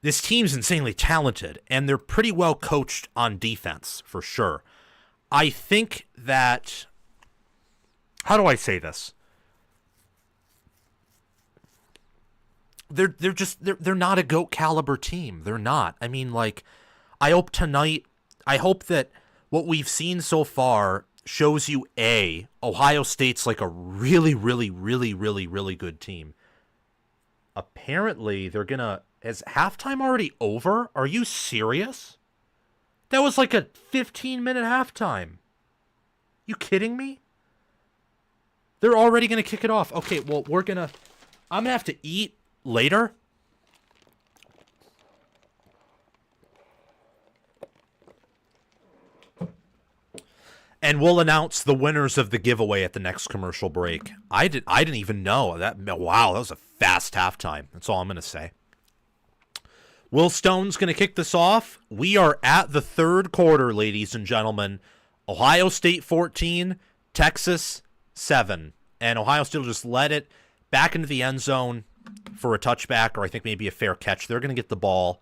this team's insanely talented, and they're pretty well coached on defense, for sure. I think that... How do I say this? They're not a GOAT caliber team. They're not. I mean, like, I hope that what we've seen so far shows you, A, Ohio State's like a really, really, really, really, really good team. Apparently, they're gonna... Is halftime already over? Are you serious? That was like a 15-minute halftime. You kidding me? They're already gonna kick it off. Okay, well, I'm gonna have to eat later. And we'll announce the winners of the giveaway at the next commercial break. I didn't even know that. Wow, that was a fast halftime. That's all I'm gonna say. Will Stone's gonna kick this off. We are at the third quarter, ladies and gentlemen. Ohio State 14, Texas 7, and Ohio State will just let it back into the end zone for a touchback, or I think maybe a fair catch. They're gonna get the ball.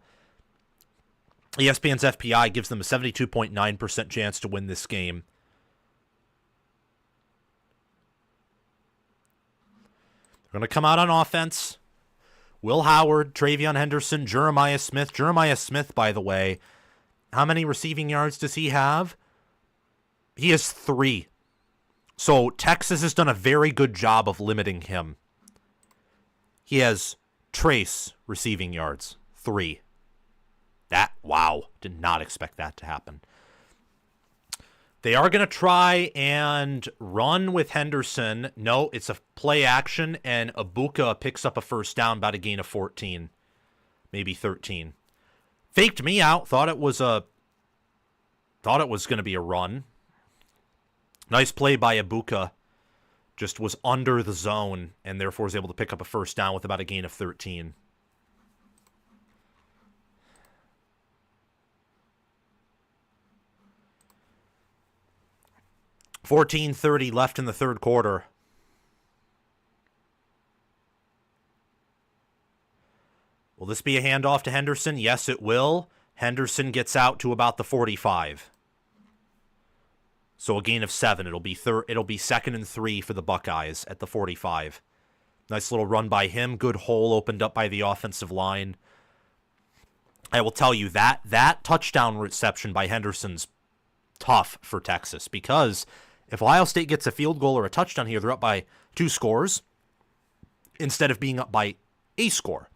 ESPN's FPI gives them a 72.9% chance to win this game. They're going to come out on offense. Will Howard, Travion Henderson, Jeremiah Smith. Jeremiah Smith, by the way, how many receiving yards does he have? He has 3. So Texas has done a very good job of limiting him. He has Trace receiving yards, 3. Wow, did not expect that to happen. They are going to try and run with Henderson. No, it's a play action, and Ibuka picks up a first down, about a gain of 14, maybe 13. Faked me out. Thought it was going to be a run. Nice play by Ibuka. Just was under the zone, and therefore was able to pick up a first down with about a gain of 13. 14:30 left in the third quarter. Will this be a handoff to Henderson? Yes, it will. Henderson gets out to about the 45. So a gain of 7. It'll be 2nd and 3 for the Buckeyes at the 45. Nice little run by him. Good hole opened up by the offensive line. I will tell you that touchdown reception by Henderson's tough for Texas, because if Ohio State gets a field goal or a touchdown here, they're up by 2 scores instead of being up by a score.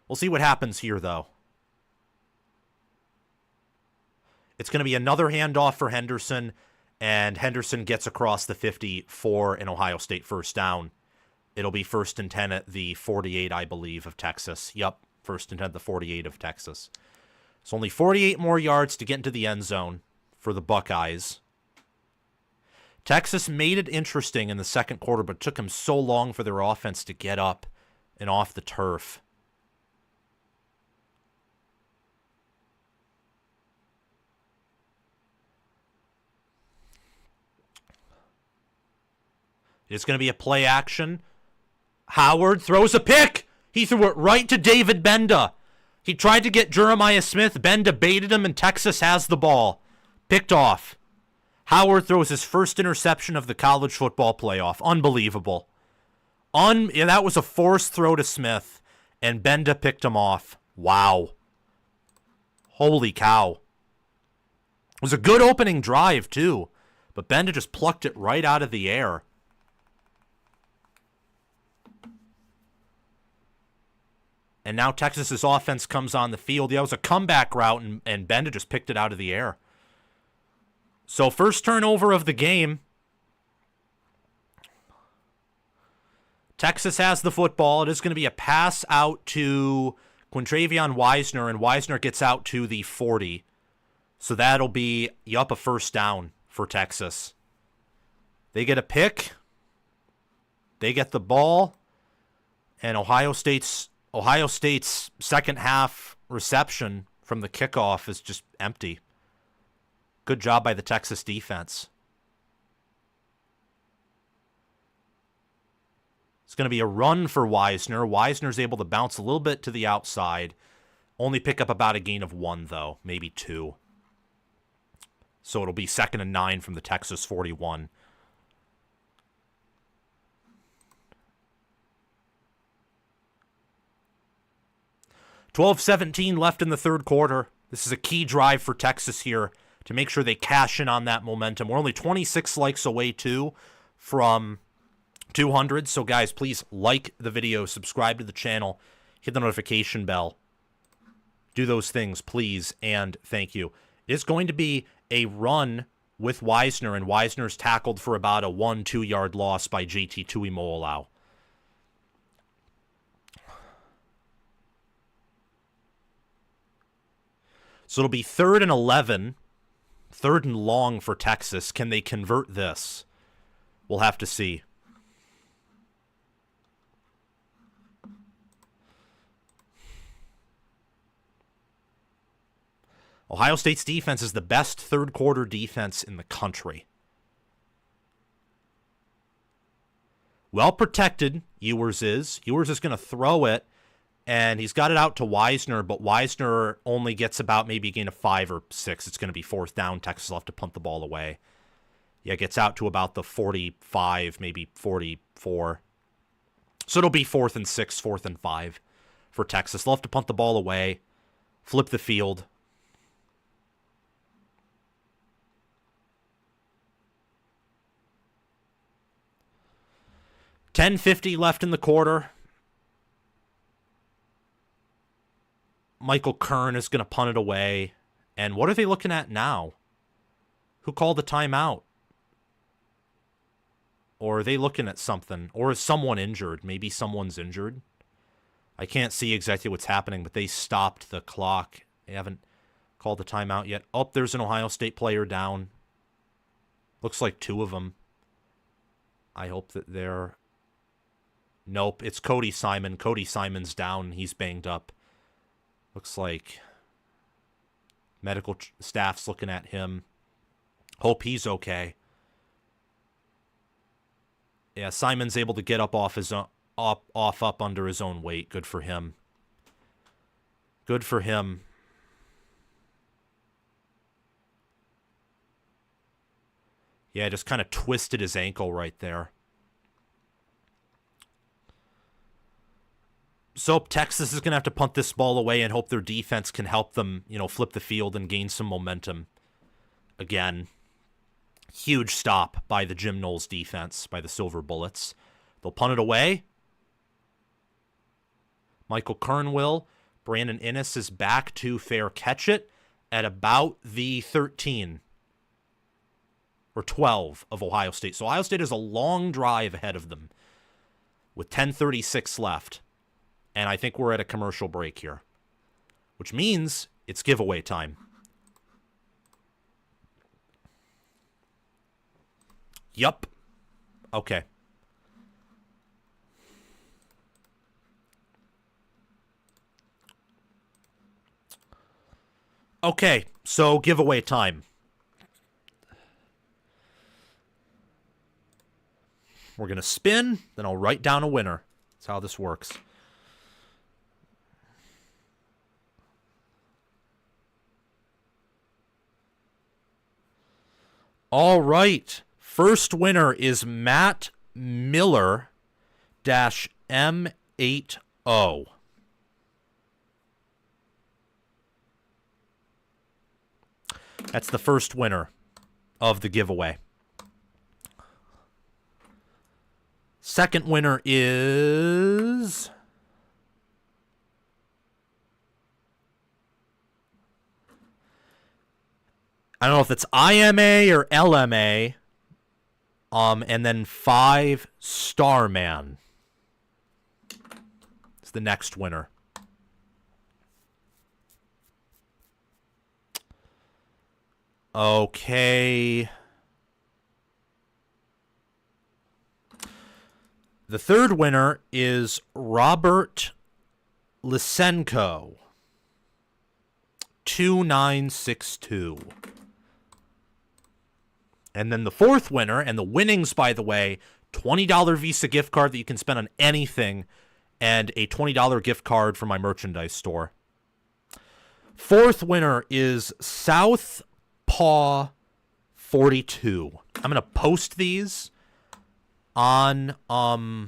We'll see what happens here, though. It's going to be another handoff for Henderson, and Henderson gets across the 50 for an Ohio State first down. It'll be 1st and 10 at the 48, I believe, of Texas. Yep, 1st and 10 at the 48 of Texas. So only 48 more yards to get into the end zone for the Buckeyes. Texas made it interesting in the second quarter, but it took them so long for their offense to get up and off the turf. It's going to be a play action. Howard throws a pick. He threw it right to David Benda. He tried to get Jeremiah Smith. Benda baited him, and Texas has the ball. Picked off. Howard throws his first interception of the college football playoff. Unbelievable. That was a forced throw to Smith, and Benda picked him off. Wow. Holy cow. It was a good opening drive, too, but Benda just plucked it right out of the air. And now Texas's offense comes on the field. Yeah, it was a comeback route, and Benda just picked it out of the air. So first turnover of the game. Texas has the football. It is going to be a pass out to Quintravion Wisner, and Wisner gets out to the 40. So that'll be a first down for Texas. They get a pick. They get the ball. And Ohio State's second half reception from the kickoff is just empty. Good job by the Texas defense. It's going to be a run for Wisner. Wisner's able to bounce a little bit to the outside. Only pick up about a gain of 1, though. Maybe 2. So it'll be 2nd and 9 from the Texas 41. $12-17 left in the third quarter. This is a key drive for Texas here to make sure they cash in on that momentum. We're only 26 likes away, too, from 200. So, guys, please like the video, subscribe to the channel, hit the notification bell. Do those things, please, and thank you. It's going to be a run with Wisner, and Wisner's tackled for about a 1-2 yard loss by JT Tuimoloau. So it'll be 3rd and 11, 3rd and long for Texas. Can they convert this? We'll have to see. Ohio State's defense is the best third quarter defense in the country. Well protected, Ewers is. Ewers is going to throw it, and he's got it out to Wisner, but Wisner only gets about maybe a gain of 5 or 6. It's going to be 4th down. Texas will have to punt the ball away. Yeah, it gets out to about the 45, maybe 44. So it'll be 4th and 6, 4th and 5 for Texas. They'll have to punt the ball away, flip the field. $10:50 left in the quarter. Michael Kern is going to punt it away. And what are they looking at now? Who called the timeout? Or are they looking at something? Or is someone injured? Maybe someone's injured. I can't see exactly what's happening, but they stopped the clock. They haven't called the timeout yet. Oh, there's an Ohio State player down. Looks like 2 of them. I hope that they're... Nope, it's Cody Simon. Cody Simon's down. He's banged up. Looks like medical staff's looking at him. Hope he's okay. Yeah, Simon's able to get up off his up under his own weight. Good for him. Good for him. Yeah, just kind of twisted his ankle right there. So Texas is going to have to punt this ball away and hope their defense can help them, flip the field and gain some momentum. Again, huge stop by the Jim Knowles defense, by the Silver Bullets. They'll punt it away. Michael Kern will. Brandon Innes is back to fair catch it at about the 13 or 12 of Ohio State. So Ohio State has a long drive ahead of them with 10:36 left. And I think we're at a commercial break here, which means it's giveaway time. Yup. Okay. Okay, so giveaway time. We're going to spin, then I'll write down a winner. That's how this works. All right. First winner is Matt Miller -M80. That's the first winner of the giveaway. Second winner is... I don't know if it's IMA or LMA. And then 5 Starman. It's the next winner. Okay. The third winner is Robert Lysenko. 2962. And then the fourth winner, and the winnings, by the way, $20 Visa gift card that you can spend on anything, and a $20 gift card from my merchandise store. Fourth winner is Southpaw 42. I'm going to post these on my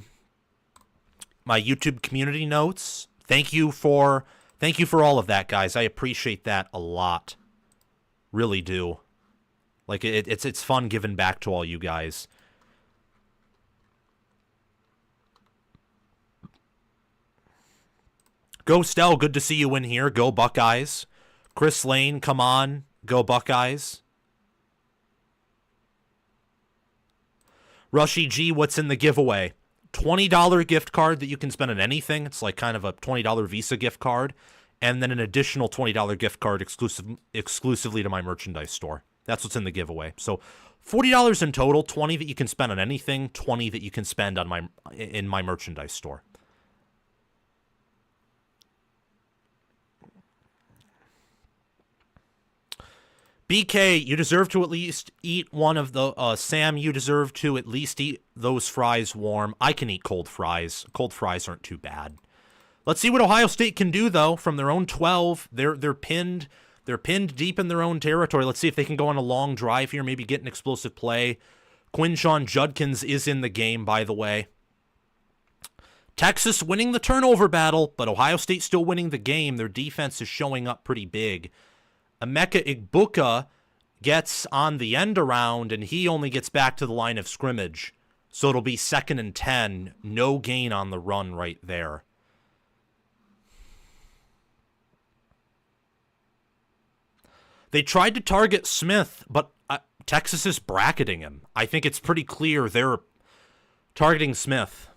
YouTube community notes. Thank you for all of that, guys. I appreciate that a lot. Really do. Like, it's fun giving back to all you guys. Go Stell, good to see you in here. Go Buckeyes. Chris Lane, come on. Go Buckeyes. Rushy G, what's in the giveaway? $20 gift card that you can spend on anything. It's like kind of a $20 Visa gift card. And then an additional $20 gift card exclusively to my merchandise store. That's what's in the giveaway. So $40 in total, $20 that you can spend on anything, $20 that you can spend on in my merchandise store. BK, you deserve to at least eat one of the... Sam, you deserve to at least eat those fries warm. I can eat cold fries. Cold fries aren't too bad. Let's see what Ohio State can do, though, from their own 12. They're pinned... They're pinned deep in their own territory. Let's see if they can go on a long drive here, maybe get an explosive play. Quinshon Judkins is in the game, by the way. Texas winning the turnover battle, but Ohio State still winning the game. Their defense is showing up pretty big. Emeka Igbuka gets on the end around, and he only gets back to the line of scrimmage. So it'll be 2nd and 10. No gain on the run right there. They tried to target Smith, but Texas is bracketing him. I think it's pretty clear they're targeting Smith.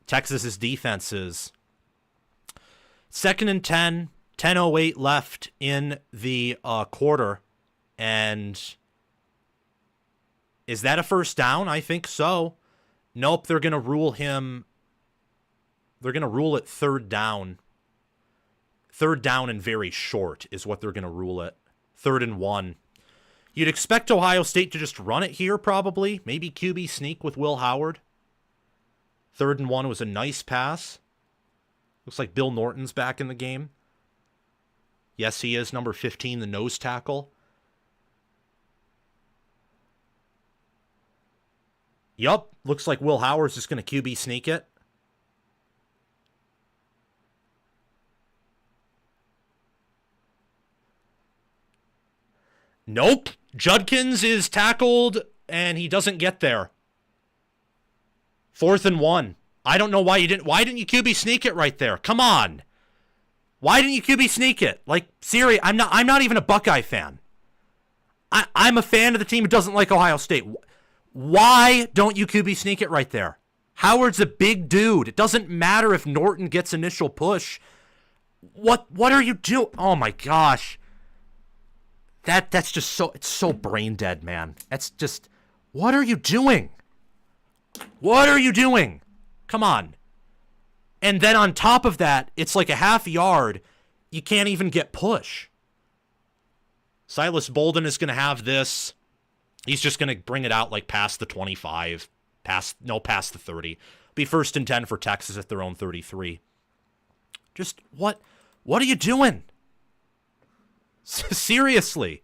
Texas's defense is. 2nd and 10, 10:08 left in the quarter. And is that a first down? I think so. Nope, they're going to rule him. They're going to rule it 3rd down. 3rd down and very short is what they're going to rule it. 3rd and 1. You'd expect Ohio State to just run it here, probably. Maybe QB sneak with Will Howard. 3rd and 1 was a nice pass. Looks like Bill Norton's back in the game. Yes, he is. Number 15, the nose tackle. Yup. Looks like Will Howard's just going to QB sneak it. Nope. Judkins is tackled, and he doesn't get there. 4th and 1. I don't know why you didn't. Why didn't you QB sneak it right there? Come on. Why didn't you QB sneak it? Like, seriously, I'm not even a Buckeye fan. I'm a fan of the team who doesn't like Ohio State. Why don't you QB sneak it right there? Howard's a big dude. It doesn't matter if Norton gets initial push. What are you doing? Oh my gosh. That's just so, it's so brain dead, man. That's just, what are you doing? What are you doing? Come on. And then on top of that, it's like a half yard. You can't even get push. Silas Bolden is going to have this. He's just going to bring it out like past the 25. Past the 30. Be 1st and 10 for Texas at their own 33. Just what are you doing? Seriously.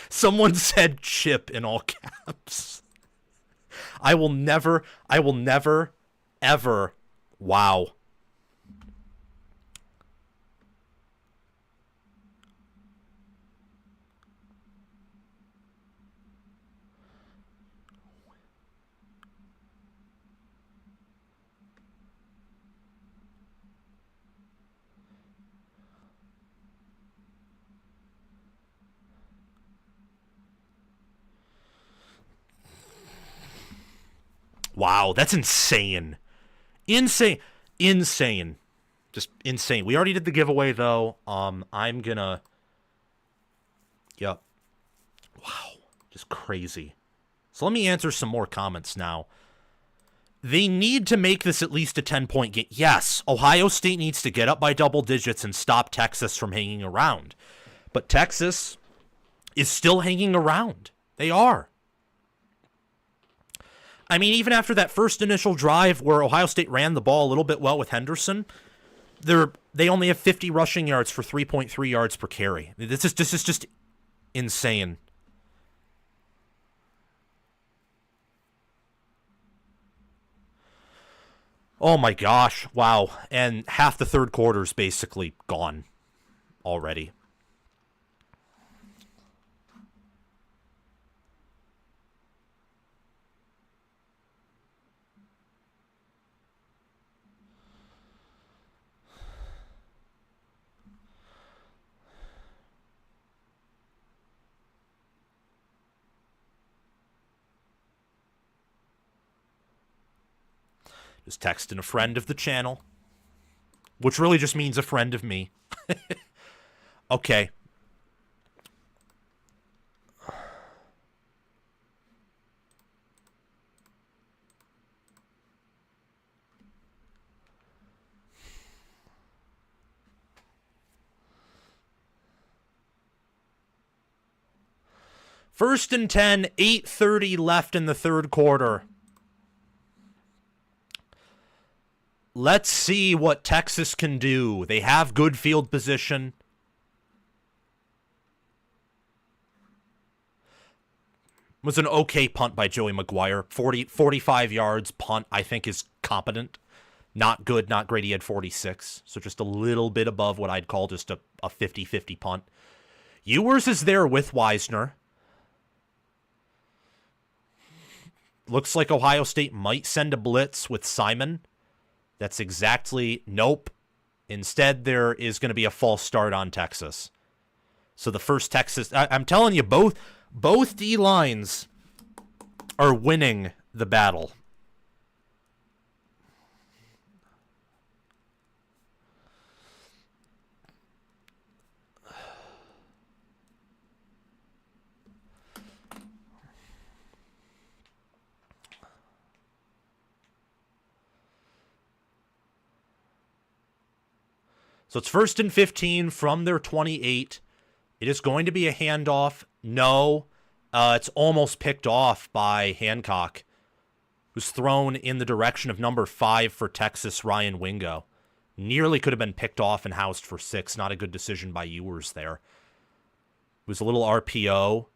Someone said chip in all caps. I will never, ever, wow. Wow, that's insane. Insane. Just insane. We already did the giveaway though. I'm gonna Yep. Wow. Just crazy. So let me answer some more comments now. They need to make this at least a 10-point game. Yes, Ohio State needs to get up by double digits and stop Texas from hanging around. But Texas is still hanging around. They are. I mean, even after that first initial drive where Ohio State ran the ball a little bit well with Henderson, they only have 50 rushing yards for 3.3 yards per carry. This is just insane. Oh my gosh, wow. And half the third quarter is basically gone already. Just texting a friend of the channel, which really just means a friend of me. Okay. First and 10, 8:30 left in the third quarter. Let's see what Texas can do. They have good field position. It was an okay punt by Joey McGuire. 45 yards punt, I think, is competent. Not good, not great. He had 46. So just a little bit above what I'd call just a 50-50 punt. Ewers is there with Wisner. Looks like Ohio State might send a blitz with Simon. That's exactly, nope. Instead, there is going to be a false start on Texas. So the first Texas, I'm telling you, both D lines are winning the battle. So it's 1st and 15 from their 28. It is going to be a handoff. No, it's almost picked off by Hancock, who's thrown in the direction of number 5 for Texas, Ryan Wingo. Nearly could have been picked off and housed for 6. Not a good decision by Ewers there. It was a little RPO.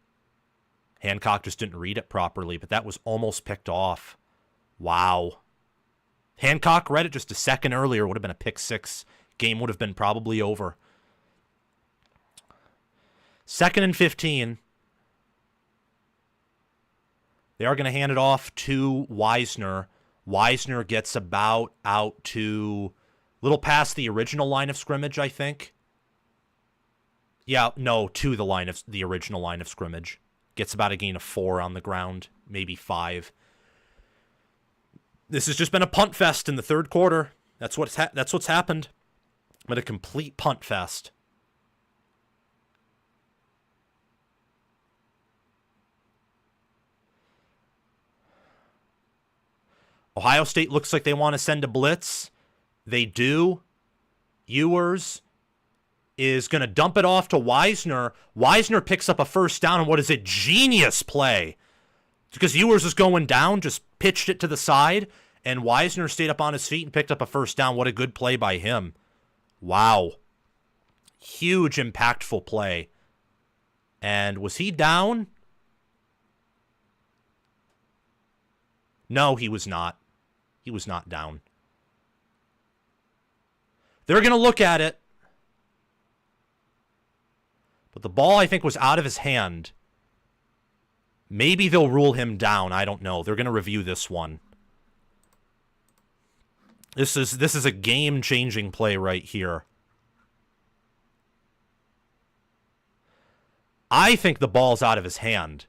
Hancock just didn't read it properly, but that was almost picked off. Wow. Hancock read it just a second earlier. Would have been a pick 6. Game would have been probably over. 2nd and 15. They are going to hand it off to Wisner. Wisner gets about out to a little past the original line of scrimmage, I think. Yeah, no, to the original line of scrimmage. Gets about a gain of 4 on the ground, maybe 5. This has just been a punt fest in the third quarter. That's what's happened. But a complete punt fest. Ohio State looks like they want to send a blitz. They do. Ewers is going to dump it off to Wisner. Wisner picks up a first down, and what is it? Genius play. Because Ewers is going down, just pitched it to the side, and Wisner stayed up on his feet and picked up a first down. What a good play by him. Wow. Huge, impactful play. And was he down? No, he was not. He was not down. They're going to look at it. But the ball, I think, was out of his hand. Maybe they'll rule him down. I don't know. They're going to review this one. This is a game-changing play right here. I think the ball's out of his hand.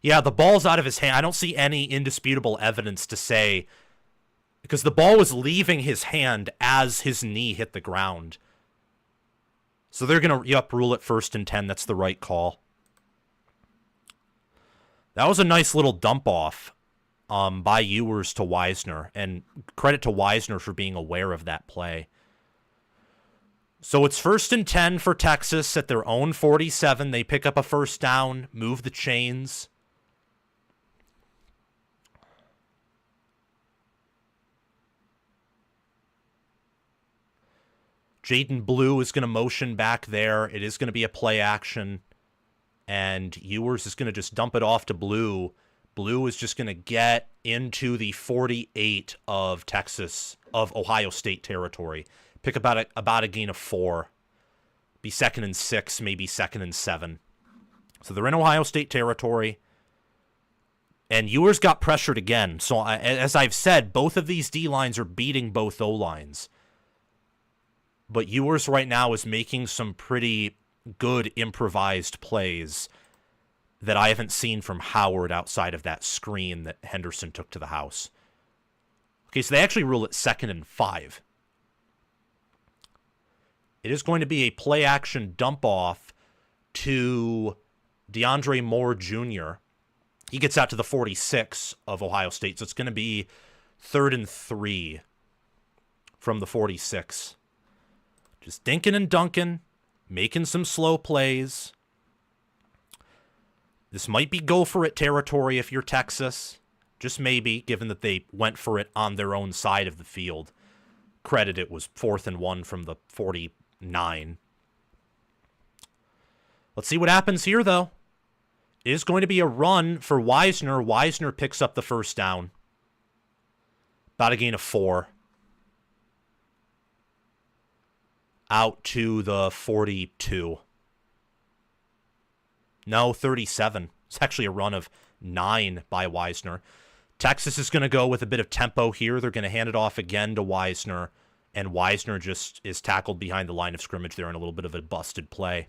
Yeah, the ball's out of his hand. I don't see any indisputable evidence to say, because the ball was leaving his hand as his knee hit the ground. So they're going to rule it 1st and 10. That's the right call. That was a nice little dump off by Ewers to Wisner, and credit to Wisner for being aware of that play. So it's 1st and 10 for Texas at their own 47. They pick up a first down, move the chains. Jaden Blue is going to motion back there. It is going to be a play action. And Ewers is going to just dump it off to Blue. Blue is just going to get into the 48 of Texas, of Ohio State territory. Pick about a gain of 4. Be 2nd and 6, maybe 2nd and 7. So they're in Ohio State territory. And Ewers got pressured again. So as I've said, both of these D-lines are beating both O-lines. But Ewers right now is making some pretty good improvised plays that I haven't seen from Howard outside of that screen that Henderson took to the house. Okay, so they actually rule it 2nd and 5. It is going to be a play-action dump-off to DeAndre Moore Jr. He gets out to the 46 of Ohio State, so it's going to be 3rd and 3 from the 46. Just dinking and dunking, making some slow plays. This might be go for it territory if you're Texas. Just maybe, given that they went for it on their own side of the field. Credit, it was 4th and 1 from the 49. Let's see what happens here, though. It is going to be a run for Wisner. Wisner picks up the first down. About a gain of 4. Out to the 42. No, 37. It's actually a run of 9 by Wisner. Texas is going to go with a bit of tempo here. They're going to hand it off again to Wisner. And Wisner just is tackled behind the line of scrimmage there in a little bit of a busted play.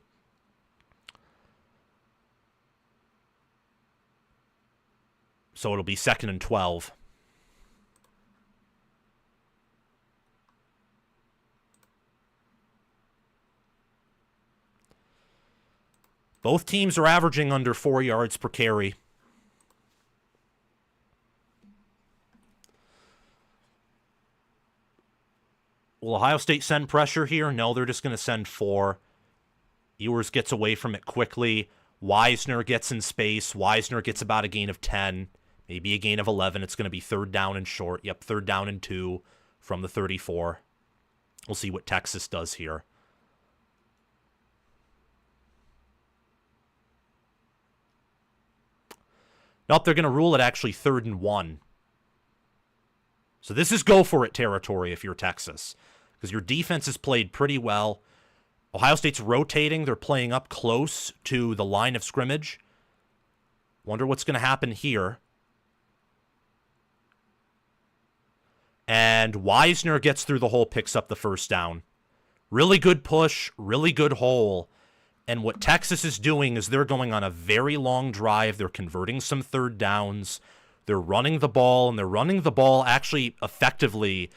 So it'll be 2nd and 12. Both teams are averaging under 4 yards per carry. Will Ohio State send pressure here? No, they're just going to send 4. Ewers gets away from it quickly. Wisner gets in space. Wisner gets about a gain of 10, maybe a gain of 11. It's going to be 3rd down and short. Yep, 3rd down and 2 from the 34. We'll see what Texas does here. Nope, they're going to rule it actually 3rd and 1. So this is go for it territory if you're Texas, because your defense has played pretty well. Ohio State's rotating. They're playing up close to the line of scrimmage. Wonder what's going to happen here. And Wisner gets through the hole, picks up the first down. Really good push, really good hole. And what Texas is doing is they're going on a very long drive. They're converting some 3rd downs. They're running the ball, and they're running the ball actually effectively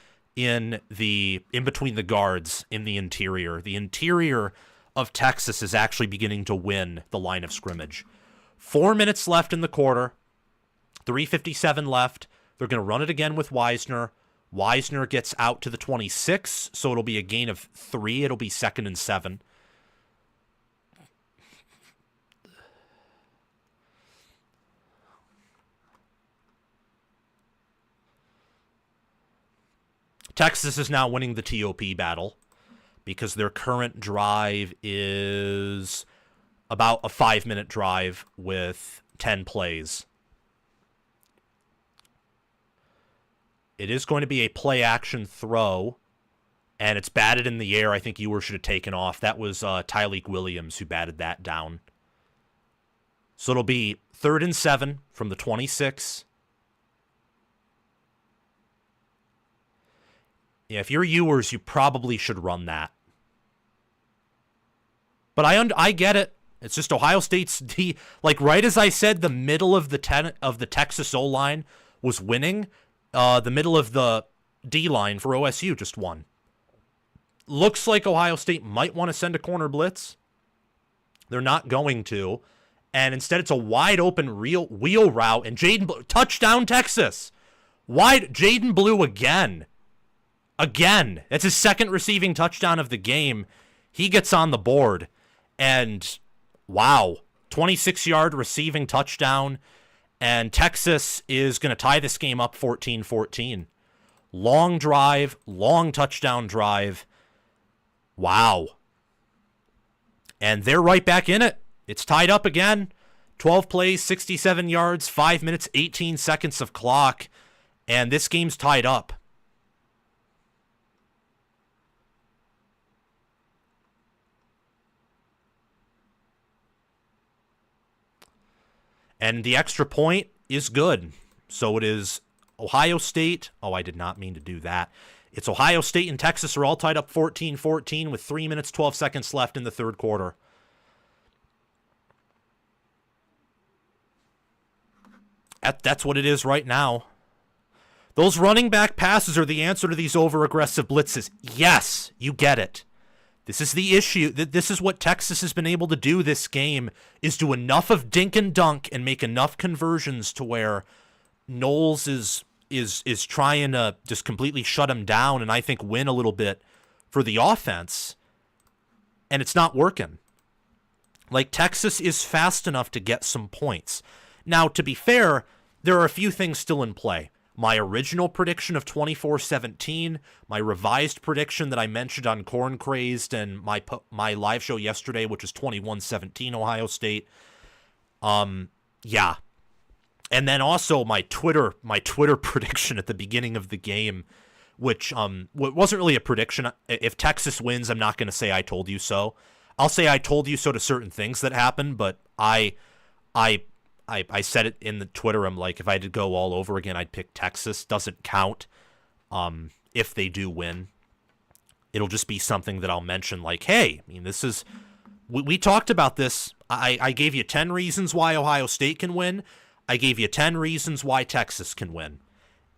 in between the guards in the interior. The interior of Texas is actually beginning to win the line of scrimmage. 4 minutes left in the quarter. 3:57 left. They're going to run it again with Wisner. Wisner gets out to the 26, so it'll be a gain of 3. It'll be 2nd and 7. Texas is now winning the TOP battle because their current drive is about a 5-minute drive with 10 plays. It is going to be a play-action throw, and it's batted in the air. I think Ewer should have taken off. That was Tyleek Williams who batted that down. So it'll be 3rd and 7 from the 26. Yeah, if you're Ewers, you probably should run that. But I get it. It's just Ohio State's right as I said, the middle of the Texas O-line was winning. The middle of the D-line for OSU just won. Looks like Ohio State might want to send a corner blitz. They're not going to. And instead it's a wide open wheel route. And touchdown Texas. Jaden Blue again. Again. That's his 2nd receiving touchdown of the game. He gets on the board. And wow. 26-yard receiving touchdown. And Texas is going to tie this game up 14-14. Long drive, long touchdown drive. Wow. And they're right back in it. It's tied up again. 12 plays, 67 yards, 5 minutes, 18 seconds of clock. And this game's tied up. And the extra point is good. So it is Ohio State. Oh, I did not mean to do that. It's Ohio State and Texas are all tied up 14-14 with 3 minutes, 12 seconds left in the third quarter. That's what it is right now. Those running back passes are the answer to these over-aggressive blitzes. Yes, you get it. This is the issue. This is what Texas has been able to do this game, is do enough of dink and dunk and make enough conversions to where Knowles is trying to just completely shut him down and I think win a little bit for the offense. And it's not working. Like, Texas is fast enough to get some points. Now, to be fair, there are a few things still in play. My original prediction of 24-17, my revised prediction that I mentioned on Corn Crazed and my live show yesterday, which is 21-17 Ohio State. Yeah. And then also my Twitter prediction at the beginning of the game, which wasn't really a prediction. If Texas wins, I'm not going to say I told you so. I'll say I told you so to certain things that happened, but I said it in the Twitter. I'm like, if I had to go all over again, I'd pick Texas. Doesn't count if they do win. It'll just be something that I'll mention like, hey, I mean, this is... We talked about this. I gave you 10 reasons why Ohio State can win. I gave you 10 reasons why Texas can win.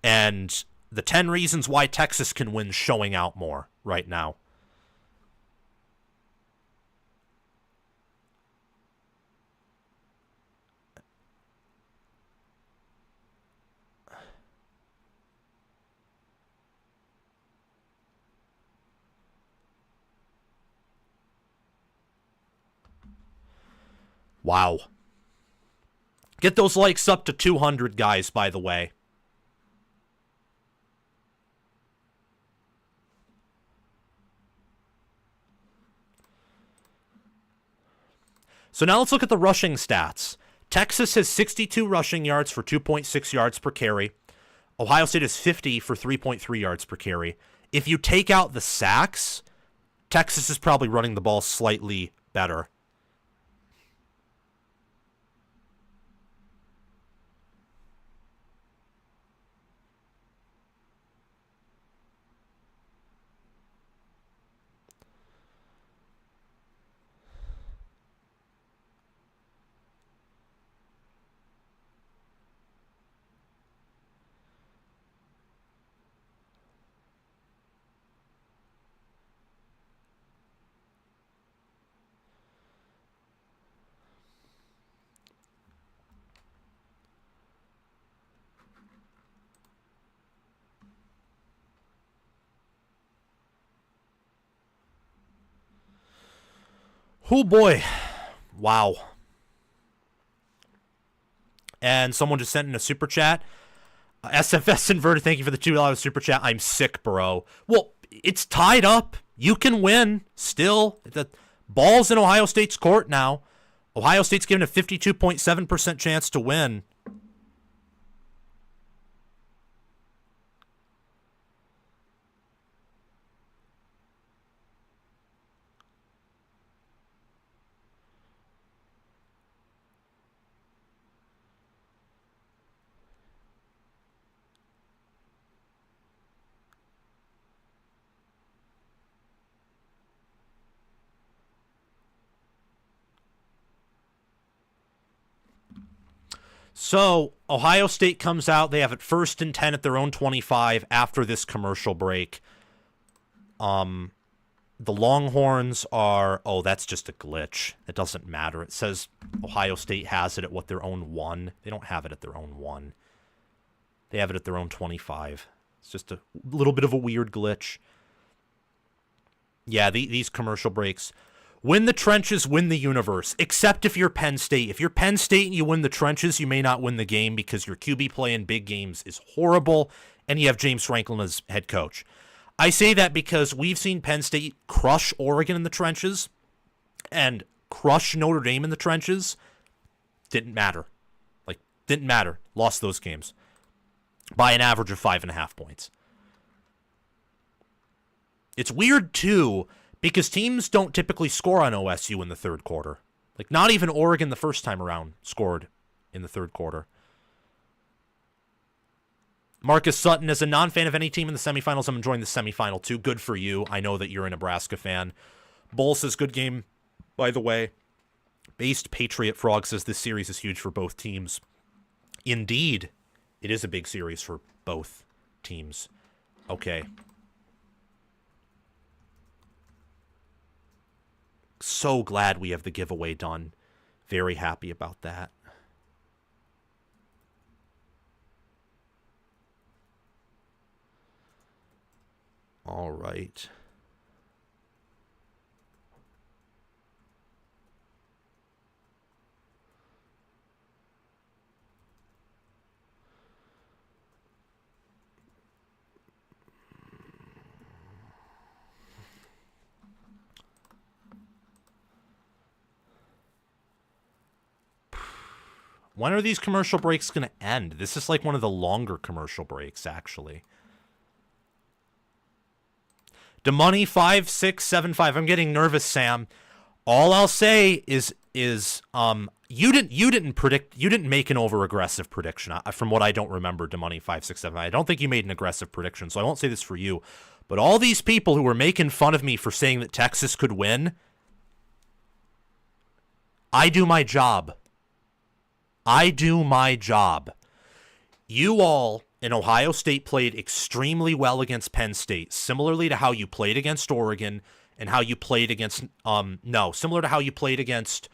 And the 10 reasons why Texas can win showing out more right now. Wow. Get those likes up to 200, guys, by the way. So now let's look at the rushing stats. Texas has 62 rushing yards for 2.6 yards per carry. Ohio State has 50 for 3.3 yards per carry. If you take out the sacks, Texas is probably running the ball slightly better. Oh boy. Wow. And someone just sent in a super chat. SFS Inverted, thank you for the $2 super chat. I'm sick, bro. Well, it's tied up. You can win still. The ball's in Ohio State's court now. Ohio State's given a 52.7% chance to win. So, Ohio State comes out. They have it 1st and 10 at their own 25 after this commercial break. The Longhorns are... Oh, that's just a glitch. It doesn't matter. It says Ohio State has it at their own 1. They don't have it at their own 1. They have it at their own 25. It's just a little bit of a weird glitch. Yeah, these commercial breaks... Win the trenches, win the universe, except if you're Penn State. If you're Penn State and you win the trenches, you may not win the game because your QB play in big games is horrible, and you have James Franklin as head coach. I say that because we've seen Penn State crush Oregon in the trenches and crush Notre Dame in the trenches. Didn't matter. Didn't matter. Lost those games by an average of 5.5 points. It's weird, too, because teams don't typically score on OSU in the third quarter. Not even Oregon the first time around scored in the third quarter. Marcus Sutton, as a non-fan of any team in the semifinals, I'm enjoying the semifinal too. Good for you. I know that you're a Nebraska fan. Bull says, good game, by the way. Based Patriot Frog says, this series is huge for both teams. Indeed, it is a big series for both teams. Okay. So glad we have the giveaway done. Very happy about that. All right. When are these commercial breaks going to end? This is like one of the longer commercial breaks, actually. DeMoney 5675. I'm getting nervous, Sam. All I'll say is you didn't make an over aggressive prediction. From what I don't remember, DeMoney 5675. I don't think you made an aggressive prediction, so I won't say this for you. But all these people who were making fun of me for saying that Texas could win, I do my job. I do my job. You all in Ohio State played extremely well against Penn State, similarly to how you played against Oregon and how you played against, similar to how you played against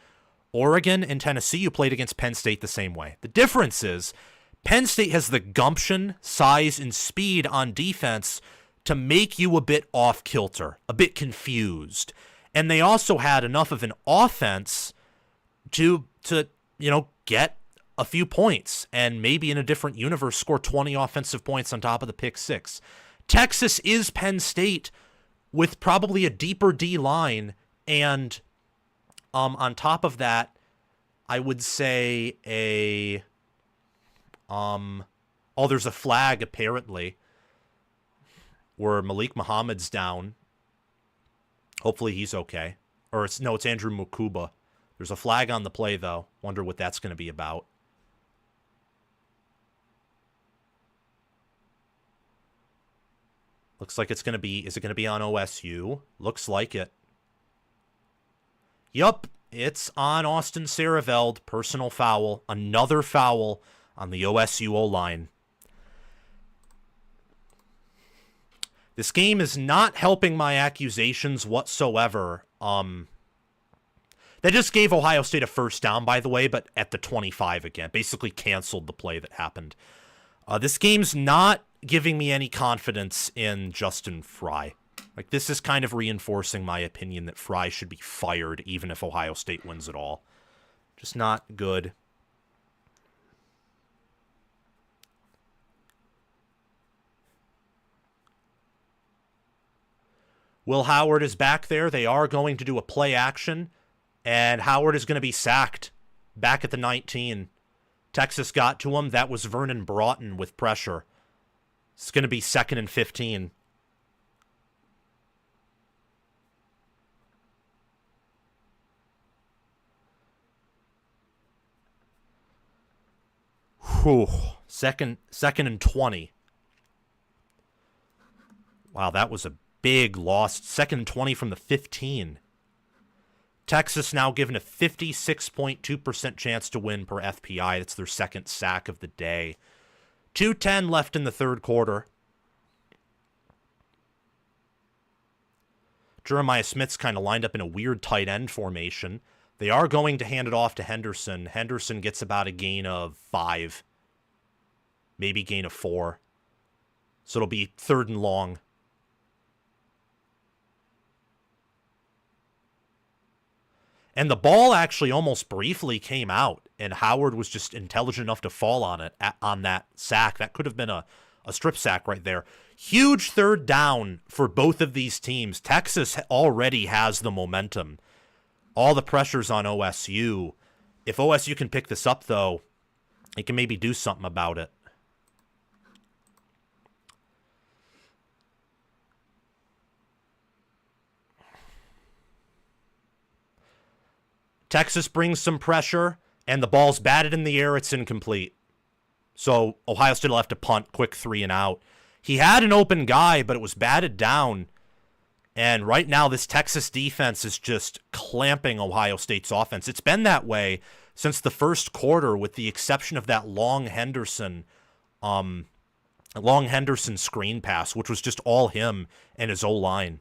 Oregon and Tennessee, you played against Penn State the same way. The difference is Penn State has the gumption, size, and speed on defense to make you a bit off kilter, a bit confused. And they also had enough of an offense to get a few points and maybe in a different universe score 20 offensive points on top of the pick six. Texas is Penn State with probably a deeper D line, and on top of that, I would say there's a flag apparently where Malik Muhammad's down. Hopefully he's okay. Or it's Andrew Mukuba. There's a flag on the play, though. Wonder what that's going to be about. Looks like it's going to be... Is it going to be on OSU? Looks like it. Yup, it's on Austin Saraveld. Personal foul. Another foul on the OSU O-line. This game is not helping my accusations whatsoever. That just gave Ohio State a first down, by the way, but at the 25 again. Basically canceled the play that happened. This game's not giving me any confidence in Justin Fry. Like, this is kind of reinforcing my opinion that Fry should be fired even if Ohio State wins it all. Just not good. Will Howard is back there. They are going to do a play action, and Howard is going to be sacked back at the 19. Texas got to him. That was Vernon Broughton with pressure. It's going to be 2nd and 15. Whew. Second and 20. Wow, that was a big loss. 2nd and 20 from the 15. Texas now given a 56.2% chance to win per FPI. That's their second sack of the day. 2:10 left in the third quarter. Jeremiah Smith's kind of lined up in a weird tight end formation. They are going to hand it off to Henderson. Henderson gets about a gain of 5. Maybe gain of 4. So it'll be 3rd and long. And the ball actually almost briefly came out, and Howard was just intelligent enough to fall on it on that sack. That could have been a strip sack right there. Huge 3rd down for both of these teams. Texas already has the momentum. All the pressure's on OSU. If OSU can pick this up, though, they can maybe do something about it. Texas brings some pressure, and the ball's batted in the air. It's incomplete. So Ohio State will have to punt, quick 3 and out. He had an open guy, but it was batted down. And right now, this Texas defense is just clamping Ohio State's offense. It's been that way since the first quarter, with the exception of that long Henderson screen pass, which was just all him and his O-line.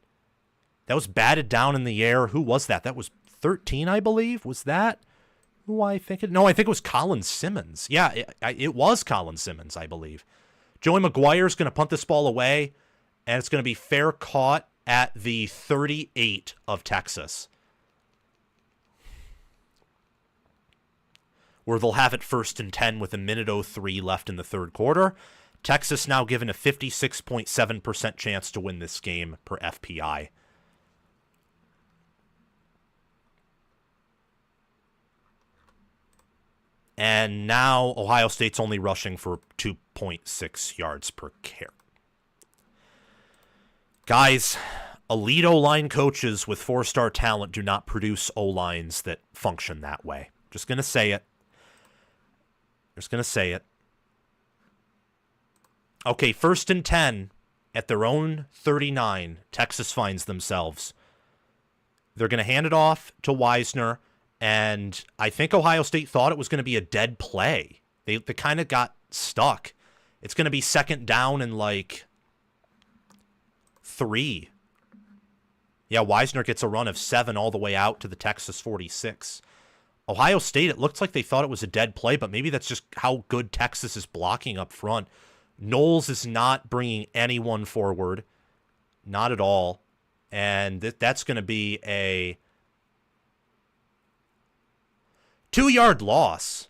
That was batted down in the air. Who was that? That was 13, I believe. Was that who I think it? No, I think it was Colin Simmons. Yeah, it was Colin Simmons, I believe. Joey McGuire's going to punt this ball away, and it's going to be fair caught at the 38 of Texas, where they'll have it 1st and 10 with 1:03 left in the third quarter. Texas now given a 56.7% chance to win this game per FPI. And now Ohio State's only rushing for 2.6 yards per carry. Guys, elite O-line coaches with 4-star talent do not produce O-lines that function that way. Just going to say it. Okay, 1st and 10 at their own 39. Texas finds themselves. They're going to hand it off to Wisner. And I think Ohio State thought it was going to be a dead play. They kind of got stuck. It's going to be 2nd down and like 3. Yeah, Wisner gets a run of 7 all the way out to the Texas 46. Ohio State, it looks like they thought it was a dead play, but maybe that's just how good Texas is blocking up front. Knowles is not bringing anyone forward. Not at all. And that's going to be a 2-yard loss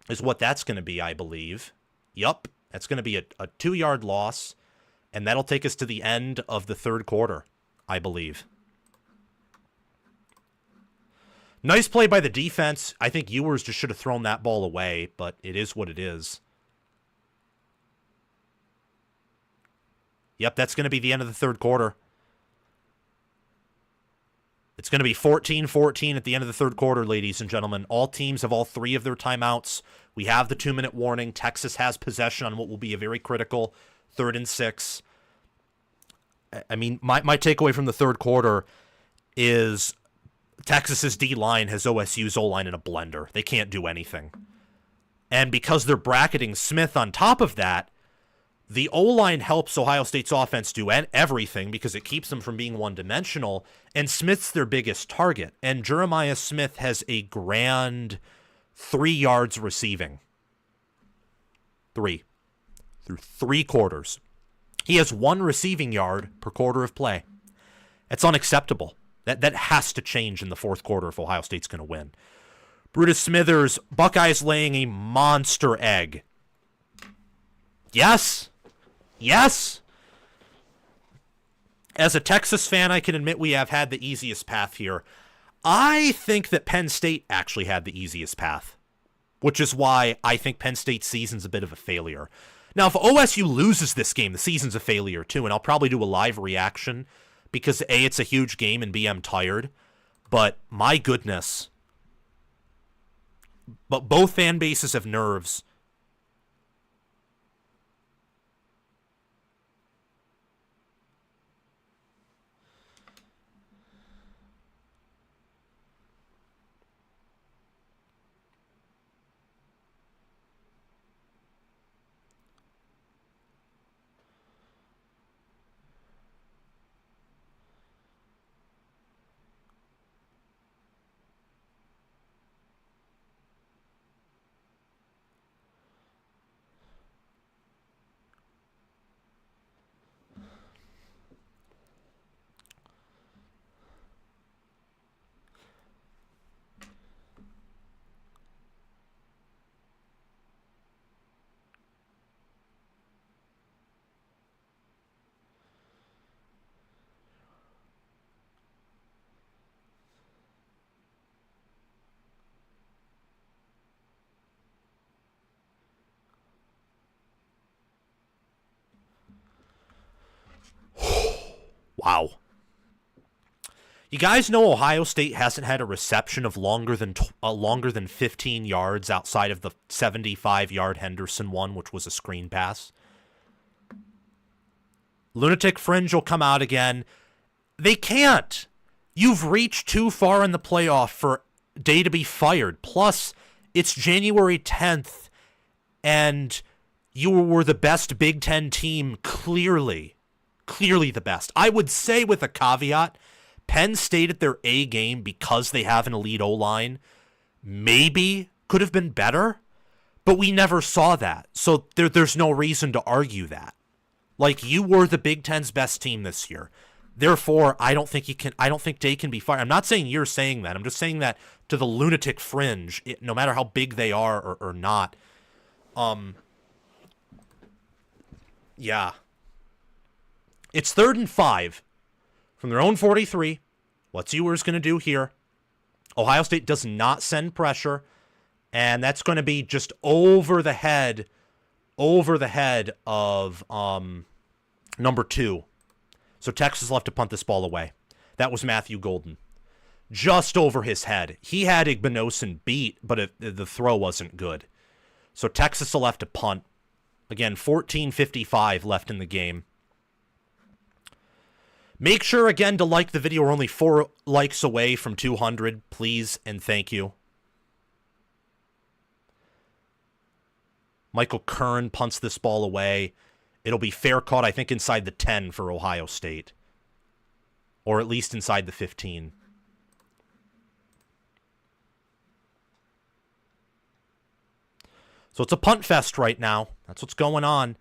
is what that's going to be, I believe. Yup, that's going to be a 2-yard loss, and that'll take us to the end of the third quarter, I believe. Nice play by the defense. I think Ewers just should have thrown that ball away, but it is what it is. Yep, that's going to be the end of the third quarter. It's going to be 14-14 at the end of the third quarter, ladies and gentlemen. All teams have all 3 of their timeouts. We have the 2-minute warning. Texas has possession on what will be a very critical 3rd and 6. I mean, my takeaway from the third quarter is Texas's D-line has OSU's O-line in a blender. They can't do anything. And because they're bracketing Smith on top of that, the O-line helps Ohio State's offense do everything because it keeps them from being one-dimensional, and Smith's their biggest target. And Jeremiah Smith has a grand 3 yards receiving. 3. Through 3 quarters. He has 1 receiving yard per quarter of play. It's unacceptable. That has to change in the fourth quarter if Ohio State's going to win. Brutus Smithers, Buckeyes laying a monster egg. Yes. Yes. As a Texas fan, I can admit we have had the easiest path here. I think that Penn State actually had the easiest path, which is why I think Penn State's season's a bit of a failure. Now, if OSU loses this game, the season's a failure too, and I'll probably do a live reaction because A, it's a huge game, and B, I'm tired. But my goodness. But both fan bases have nerves. Wow. You guys know Ohio State hasn't had a reception of longer than 15 yards outside of the 75-yard Henderson one, which was a screen pass. Lunatic Fringe will come out again. They can't. You've reached too far in the playoff for Day to be fired. Plus, it's January 10th, and you were the best Big Ten team, clearly the best. I would say with a caveat, Penn State at their A game, because they have an elite O-line, maybe could have been better, but we never saw that. So there's no reason to argue that. Like, you were the Big Ten's best team this year. Therefore, I don't think Day can be fired. I'm not saying you're saying that. I'm just saying that to the Lunatic Fringe, no matter how big they are or not. Yeah. It's 3rd and 5 from their own 43. What's Ewers going to do here? Ohio State does not send pressure, and that's going to be just over the head of number 2. So Texas will have to punt this ball away. That was Matthew Golden. Just over his head. He had Igbinosun beat, but the throw wasn't good. So Texas will have to punt. Again, 14:55 left in the game. Make sure, again, to like the video. We're only 4 likes away from 200. Please and thank you. Michael Kern punts this ball away. It'll be fair caught, I think, inside the 10 for Ohio State. Or at least inside the 15. So it's a punt fest right now. That's what's going on.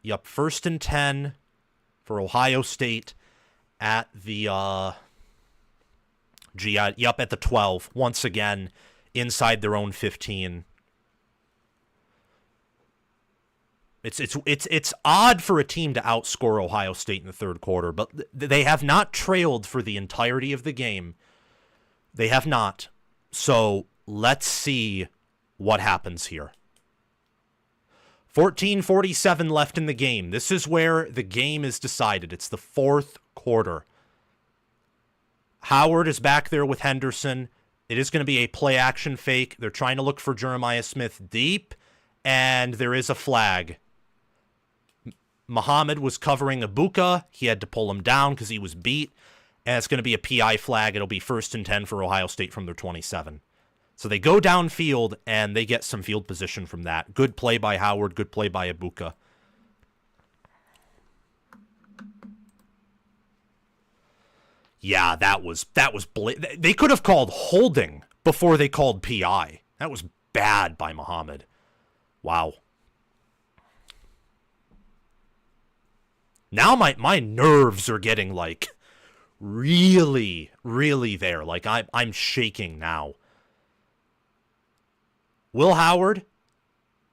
Yup, 1st and 10 for Ohio State at the, at the 12. Once again, inside their own 15. It's odd for a team to outscore Ohio State in the third quarter, but they have not trailed for the entirety of the game. They have not. So let's see what happens here. 14:47 left in the game. This is where the game is decided. It's the fourth quarter. Howard is back there with Henderson. It is going to be a play-action fake. They're trying to look for Jeremiah Smith deep, and there is a flag. Muhammad was covering Ibuka. He had to pull him down because he was beat, and it's going to be a PI flag. It'll be 1st and 10 for Ohio State from their 27. So they go downfield, and they get some field position from that. Good play by Howard. Good play by Ibuka. Yeah, that was they could have called holding before they called PI. That was bad by Muhammad. Wow. Now my nerves are getting like really, really there. Like, I'm shaking now. Will Howard,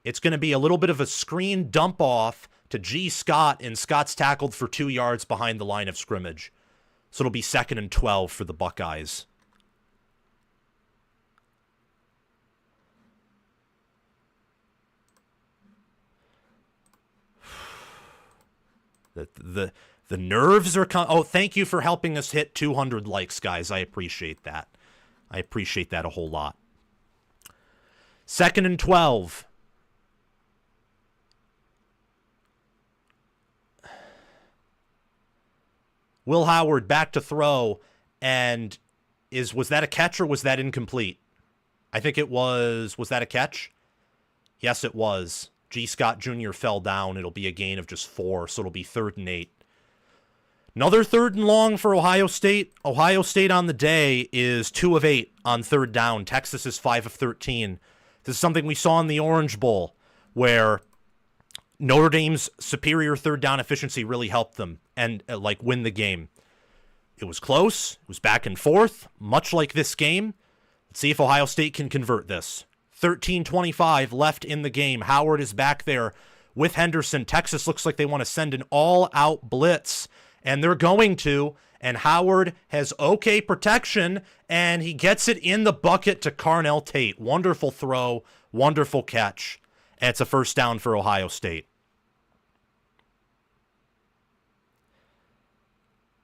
it's going to be a little bit of a screen dump off to G. Scott, and Scott's tackled for 2 yards behind the line of scrimmage. So it'll be 2nd and 12 for the Buckeyes. The nerves are oh, thank you for helping us hit 200 likes, guys. I appreciate that. I appreciate that a whole lot. 2nd and 12. Will Howard back to throw, and was that a catch or was that incomplete? I think it was that a catch? Yes, it was. G. Scott Jr. fell down. It'll be a gain of just 4, so it'll be 3rd and 8. Another 3rd and long for Ohio State. Ohio State on the day is 2 of 8 on 3rd down. Texas is 5 of 13. This is something we saw in the Orange Bowl, where Notre Dame's superior 3rd down efficiency really helped them and win the game. It was close. It was back and forth, much like this game. Let's see if Ohio State can convert this. 13:25 left in the game. Howard is back there with Henderson. Texas looks like they want to send an all-out blitz, and they're going to. And Howard has okay protection, and he gets it in the bucket to Carnell Tate. Wonderful throw, wonderful catch. And it's a 1st down for Ohio State.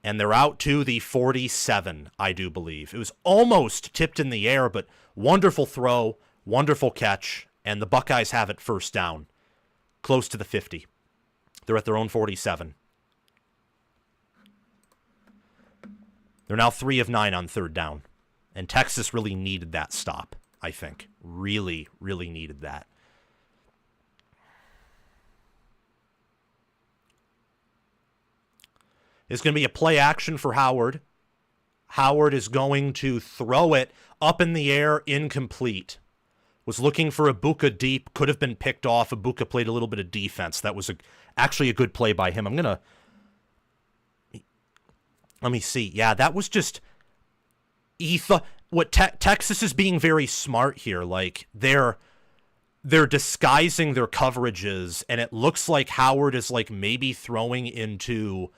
And they're out to the 47, I do believe. It was almost tipped in the air, but wonderful throw, wonderful catch, and the Buckeyes have it 1st down, close to the 50. They're at their own 47. They're now 3 of 9 on 3rd down, and Texas really needed that stop, I think. Really, really needed that. It's going to be a play action for Howard. Howard is going to throw it up in the air, incomplete. Was looking for Ibuka deep, could have been picked off. Ibuka played a little bit of defense. That was actually a good play by him. Let me see. Yeah, that was just... Texas is being very smart here. Like, they're disguising their coverages, and it looks like Howard is maybe throwing into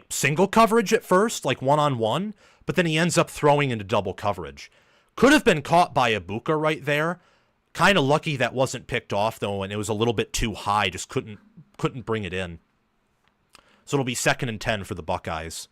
single coverage at first, one-on-one, but then he ends up throwing into double coverage. Could have been caught by Ibuka right there. Kind of lucky that wasn't picked off, though, and it was a little bit too high. Just couldn't bring it in. So it'll be 2nd and 10 for the Buckeyes.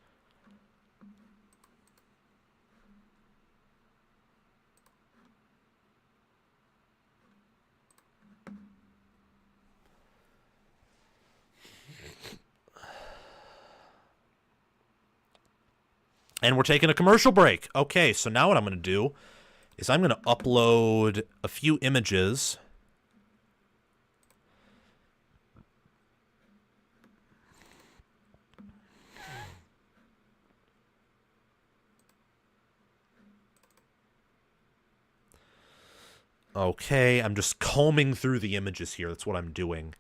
And we're taking a commercial break. Okay, so now what I'm going to do is I'm going to upload a few images. Okay, I'm just combing through the images here. That's what I'm doing.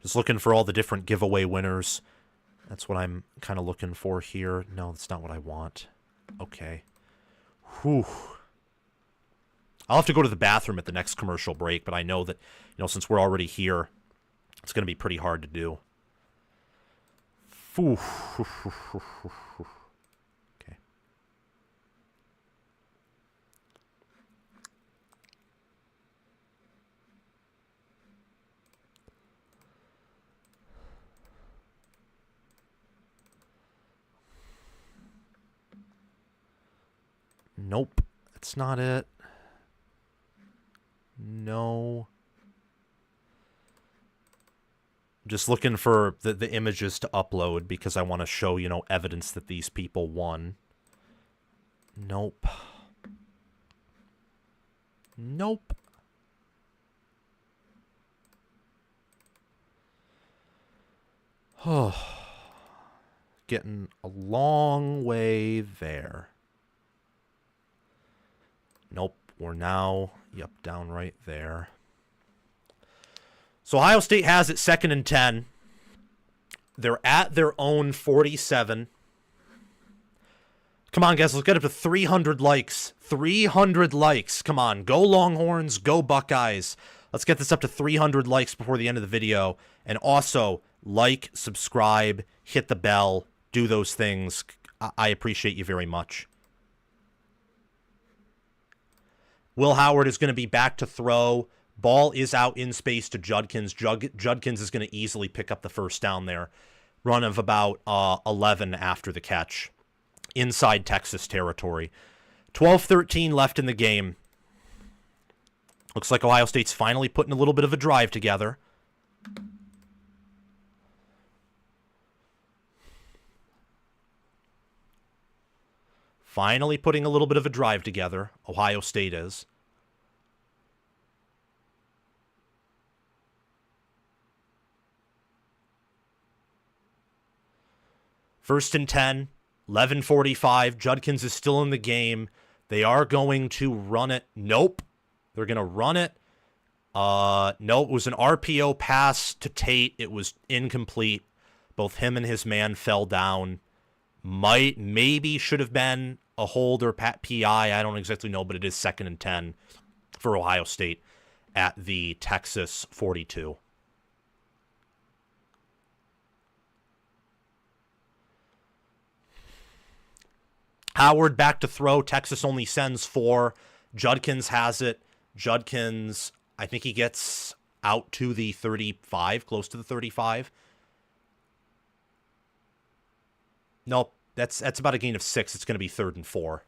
Just looking for all the different giveaway winners. That's what I'm kind of looking for here. No, that's not what I want. Okay. Whew. I'll have to go to the bathroom at the next commercial break, but I know that, since we're already here, it's going to be pretty hard to do. Whew. Okay. Nope, that's not it. No. Just looking for the images to upload because I want to show, evidence that these people won. Nope. Nope. Oh. Getting a long way there. Nope. We're now, yep, down right there. So Ohio State has it 2nd and 10. They're at their own 47. Come on, guys. Let's get up to 300 likes. 300 likes. Come on. Go Longhorns. Go Buckeyes. Let's get this up to 300 likes before the end of the video. And also, like, subscribe, hit the bell, do those things. I appreciate you very much. Will Howard is going to be back to throw. Ball is out in space to Judkins. Judkins is going to easily pick up the first down there. Run of about 11 after the catch. Inside Texas territory. 12-13 left in the game. Looks like Ohio State's finally putting a little bit of a drive together. Finally putting a little bit of a drive together. Ohio State is. First and 10. 11:45. Judkins is still in the game. They are going to run it. Nope. They're going to run it. No, it was an RPO pass to Tate. It was incomplete. Both him and his man fell down. Maybe should have been a hold or PI. I don't exactly know, but it is 2nd and 10 for Ohio State at the Texas 42. Howard back to throw. Texas only sends 4. Judkins has it. Judkins, I think he gets out to the 35, close to the 35. Nope, that's about a gain of 6. It's going to be 3rd and 4.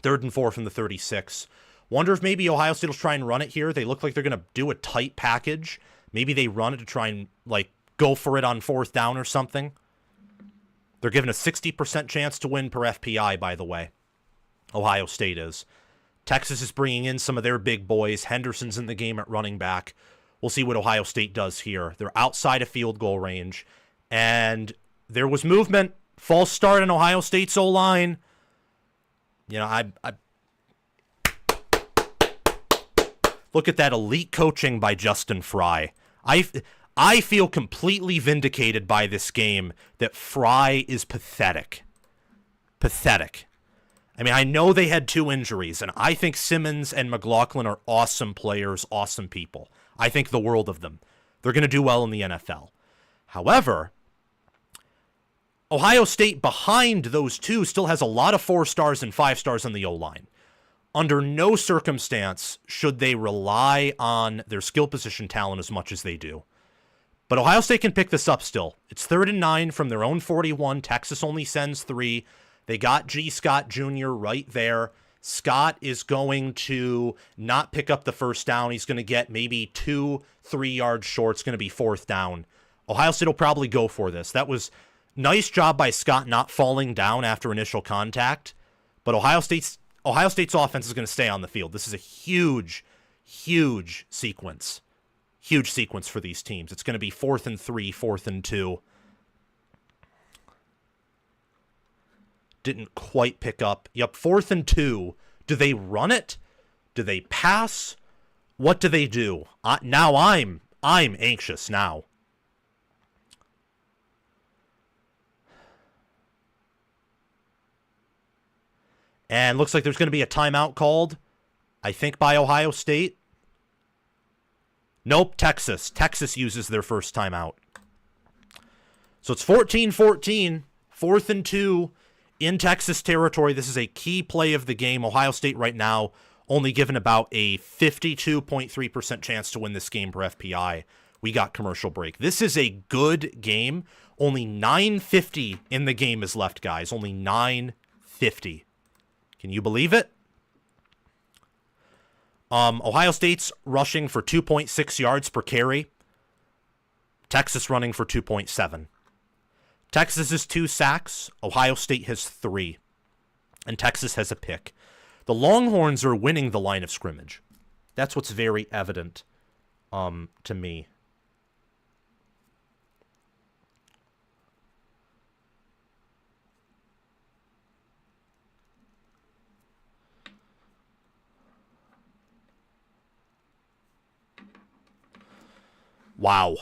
3rd and 4 from the 36. Wonder if maybe Ohio State will try and run it here. They look like they're going to do a tight package. Maybe they run it to try and, like, go for it on 4th down or something. They're given a 60% chance to win per FPI, by the way. Ohio State is. Texas is bringing in some of their big boys. Henderson's in the game at running back. We'll see what Ohio State does here. They're outside of field goal range. And there was movement. False start on Ohio State's O-line. You know, I look at that elite coaching by Justin Fry. I feel completely vindicated by this game that Fry is pathetic. Pathetic. I mean, I know they had 2 injuries, and I think Simmons and McLaughlin are awesome players, awesome people. I think the world of them. They're going to do well in the NFL. However, Ohio State behind those 2 still has a lot of 4 stars and 5 stars on the O-line. Under no circumstance should they rely on their skill position talent as much as they do. But Ohio State can pick this up still. It's 3rd and 9 from their own 41. Texas only sends 3. They got G. Scott Jr. right there. Scott is going to not pick up the first down. He's going to get maybe 2 3-yard short. It's going to be 4th down. Ohio State will probably go for this. That was nice job by Scott not falling down after initial contact. But Ohio State's offense is going to stay on the field. This is a huge, huge sequence. Huge sequence for these teams. It's going to be 4th and 3, 4th and 2. Didn't quite pick up. Yep, 4th and 2. Do they run it? Do they pass? What do they do? Now I'm anxious now. And looks like there's going to be a timeout called, I think, by Ohio State. Nope, Texas. Texas uses their first timeout. So it's 14-14, 4th and 2 in Texas territory. This is a key play of the game. Ohio State right now only given about a 52.3% chance to win this game per FPI. We got commercial break. This is a good game. Only 9:50 in the game is left, guys. Only 9:50. Can you believe it? Ohio State's rushing for 2.6 yards per carry. Texas running for 2.7. Texas has 2 sacks. Ohio State has 3. and Texas has a pick. The Longhorns are winning the line of scrimmage. That's what's very evident to me. Wow.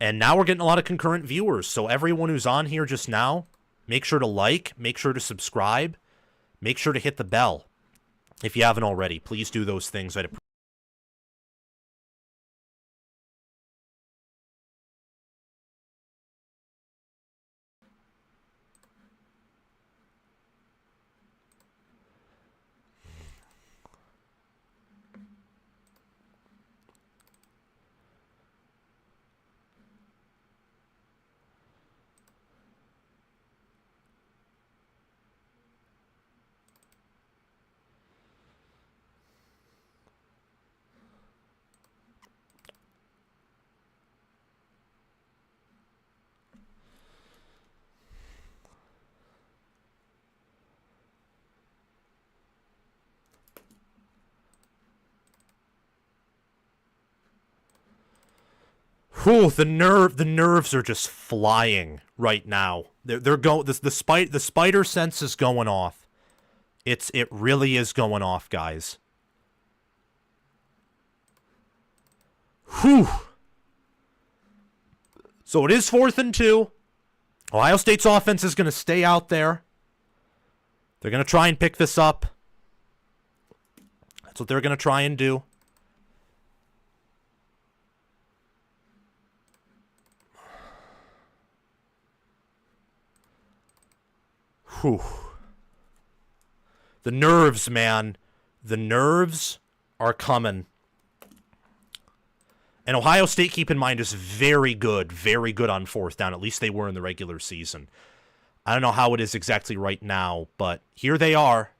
And now we're getting a lot of concurrent viewers. So everyone who's on here just now, make sure to like, make sure to subscribe, make sure to hit the bell. If you haven't already, please do those things. I'd appreciate. Whew, the nerves are just flying right now. They're going. The spider sense is going off. It really is going off, guys. Whew. So it is 4th and 2. Ohio State's offense is going to stay out there. They're going to try and pick this up. That's what they're going to try and do. Whew. The nerves, man. The nerves are coming. And Ohio State, keep in mind, is very good on 4th down. At least they were in the regular season. I don't know how it is exactly right now, but here they are.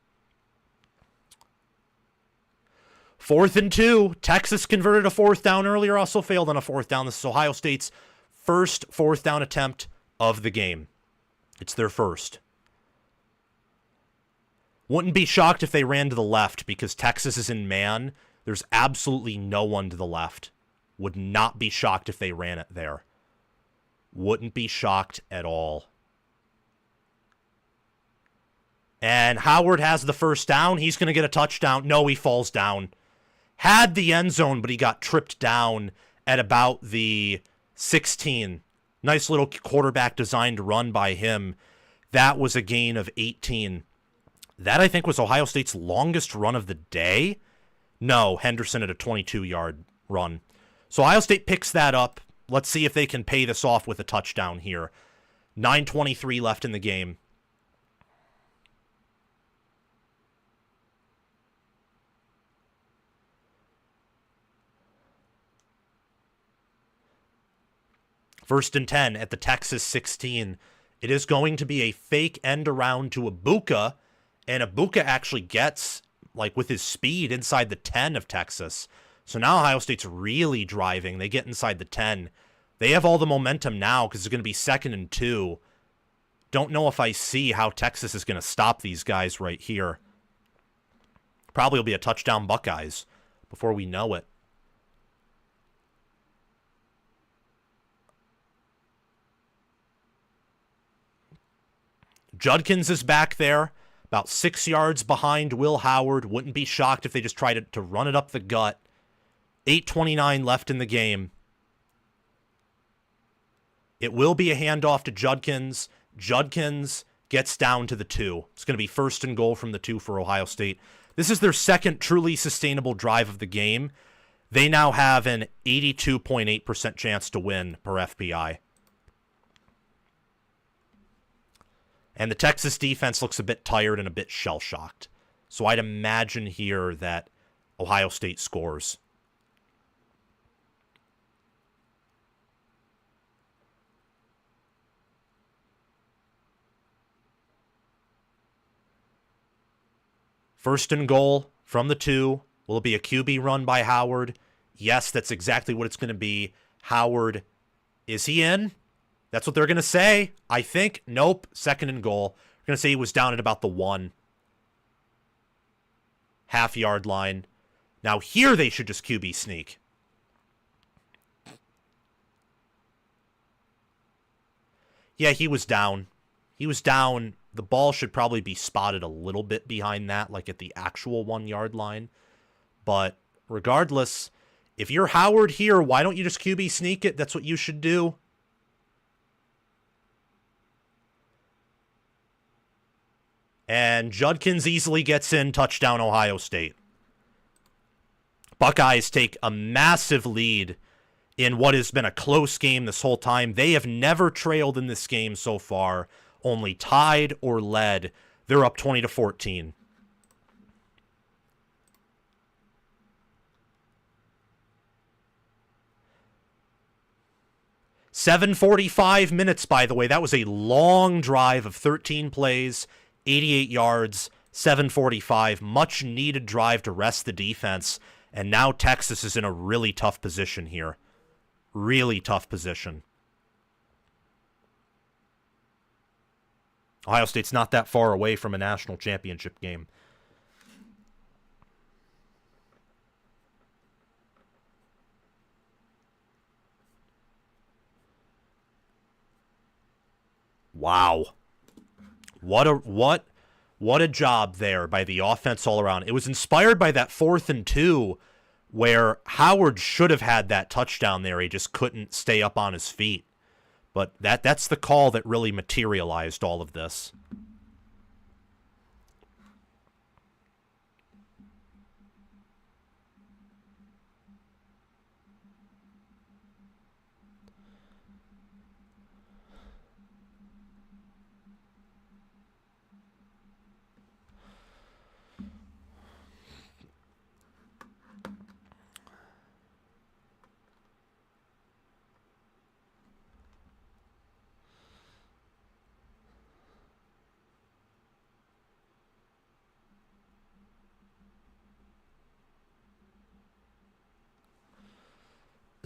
4th and 2. Texas converted a 4th down earlier, also failed on a 4th down. This is Ohio State's first 4th down attempt of the game. It's their first. Wouldn't be shocked if they ran to the left because Texas is in man. There's absolutely no one to the left. Would not be shocked if they ran it there. Wouldn't be shocked at all. And Howard has the first down. He's going to get a touchdown. No, he falls down. Had the end zone, but he got tripped down at about the 16. Nice little quarterback designed run by him. That was a gain of 18. That, I think, was Ohio State's longest run of the day. No, Henderson had a 22-yard run. So Ohio State picks that up. Let's see if they can pay this off with a touchdown here. 9:23 left in the game. First and 10 at the Texas 16. It is going to be a fake end around to Ibuka. And Ibuka actually gets, like, with his speed, inside the 10 of Texas. So now Ohio State's really driving. They get inside the 10. They have all the momentum now because it's going to be 2nd and 2. Don't know if I see how Texas is going to stop these guys right here. Probably will be a touchdown Buckeyes before we know it. Judkins is back there. About 6 yards behind Will Howard. Wouldn't be shocked if they just tried to run it up the gut. 8:29 left in the game. It will be a handoff to Judkins. Judkins gets down to the 2. It's going to be 1st and goal from the 2 for Ohio State. This is their second truly sustainable drive of the game. They now have an 82.8% chance to win per FPI. And the Texas defense looks a bit tired and a bit shell-shocked. So I'd imagine here that Ohio State scores. First and goal from the 2. Will it be a QB run by Howard? Yes, that's exactly what it's going to be. Howard, is he in? That's what they're going to say. I think. Nope. 2nd and goal. They're going to say he was down at about the 1. half-yard line. Now here they should just QB sneak. Yeah, he was down. He was down. The ball should probably be spotted a little bit behind that, like at the actual 1-yard line. But regardless, if you're Howard here, why don't you just QB sneak it? That's what you should do. And Judkins easily gets in, touchdown Ohio State. Buckeyes take a massive lead in what has been a close game this whole time. They have never trailed in this game so far, only tied or led. They're up 20-14. $7:45 minutes, by the way. That was a long drive of 13 plays, 88 yards, 7:45. Much needed drive to rest the defense. And now Texas is in a really tough position here. Really tough position. Ohio State's not that far away from a national championship game. Wow. What a job there by the offense all around. It was inspired by that 4th and 2 where Howard should have had that touchdown there. He just couldn't stay up on his feet. But that's the call that really materialized all of this.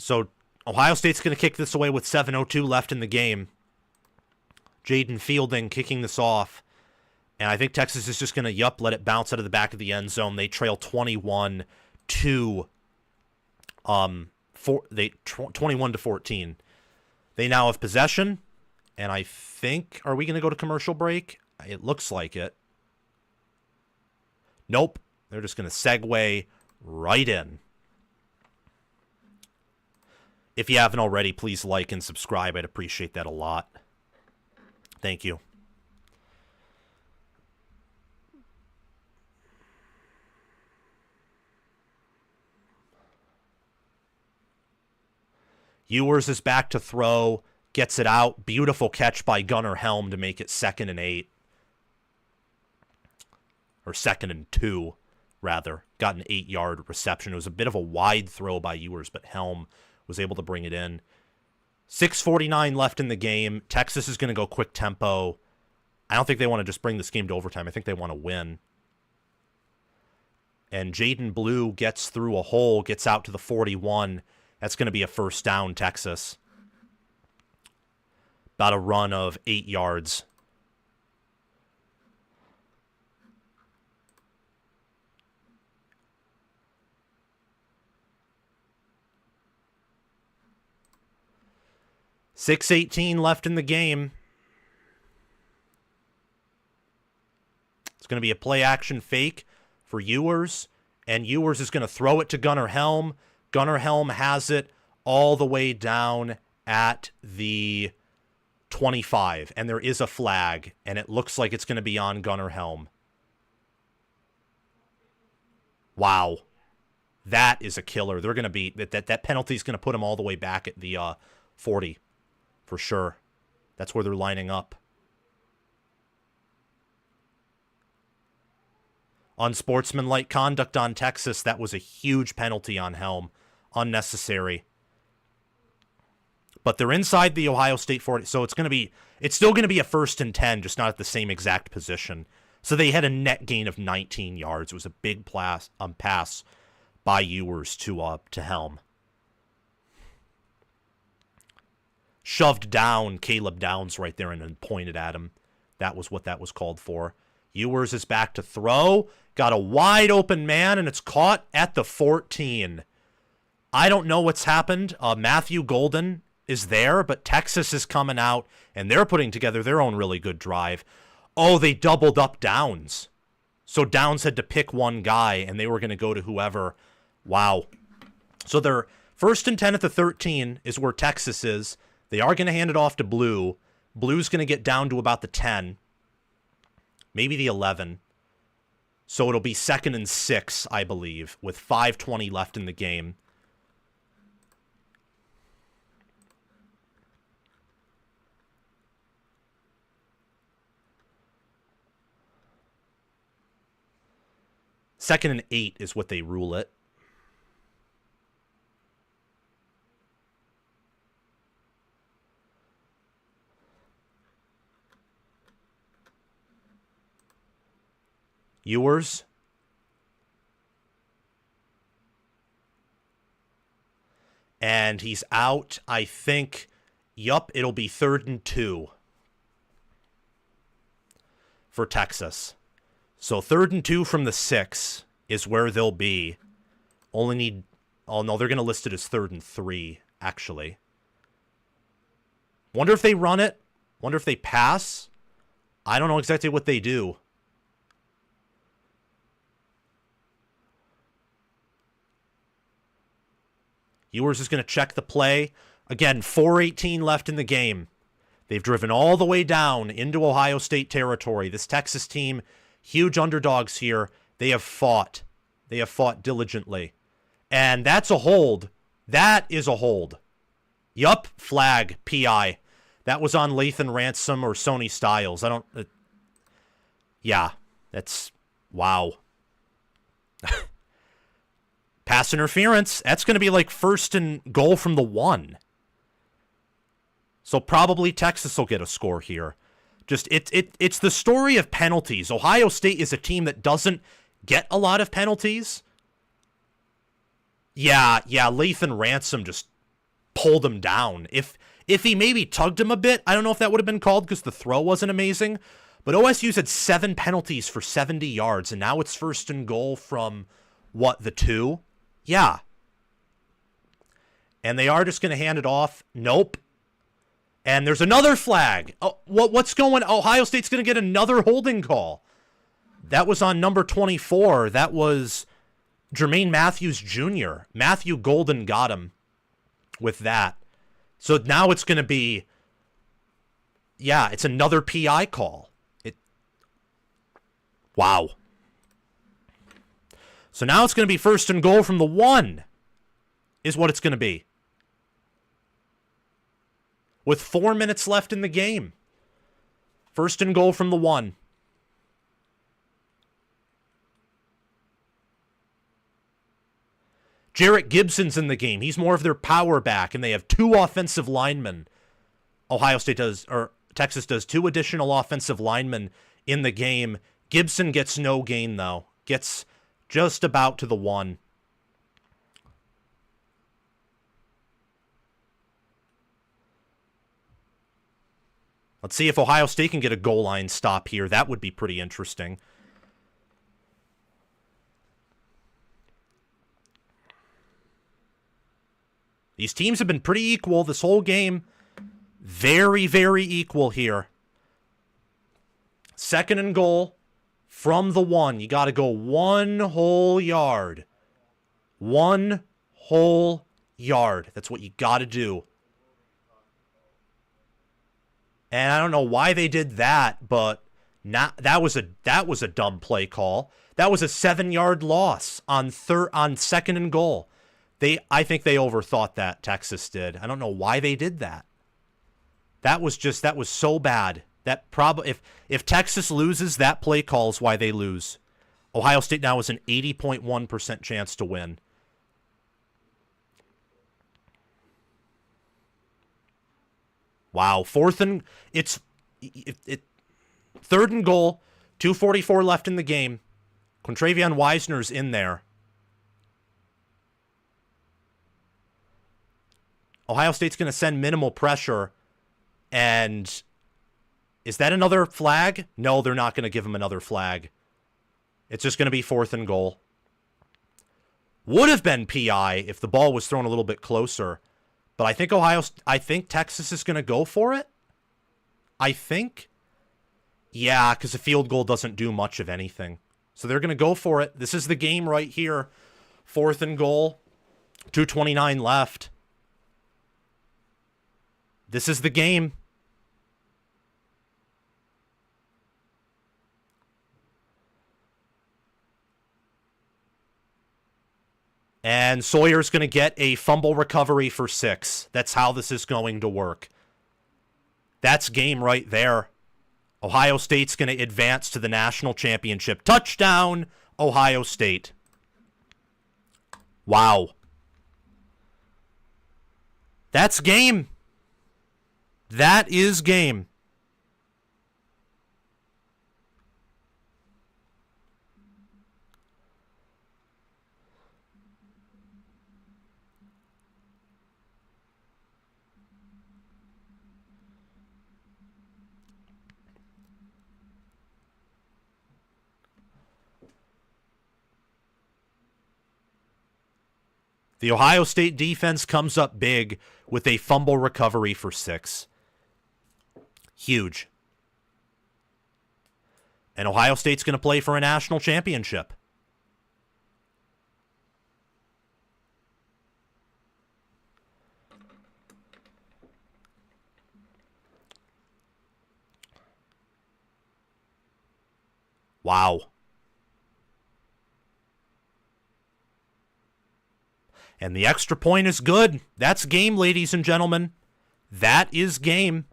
So Ohio State's going to kick this away with 7:02 left in the game. Jaden Fielding kicking this off. And I think Texas is just going to, let it bounce out of the back of the end zone. They trail 21 to 14. They now have possession. And I think, are we going to go to commercial break? It looks like it. Nope. They're just going to segue right in. If you haven't already, please like and subscribe. I'd appreciate that a lot. Thank you. Ewers is back to throw. Gets it out. Beautiful catch by Gunnar Helm to make it 2nd and 8. Or 2nd and 2, rather. Got an 8-yard reception. It was a bit of a wide throw by Ewers, but Helm was able to bring it in. 6:49 left in the game. Texas is going to go quick tempo. I don't think they want to just bring this game to overtime. I think they want to win. And Jaden Blue gets through a hole, gets out to the 41. That's going to be a first down, Texas. About a run of 8 yards. $6:18 left in the game. It's going to be a play-action fake for Ewers, and Ewers is going to throw it to Gunnar Helm. Gunnar Helm has it all the way down at the 25, and there is a flag, and it looks like it's going to be on Gunnar Helm. Wow. That is a killer. They're going to be that penalty is going to put them all the way back at the 40. For sure. That's where they're lining up. Unsportsmanlike conduct on Texas. That was a huge penalty on Helm. Unnecessary. But they're inside the Ohio State 40. So it's still going to be a 1st and 10, just not at the same exact position. So they had a net gain of 19 yards. It was a big pass by Ewers to Helm. Shoved down Caleb Downs right there and then pointed at him. That was what that was called for. Ewers is back to throw. Got a wide open man, and it's caught at the 14. I don't know what's happened. Matthew Golden is there, but Texas is coming out, and they're putting together their own really good drive. Oh, they doubled up Downs. So Downs had to pick one guy, and they were going to go to whoever. Wow. So they're 1st and 10 at the 13 is where Texas is. They are going to hand it off to Blue. Blue's going to get down to about the 10. Maybe the 11. So it'll be 2nd and 6, I believe, with 5:20 left in the game. Second and 8 is what they rule it. Ewers. And he's out, I think. Yup, it'll be 3rd and 2 for Texas. So 3rd and 2 from the 6 is where they'll be. Only need... Oh, no, they're going to list it as 3rd and 3, actually. Wonder if they run it. Wonder if they pass. I don't know exactly what they do. Ewers is going to check the play. Again, 4:18 left in the game. They've driven all the way down into Ohio State territory. This Texas team... Huge underdogs here. They have fought. They have fought diligently. And that's a hold. That is a hold. Yup, flag, PI. That was on Lathan Ransom or Sony Styles. I don't... yeah, that's... Wow. Pass interference. That's going to be like 1st and goal from the 1. So probably Texas will get a score here. Just it's the story of penalties. Ohio State is a team that doesn't get a lot of penalties. Yeah, Lathan Ransom just pulled him down. If he maybe tugged him a bit, I don't know if that would have been called because the throw wasn't amazing. But OSU's had 7 penalties for 70 yards, and now it's 1st and goal from, what, the 2? Yeah. And they are just going to hand it off. Nope. And there's another flag. Oh, what's going on? Ohio State's going to get another holding call. That was on number 24. That was Jermaine Matthews Jr. Matthew Golden got him with that. So now it's going to be, yeah, it's another PI call. Wow. So now it's going to be 1st and goal from the 1 is what it's going to be. With 4 minutes left in the game. 1st and goal from the 1. Jarrett Gibson's in the game. He's more of their power back, and they have 2 offensive linemen. Ohio State does, or Texas does, 2 additional offensive linemen in the game. Gibson gets no gain, though. Gets just about to the 1. Let's see if Ohio State can get a goal line stop here. That would be pretty interesting. These teams have been pretty equal this whole game. Very, very equal here. 2nd and goal from the 1. You got to go 1 whole yard. 1 whole yard. That's what you got to do. And I don't know why they did that, but that was a dumb play call. That was a 7-yard loss on 2nd and goal. I think they overthought that, Texas did. I don't know why they did that. That was so bad. That if Texas loses, that play call is why they lose. Ohio State now has an 80.1% chance to win. Wow, 3rd and goal, 2:44 left in the game. Quintravion Wisner's in there. Ohio State's going to send minimal pressure, and Is that another flag? No, they're not going to give him another flag. It's just going to be 4th and goal. Would have been PI if the ball was thrown a little bit closer. But I think Texas is going to go for it. I think. Yeah, because a field goal doesn't do much of anything. So they're going to go for it. This is the game right here. 4th and goal. 2:29 left. This is the game. And Sawyer's going to get a fumble recovery for 6. That's how this is going to work. That's game right there. Ohio State's going to advance to the national championship. Touchdown, Ohio State. Wow. That's game. That is game. The Ohio State defense comes up big with a fumble recovery for 6. Huge. And Ohio State's going to play for a national championship. Wow. And the extra point is good. That's game, ladies and gentlemen. That is game.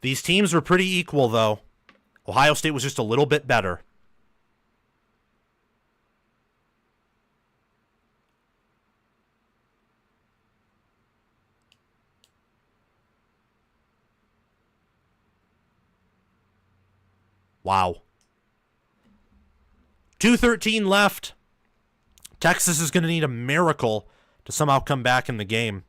These teams were pretty equal, though. Ohio State was just a little bit better. Wow. 2:13 left. Texas is going to need a miracle to somehow come back in the game.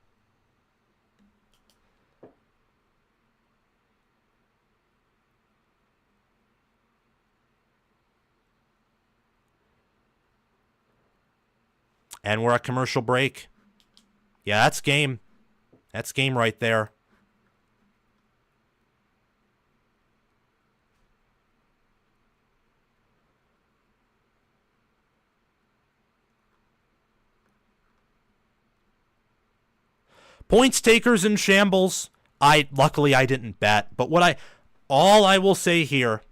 And we're at commercial break. Yeah, that's game. That's game right there. Points takers in shambles. Luckily I didn't bet, but all I will say here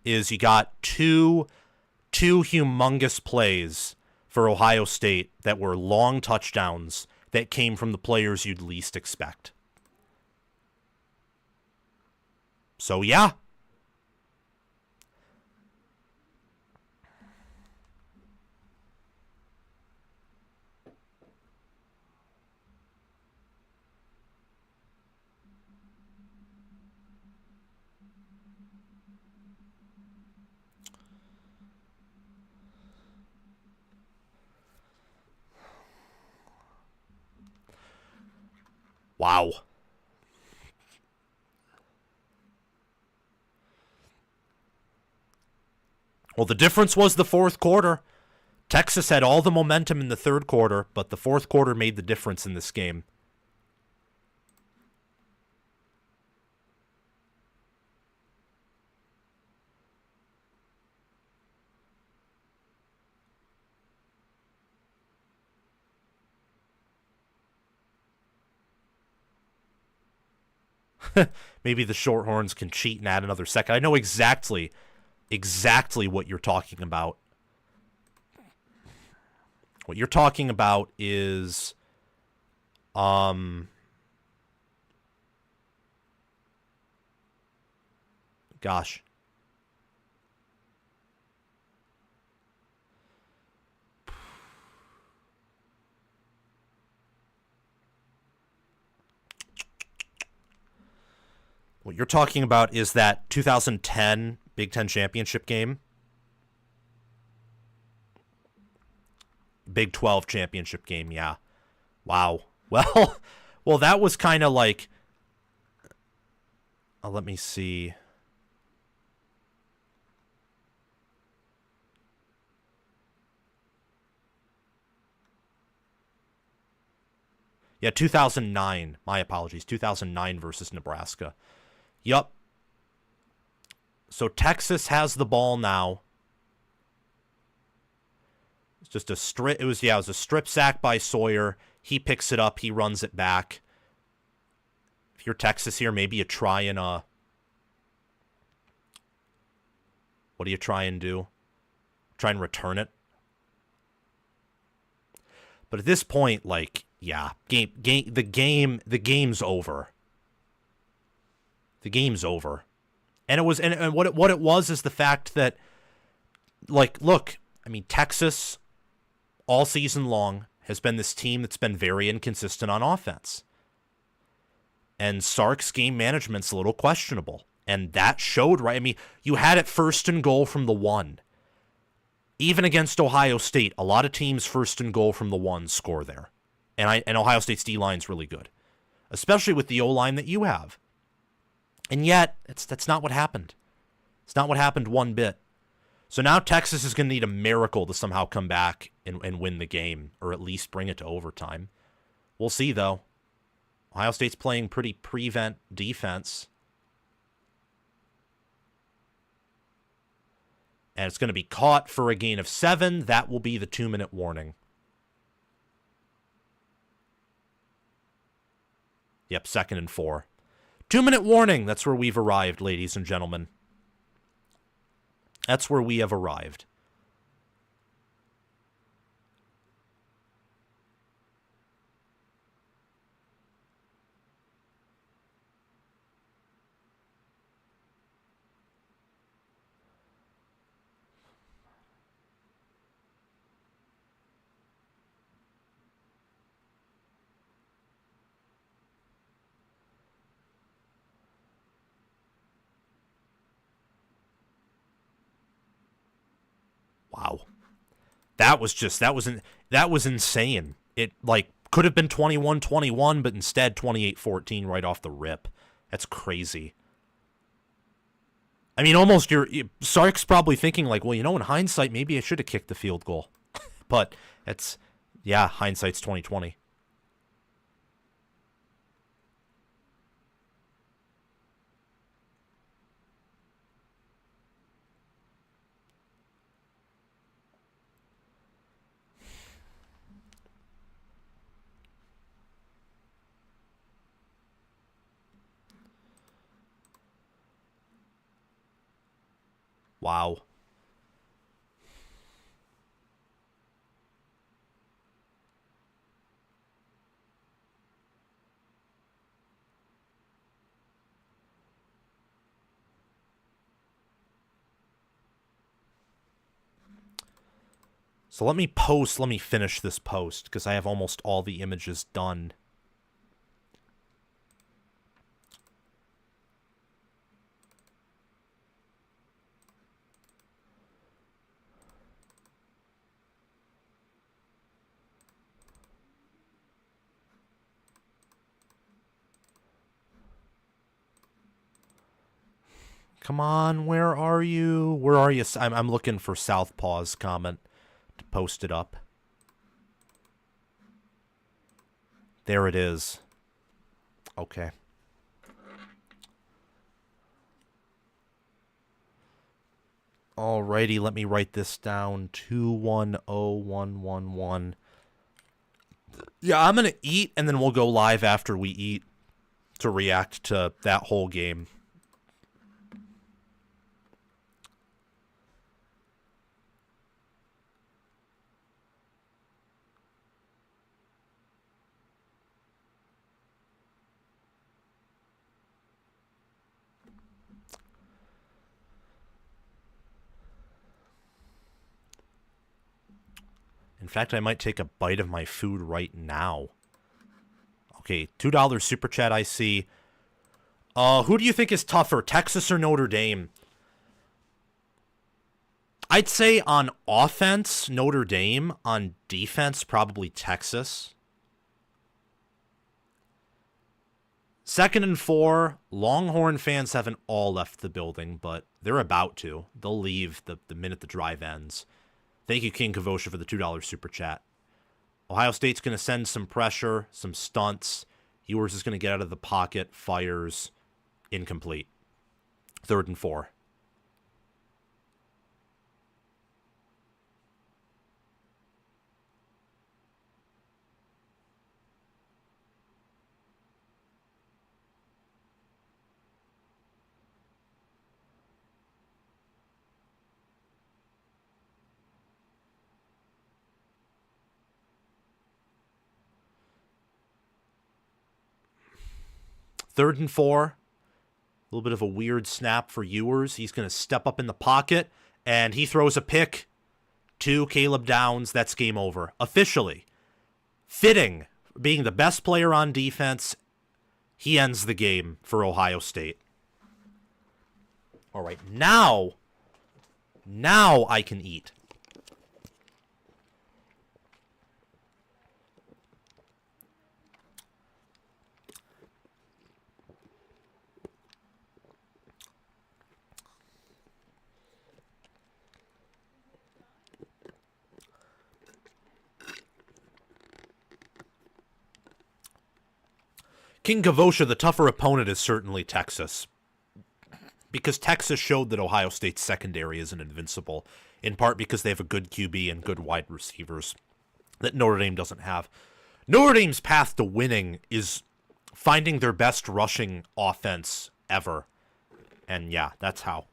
is you got two humongous plays for Ohio State that were long touchdowns that came from the players you'd least expect. So yeah. Wow. Well, the difference was the fourth quarter. Texas had all the momentum in the third quarter, but the fourth quarter made the difference in this game. Maybe the Shorthorns can cheat and add another second. I know exactly what you're talking about. What you're talking about is gosh. What you're talking about is that 2010 Big Ten championship game. Big 12 championship game, yeah. Wow. Well, that was kind of like Let me see. Yeah, 2009. My apologies. 2009 versus Nebraska. Yup. So Texas has the ball now. It's just a strip. It was a strip sack by Sawyer. He picks it up. He runs it back. If you're Texas here, maybe you try and what do you try and do? Try and return it. But at this point, like, yeah, the game's over. The game's over. And it was, and what it was is the fact that, like, look, I mean, Texas all season long has been this team that's been very inconsistent on offense. And Sark's game management's a little questionable. And that showed, right? I mean, you had it 1st and goal from the 1. Even against Ohio State, a lot of teams 1st and goal from the 1 score there. And Ohio State's D-line's really good. Especially with the O-line that you have. And yet, that's not what happened. It's not what happened one bit. So now Texas is going to need a miracle to somehow come back and win the game, or at least bring it to overtime. We'll see, though. Ohio State's playing pretty prevent defense. And it's going to be caught for a gain of 7. That will be the 2-minute warning. Yep, 2nd and 4. 2-minute warning. That's where we've arrived, ladies and gentlemen. That's where we have arrived. Wow. That was insane. It, like, could have been 21-21, but instead 28-14 right off the rip. That's crazy. I mean, almost Sark's probably thinking, like, well, you know, in hindsight, maybe I should have kicked the field goal. But hindsight's 2020. Wow. So let me finish this post, because I have almost all the images done. Come on, where are you? Where are you? I'm looking for Southpaw's comment to post it up. There it is. Okay. Alrighty, let me write this down. 210111. Yeah, I'm gonna eat, and then we'll go live after we eat to react to that whole game. In fact, I might take a bite of my food right now. Okay, $2 super chat I see. Who do you think is tougher, Texas or Notre Dame? I'd say on offense, Notre Dame. On defense, probably Texas. 2nd and 4. Longhorn fans haven't all left the building, but they're about to. They'll leave the minute the drive ends. Thank you, King Kavosha, for the $2 super chat. Ohio State's going to send some pressure, some stunts. Ewers is going to get out of the pocket, fires, incomplete. 3rd and 4. Third and 4. A little bit of a weird snap for Ewers. He's going to step up in the pocket, and he throws a pick to Caleb Downs. That's game over. Officially. Fitting. Being the best player on defense, he ends the game for Ohio State. All right, now I can eat. King Gavosha, the tougher opponent is certainly Texas. Because Texas showed that Ohio State's secondary isn't invincible, in part because they have a good QB and good wide receivers that Notre Dame doesn't have. Notre Dame's path to winning is finding their best rushing offense ever. And yeah, that's how.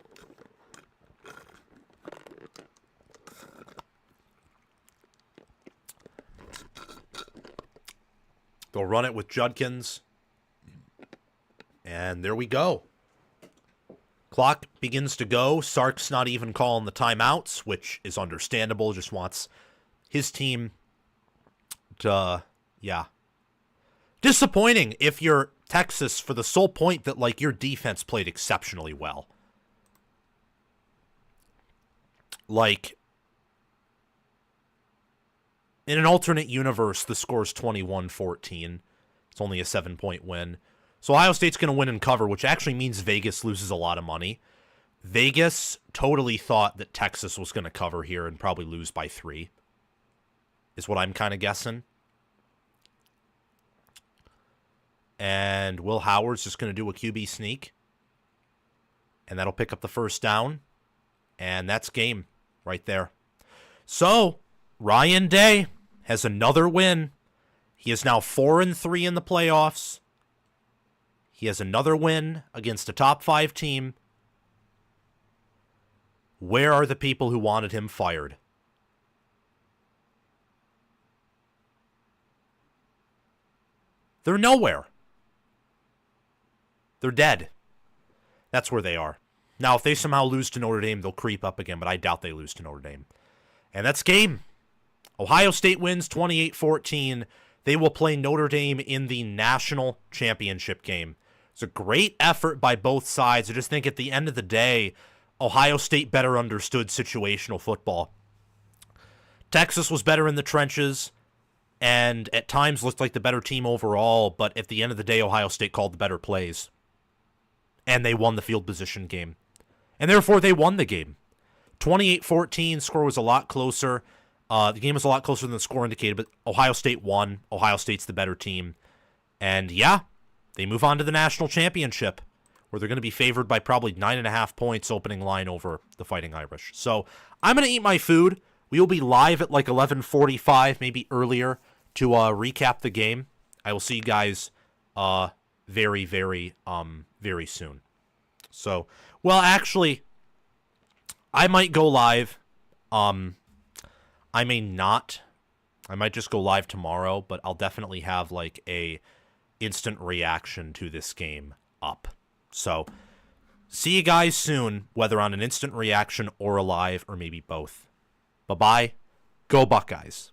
They'll run it with Judkins. And there we go. Clock begins to go. Sark's not even calling the timeouts, which is understandable. Just wants his team to, yeah. Disappointing if you're Texas for the sole point that, like, your defense played exceptionally well. Like, in an alternate universe, the score's 21-14. It's only a 7-point win. So Ohio State's going to win and cover, which actually means Vegas loses a lot of money. Vegas totally thought that Texas was going to cover here and probably lose by 3, is what I'm kind of guessing. And Will Howard's just going to do a QB sneak. And that'll pick up the first down. And that's game right there. So, Ryan Day has another win. He is now 4-3 in the playoffs. He has another win against a top 5 team. Where are the people who wanted him fired? They're nowhere. They're dead. That's where they are. Now, if they somehow lose to Notre Dame, they'll creep up again, but I doubt they lose to Notre Dame. And that's game. Ohio State wins 28-14. They will play Notre Dame in the national championship game. It's a great effort by both sides. I just think at the end of the day, Ohio State better understood situational football. Texas was better in the trenches and at times looked like the better team overall, but at the end of the day, Ohio State called the better plays. And they won the field position game. And therefore, they won the game. 28-14, score was a lot closer. The game was a lot closer than the score indicated, but Ohio State won. Ohio State's the better team. And yeah, they move on to the national championship, where they're going to be favored by probably 9.5 points opening line over the Fighting Irish. So I'm going to eat my food. We will be live at like 11:45, maybe earlier, to recap the game. I will see you guys very, very soon. So, well, actually, I might go live. I may not. I might just go live tomorrow, but I'll definitely have like a instant reaction to this game up. So, see you guys soon, whether on an instant reaction or a live or maybe both. Bye-bye. Go Buckeyes.